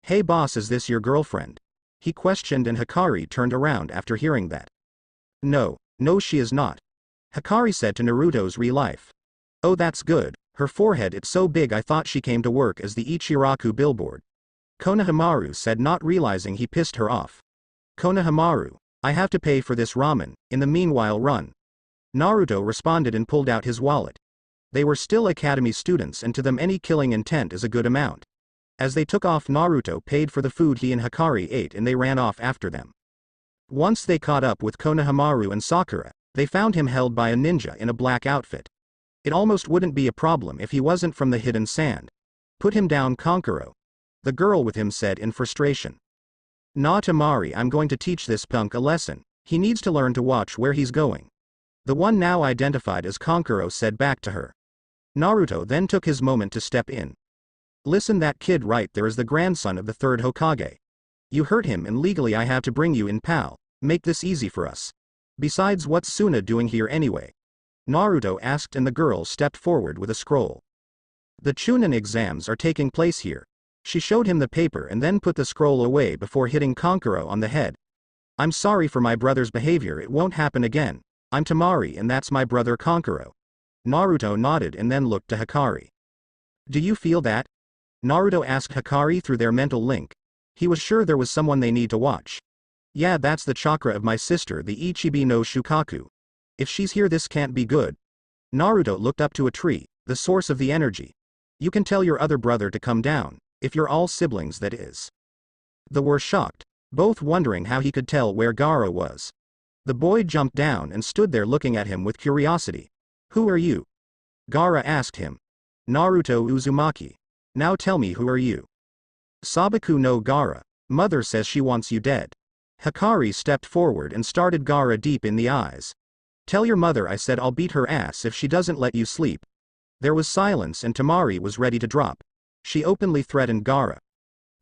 Hey boss, is this your girlfriend? He questioned, and Hikari turned around after hearing that. No, she is not. Hikari said to Naruto's real life. Oh, that's good, her forehead, it's so big I thought she came to work as the Ichiraku billboard. Konohamaru said, not realizing he pissed her off. Konohamaru, I have to pay for this ramen, in the meanwhile run. Naruto responded and pulled out his wallet. They were still academy students, and to them any killing intent is a good amount. As they took off, Naruto paid for the food he and Hikari ate and they ran off after them. Once they caught up with Konohamaru and Sakura, they found him held by a ninja in a black outfit. It almost wouldn't be a problem if he wasn't from the hidden sand. Put him down, Kankuro. The girl with him said in frustration. Nah, Tamari, I'm going to teach this punk a lesson. He needs to learn to watch where he's going. The one now identified as Kankuro said back to her. Naruto then took his moment to step in. Listen, that kid right there is the grandson of the third Hokage. You hurt him and legally I have to bring you in, pal. Make this easy for us. Besides, what's Suna doing here anyway? Naruto asked, and the girl stepped forward with a scroll. The Chunin exams are taking place here. She showed him the paper and then put the scroll away before hitting Kankuro on the head. I'm sorry for my brother's behavior, it won't happen again. I'm Tamari and that's my brother Kankuro. Naruto nodded and then looked to Hikari. Do you feel that? Naruto asked Hikari through their mental link. He was sure there was someone they need to watch. Yeah, that's the chakra of my sister, the Ichibi no Shukaku. If she's here, this can't be good. Naruto looked up to a tree, the source of the energy. You can tell your other brother to come down, if you're all siblings, that is. They were shocked, both wondering how he could tell where Gaara was. The boy jumped down and stood there looking at him with curiosity. Who are you? Gaara asked him. Naruto Uzumaki. Now tell me, who are you? Sabaku no Gaara. Mother says she wants you dead. Hikari stepped forward and started Gaara deep in the eyes. Tell your mother I said I'll beat her ass if she doesn't let you sleep. There was silence and Tamari was ready to drop. She openly threatened Gaara.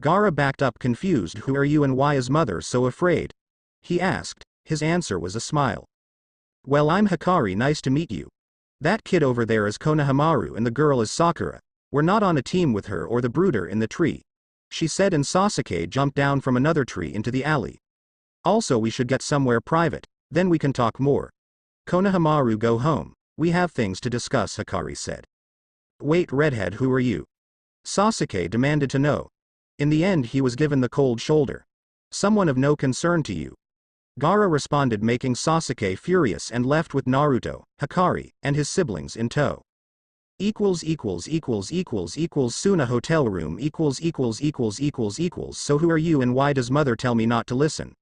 Gaara backed up confused. Who are you and why is mother so afraid? He asked. His answer was a smile. Well, I'm Hikari, nice to meet you. That kid over there is Konohamaru and the girl is Sakura. We're not on a team with her or the brooder in the tree. She said, and Sasuke jumped down from another tree into the alley. Also, we should get somewhere private, then we can talk more. Konohamaru, go home. We have things to discuss, Hikari said. Wait, redhead, who are you? Sasuke demanded to know. In the end he was given the cold shoulder. Someone of no concern to you. Gaara responded, making Sasuke furious, and left with Naruto, Hikari, and his siblings in tow. Suna hotel room So who are you and why does mother tell me not to listen?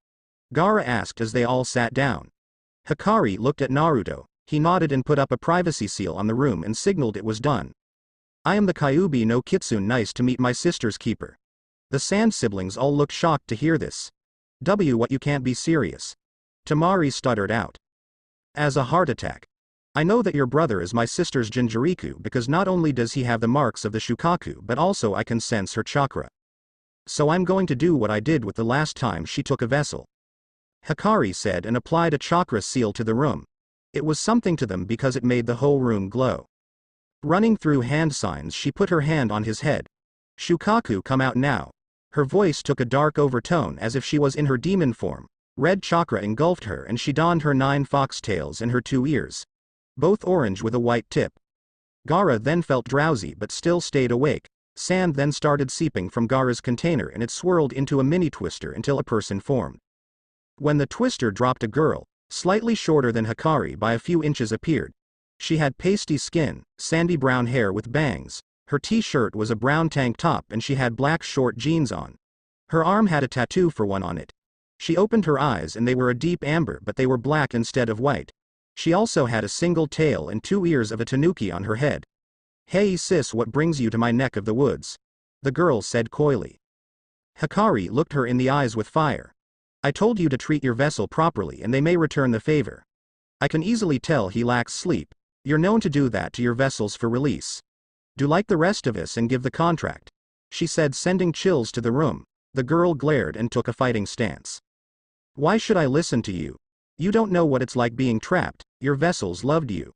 Gaara asked as they all sat down. Hikari looked at Naruto, he nodded and put up a privacy seal on the room and signaled it was done. I am the Kyuubi no Kitsune, nice to meet my sister's keeper. The Sand siblings all looked shocked to hear this. What, you can't be serious? Tamari stuttered out. As a heart attack. I know that your brother is my sister's Jinchuriku because not only does he have the marks of the Shukaku but also I can sense her chakra. So I'm going to do what I did with the last time she took a vessel. Hikari said and applied a chakra seal to the room. It was something to them because it made the whole room glow. Running through hand signs, she put her hand on his head. Shukaku, come out now. Her voice took a dark overtone as if she was in her demon form. Red chakra engulfed her and she donned her 9 foxtails in her 2 ears. Both orange with a white tip. Gaara then felt drowsy but still stayed awake. Sand then started seeping from Gaara's container and it swirled into a mini twister until a person formed. When the twister dropped, a girl, slightly shorter than Hikari by a few inches, appeared. She had pasty skin, sandy brown hair with bangs. Her t-shirt was a brown tank top and she had black short jeans on. Her arm had a tattoo for one on it. She opened her eyes and they were a deep amber but they were black instead of white. She also had a single tail and 2 ears of a tanuki on her head. Hey sis, what brings you to my neck of the woods? The girl said coyly. Hikari looked her in the eyes with fire. I told you to treat your vessel properly and they may return the favor. I can easily tell he lacks sleep. You're known to do that to your vessels for release. Do like the rest of us and give the contract. She said, sending chills to the room. The girl glared and took a fighting stance. Why should I listen to you? You don't know what it's like being trapped, your vessels loved you.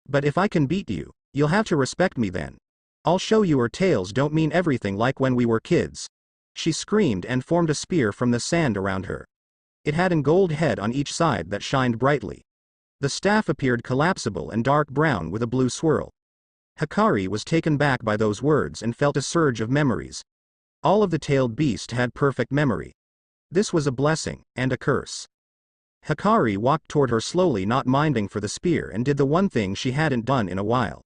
But if I can beat you, you'll have to respect me then. I'll show you her tails don't mean everything like when we were kids. She screamed and formed a spear from the sand around her. It had an gold head on each side that shined brightly. The staff appeared collapsible and dark brown with a blue swirl. Hikari was taken back by those words and felt a surge of memories. All of the tailed beast had perfect memory. This was a blessing, and a curse. Hikari walked toward her slowly, not minding for the spear, and did the one thing she hadn't done in a while.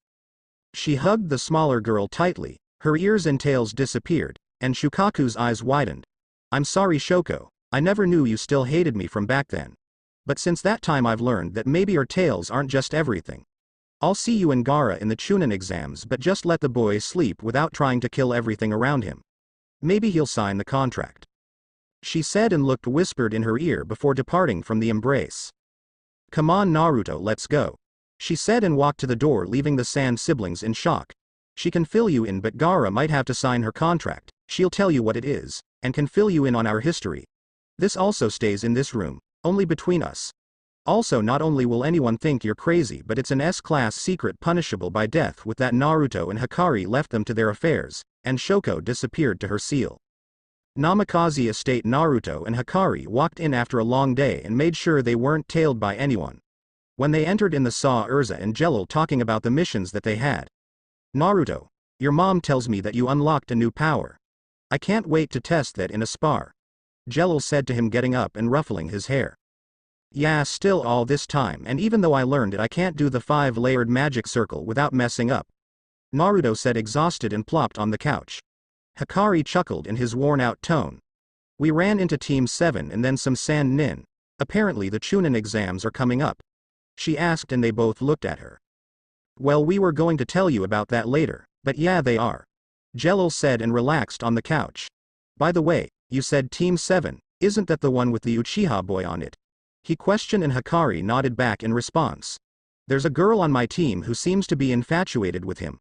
She hugged the smaller girl tightly, her ears and tails disappeared, and Shukaku's eyes widened. I'm sorry, Shoko. I never knew you still hated me from back then. But since that time I've learned that maybe our tails aren't just everything. I'll see you and Gaara in the Chunin exams, but just let the boy sleep without trying to kill everything around him. Maybe he'll sign the contract. She said and whispered in her ear before departing from the embrace. Come on Naruto, let's go. She said and walked to the door, leaving the Sand siblings in shock. She can fill you in, but Gaara might have to sign her contract. She'll tell you what it is, and can fill you in on our history. This also stays in this room, only between us. Also, not only will anyone think you're crazy, but it's an S-class secret punishable by death. With that, Naruto and Hikari left them to their affairs, and Shoko disappeared to her seal. Namikaze Estate. Naruto and Hikari walked in after a long day and made sure they weren't tailed by anyone. When they entered in, they saw Erza and Jello talking about the missions that they had. Naruto, your mom tells me that you unlocked a new power. I can't wait to test that in a spar. Jello said to him, getting up and ruffling his hair. Yeah, still all this time, and even though I learned it, I can't do the 5-layered magic circle without messing up. Naruto said, exhausted, and plopped on the couch. Hikari chuckled in his worn-out tone. We ran into Team 7 and then some Sand Nin. Apparently the Chunin exams are coming up. She asked, and they both looked at her. Well, we were going to tell you about that later, but yeah, they are. Jello said and relaxed on the couch. By the way, you said Team 7, isn't that the one with the Uchiha boy on it? He questioned, and Hikari nodded back in response. There's a girl on my team who seems to be infatuated with him.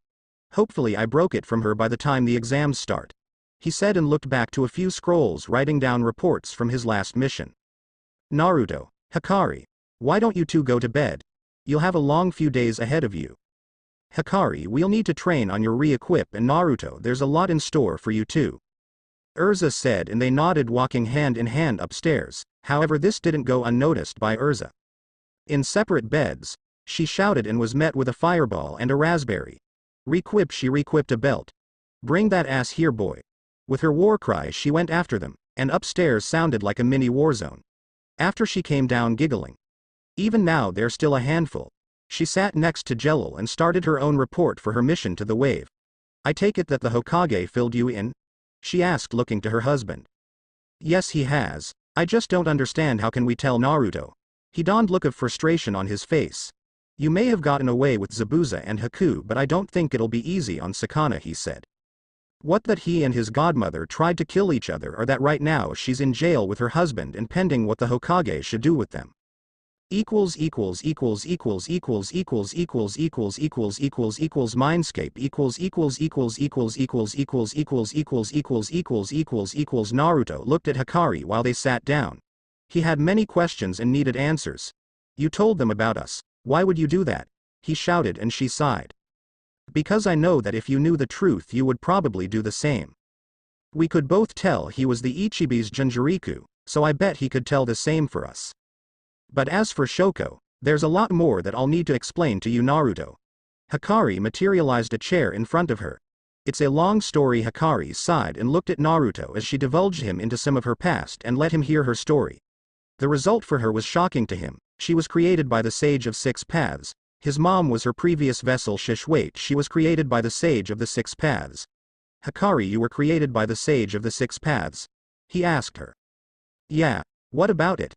Hopefully I broke it from her by the time the exams start. He said and looked back to a few scrolls, writing down reports from his last mission. Naruto, Hikari, why don't you two go to bed? You'll have a long few days ahead of you. Hikari, we'll need to train on your re-equip, and Naruto, there's a lot in store for you too. Erza said, and they nodded, walking hand in hand upstairs. However, this didn't go unnoticed by Erza. In separate beds, she shouted and was met with a fireball and a raspberry. Requip. She requipped a belt. Bring that ass here, boy. With her war cry, she went after them, and upstairs sounded like a mini war zone. After she came down giggling. Even now they're still a handful. She sat next to Jello and started her own report for her mission to the wave. I take it that the Hokage filled you in? She asked, looking to her husband. Yes, he has. I just don't understand, how can we tell Naruto? He donned look of frustration on his face. You may have gotten away with Zabuza and Haku, but I don't think it'll be easy on Sakana, he said. What, that he and his godmother tried to kill each other, or that right now she's in jail with her husband and pending what the Hokage should do with them? Mindscape Naruto looked at Hikari while they sat down. He had many questions and needed answers. You told them about us. Why would you do that? He shouted, and she sighed. Because I know that if you knew the truth you would probably do the same. We could both tell he was the Ichibi's Jinchuriku, so I bet he could tell the same for us. But as for Shoko, there's a lot more that I'll need to explain to you, Naruto. Hikari materialized a chair in front of her. It's a long story. Hikari sighed and looked at Naruto as she divulged him into some of her past and let him hear her story. The result for her was shocking to him. She was created by the Sage of Six Paths. His mom was her previous vessel Shishwait. She was created by the Sage of the Six Paths. Hikari, you were created by the Sage of the Six Paths? He asked her. Yeah, what about it?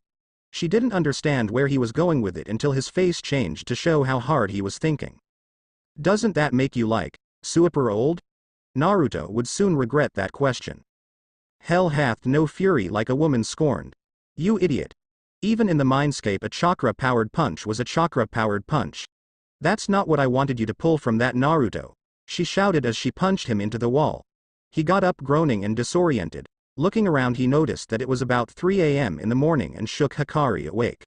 She didn't understand where he was going with it until his face changed to show how hard he was thinking. Doesn't that make you like, super old? Naruto would soon regret that question. Hell hath no fury like a woman scorned. You idiot. Even in the mindscape a chakra-powered punch was a chakra-powered punch. That's not what I wanted you to pull from that, Naruto. She shouted as she punched him into the wall. He got up groaning and disoriented. Looking around he noticed that it was about 3 a.m. in the morning and shook Hikari awake.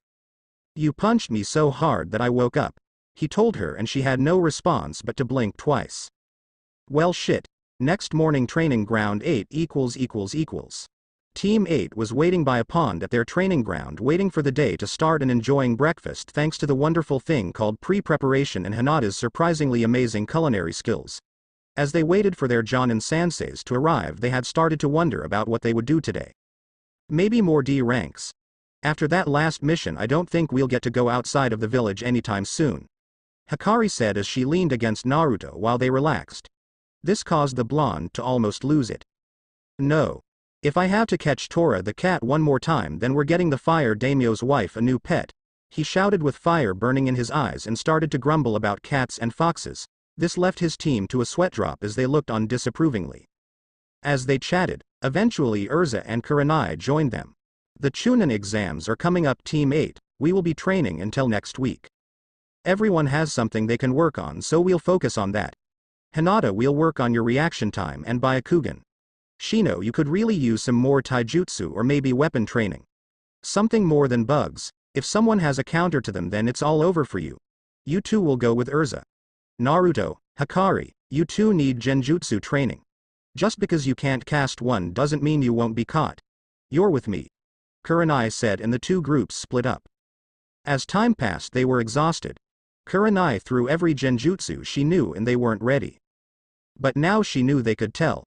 You punched me so hard that I woke up. He told her, and she had no response but to blink twice. Well shit. Next morning, training ground 8 ===. Team 8 was waiting by a pond at their training ground, waiting for the day to start and enjoying breakfast thanks to the wonderful thing called pre-preparation and Hinata's surprisingly amazing culinary skills. As they waited for their Jonin senseis to arrive, they had started to wonder about what they would do today. Maybe more D ranks. After that last mission, I don't think we'll get to go outside of the village anytime soon. Hikari said as she leaned against Naruto while they relaxed. This caused the blonde to almost lose it. No. If I have to catch Tora the cat one more time, then we're getting the fire daimyo's wife a new pet. He shouted with fire burning in his eyes and started to grumble about cats and foxes. This left his team to a sweat drop as they looked on disapprovingly. As they chatted, eventually Erza and Kurenai joined them. The Chunin exams are coming up, Team 8, we will be training until next week. Everyone has something they can work on, so we'll focus on that. Hinata, we'll work on your reaction time and Byakugan. Shino, you could really use some more taijutsu or maybe weapon training. Something more than bugs. If someone has a counter to them, then it's all over for you. You two will go with Erza. Naruto, Hikari, you two need genjutsu training. Just because you can't cast one doesn't mean you won't be caught. You're with me, Kurenai said, and the two groups split up. As time passed, they were exhausted. Kurenai threw every genjutsu she knew and they weren't ready. But now she knew they could tell.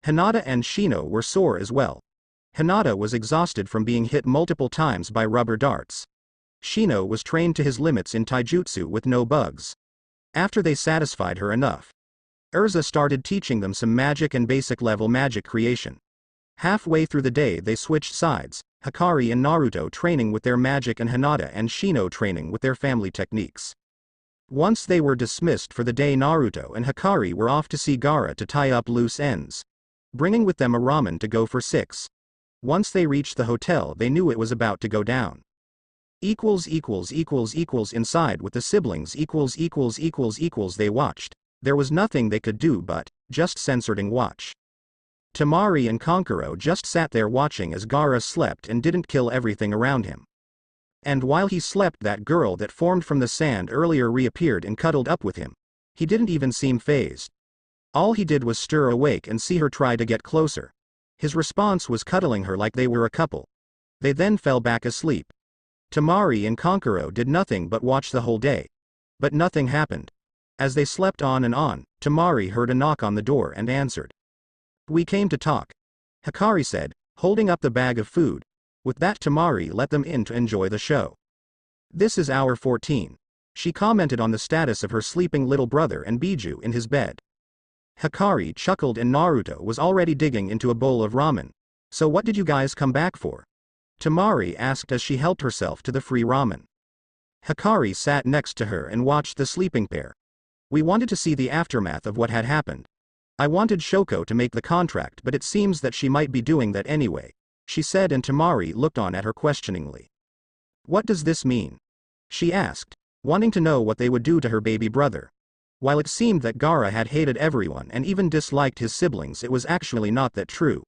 Hinata and Shino were sore as well. Hinata was exhausted from being hit multiple times by rubber darts. Shino was trained to his limits in taijutsu with no bugs. After they satisfied her enough, Erza started teaching them some magic and basic level magic creation. Halfway through the day they switched sides, Hikari and Naruto training with their magic and Hinata and Shino training with their family techniques. Once they were dismissed for the day, Naruto and Hikari were off to see Gaara to tie up loose ends, bringing with them a ramen to go for 6. Once they reached the hotel, they knew it was about to go down. Inside with the siblings they watched. There was nothing they could do but just censored and watch. Tamari and Kankuro just sat there watching as Gaara slept and didn't kill everything around him. And while he slept, that girl that formed from the sand earlier reappeared and cuddled up with him. He didn't even seem fazed. All he did was stir awake and see her try to get closer. His response was cuddling her like they were a couple. They then fell back asleep. Tamari and Kankuro did nothing but watch the whole day. But nothing happened. As they slept on and on, Tamari heard a knock on the door and answered. We came to talk, Hikari said, holding up the bag of food. With that, Tamari let them in to enjoy the show. This is hour 14. She commented on the status of her sleeping little brother and Biju in his bed. Hikari chuckled and Naruto was already digging into a bowl of ramen. So what did you guys come back for? Tamari asked as she helped herself to the free ramen. Hikari sat next to her and watched the sleeping pair. We wanted to see the aftermath of what had happened. I wanted Shoko to make the contract, but it seems that she might be doing that anyway, she said, and Tamari looked on at her questioningly. What does this mean? She asked, wanting to know what they would do to her baby brother. While it seemed that Gaara had hated everyone and even disliked his siblings, it was actually not that true.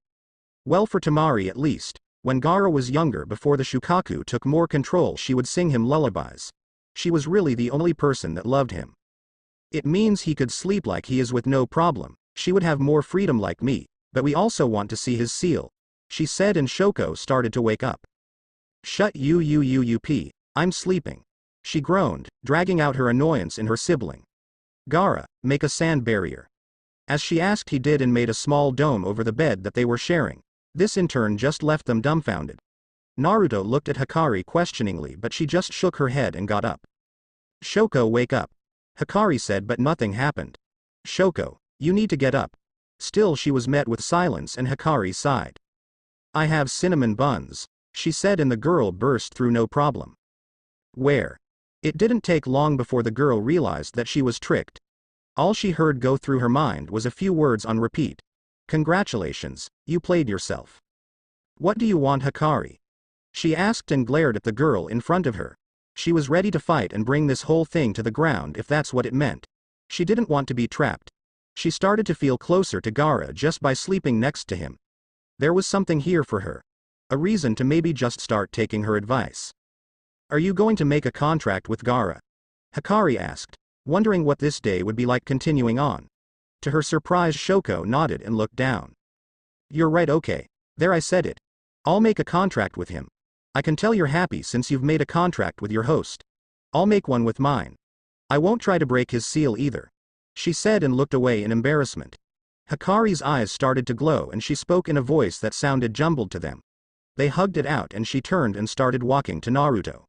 Well, for Tamari at least, when Gaara was younger, before the Shukaku took more control, she would sing him lullabies. She was really the only person that loved him. It means he could sleep like he is with no problem. She would have more freedom like me, but we also want to see his seal, she said, and Shoko started to wake up. Shut you, I'm sleeping, she groaned, dragging out her annoyance in her sibling. Gaara, make a sand barrier. As she asked, he did and made a small dome over the bed that they were sharing. This in turn just left them dumbfounded. Naruto looked at Hikari questioningly, but she just shook her head and got up. Shoko, wake up, Hikari said, but nothing happened. Shoko, you need to get up. Still she was met with silence and Hikari sighed. I have cinnamon buns, she said, and the girl burst through no problem. Where? It didn't take long before the girl realized that she was tricked. All she heard go through her mind was a few words on repeat. Congratulations, you played yourself. What do you want, Hikari? She asked and glared at the girl in front of her. She was ready to fight and bring this whole thing to the ground if that's what it meant. She didn't want to be trapped. She started to feel closer to Gaara just by sleeping next to him. There was something here for her. A reason to maybe just start taking her advice. Are you going to make a contract with Gaara? Hikari asked, wondering what this day would be like continuing on. To her surprise, Shoko nodded and looked down. You're right, okay. There, I said it. I'll make a contract with him. I can tell you're happy since you've made a contract with your host. I'll make one with mine. I won't try to break his seal either, she said, and looked away in embarrassment. Hikari's eyes started to glow and she spoke in a voice that sounded jumbled to them. They hugged it out and she turned and started walking to Naruto.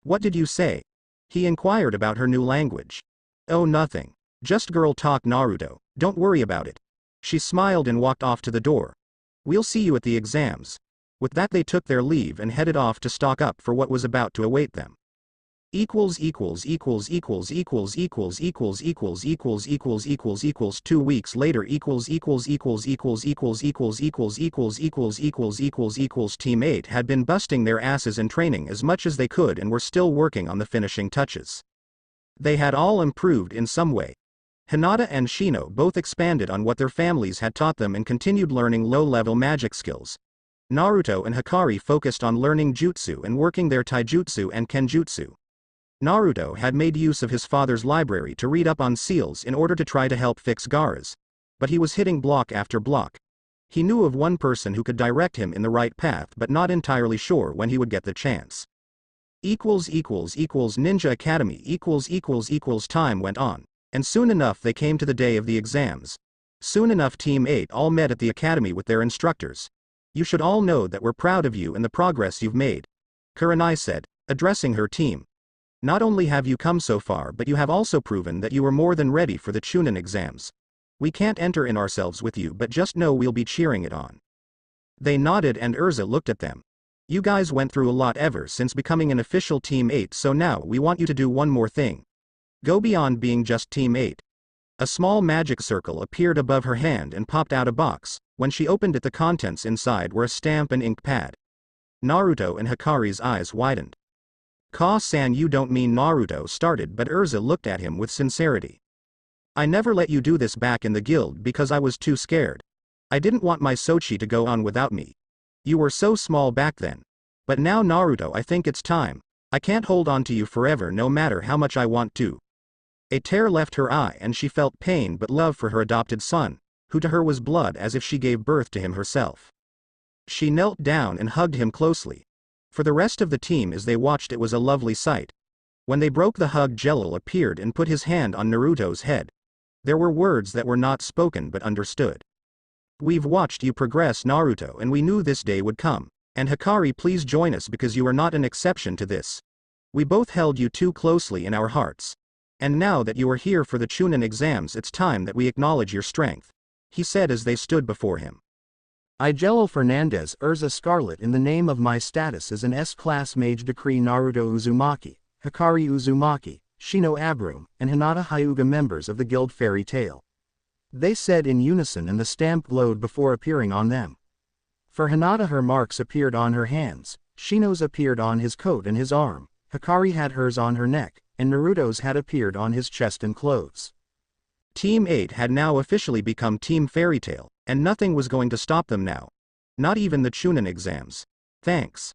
What did you say? He inquired about her new language. Oh, nothing. Just girl talk, Naruto, don't worry about it. She smiled and walked off to the door. We'll see you at the exams. With that they took their leave and headed off to stock up for what was about to await them. 2 weeks later Team 8 had been busting their asses in training as much as they could and were still working on the finishing touches. They had all improved in some way. Hinata and Shino both expanded on what their families had taught them and continued learning low-level magic skills. Naruto and Hikari focused on learning jutsu and working their taijutsu and kenjutsu. Naruto had made use of his father's library to read up on seals in order to try to help fix Gaara's. But he was hitting block after block. He knew of one person who could direct him in the right path but not entirely sure when he would get the chance. Ninja Academy Time went on, and soon enough they came to the day of the exams. Soon enough Team 8 all met at the academy with their instructors. You should all know that we're proud of you and the progress you've made, Kurenai said, addressing her team. Not only have you come so far but you have also proven that you are more than ready for the Chunin exams. We can't enter in ourselves with you but just know we'll be cheering it on. They nodded and Erza looked at them. You guys went through a lot ever since becoming an official Team 8, so now we want you to do one more thing. Go beyond being just Team 8. A small magic circle appeared above her hand and popped out a box. When she opened it the contents inside were a stamp and ink pad. Naruto and Hikari's eyes widened. Ka-san, you don't mean Naruto started, but Erza looked at him with sincerity. I never let you do this back in the guild because I was too scared. I didn't want my Sochi to go on without me. You were so small back then. But now Naruto, I think it's time. I can't hold on to you forever no matter how much I want to. A tear left her eye and she felt pain but love for her adopted son, who to her was blood as if she gave birth to him herself. She knelt down and hugged him closely. For the rest of the team as they watched it was a lovely sight. When they broke the hug, Jello appeared and put his hand on Naruto's head. There were words that were not spoken but understood. We've watched you progress, Naruto, and we knew this day would come. And Hikari, please join us because you are not an exception to this. We both held you too closely in our hearts. And now that you are here for the Chunin exams, it's time that we acknowledge your strength, he said as they stood before him. I, Jello Fernandez Erza Scarlet, in the name of my status as an S-class mage, decree Naruto Uzumaki, Hikari Uzumaki, Shino Abrum, and Hinata Hyuga members of the guild Fairy Tail. They said in unison and the stamp glowed before appearing on them. For Hinata her marks appeared on her hands, Shino's appeared on his coat and his arm, Hikari had hers on her neck, and Naruto's had appeared on his chest and clothes. Team 8 had now officially become Team Fairy Tail, and nothing was going to stop them now. Not even the Chunin exams. Thanks.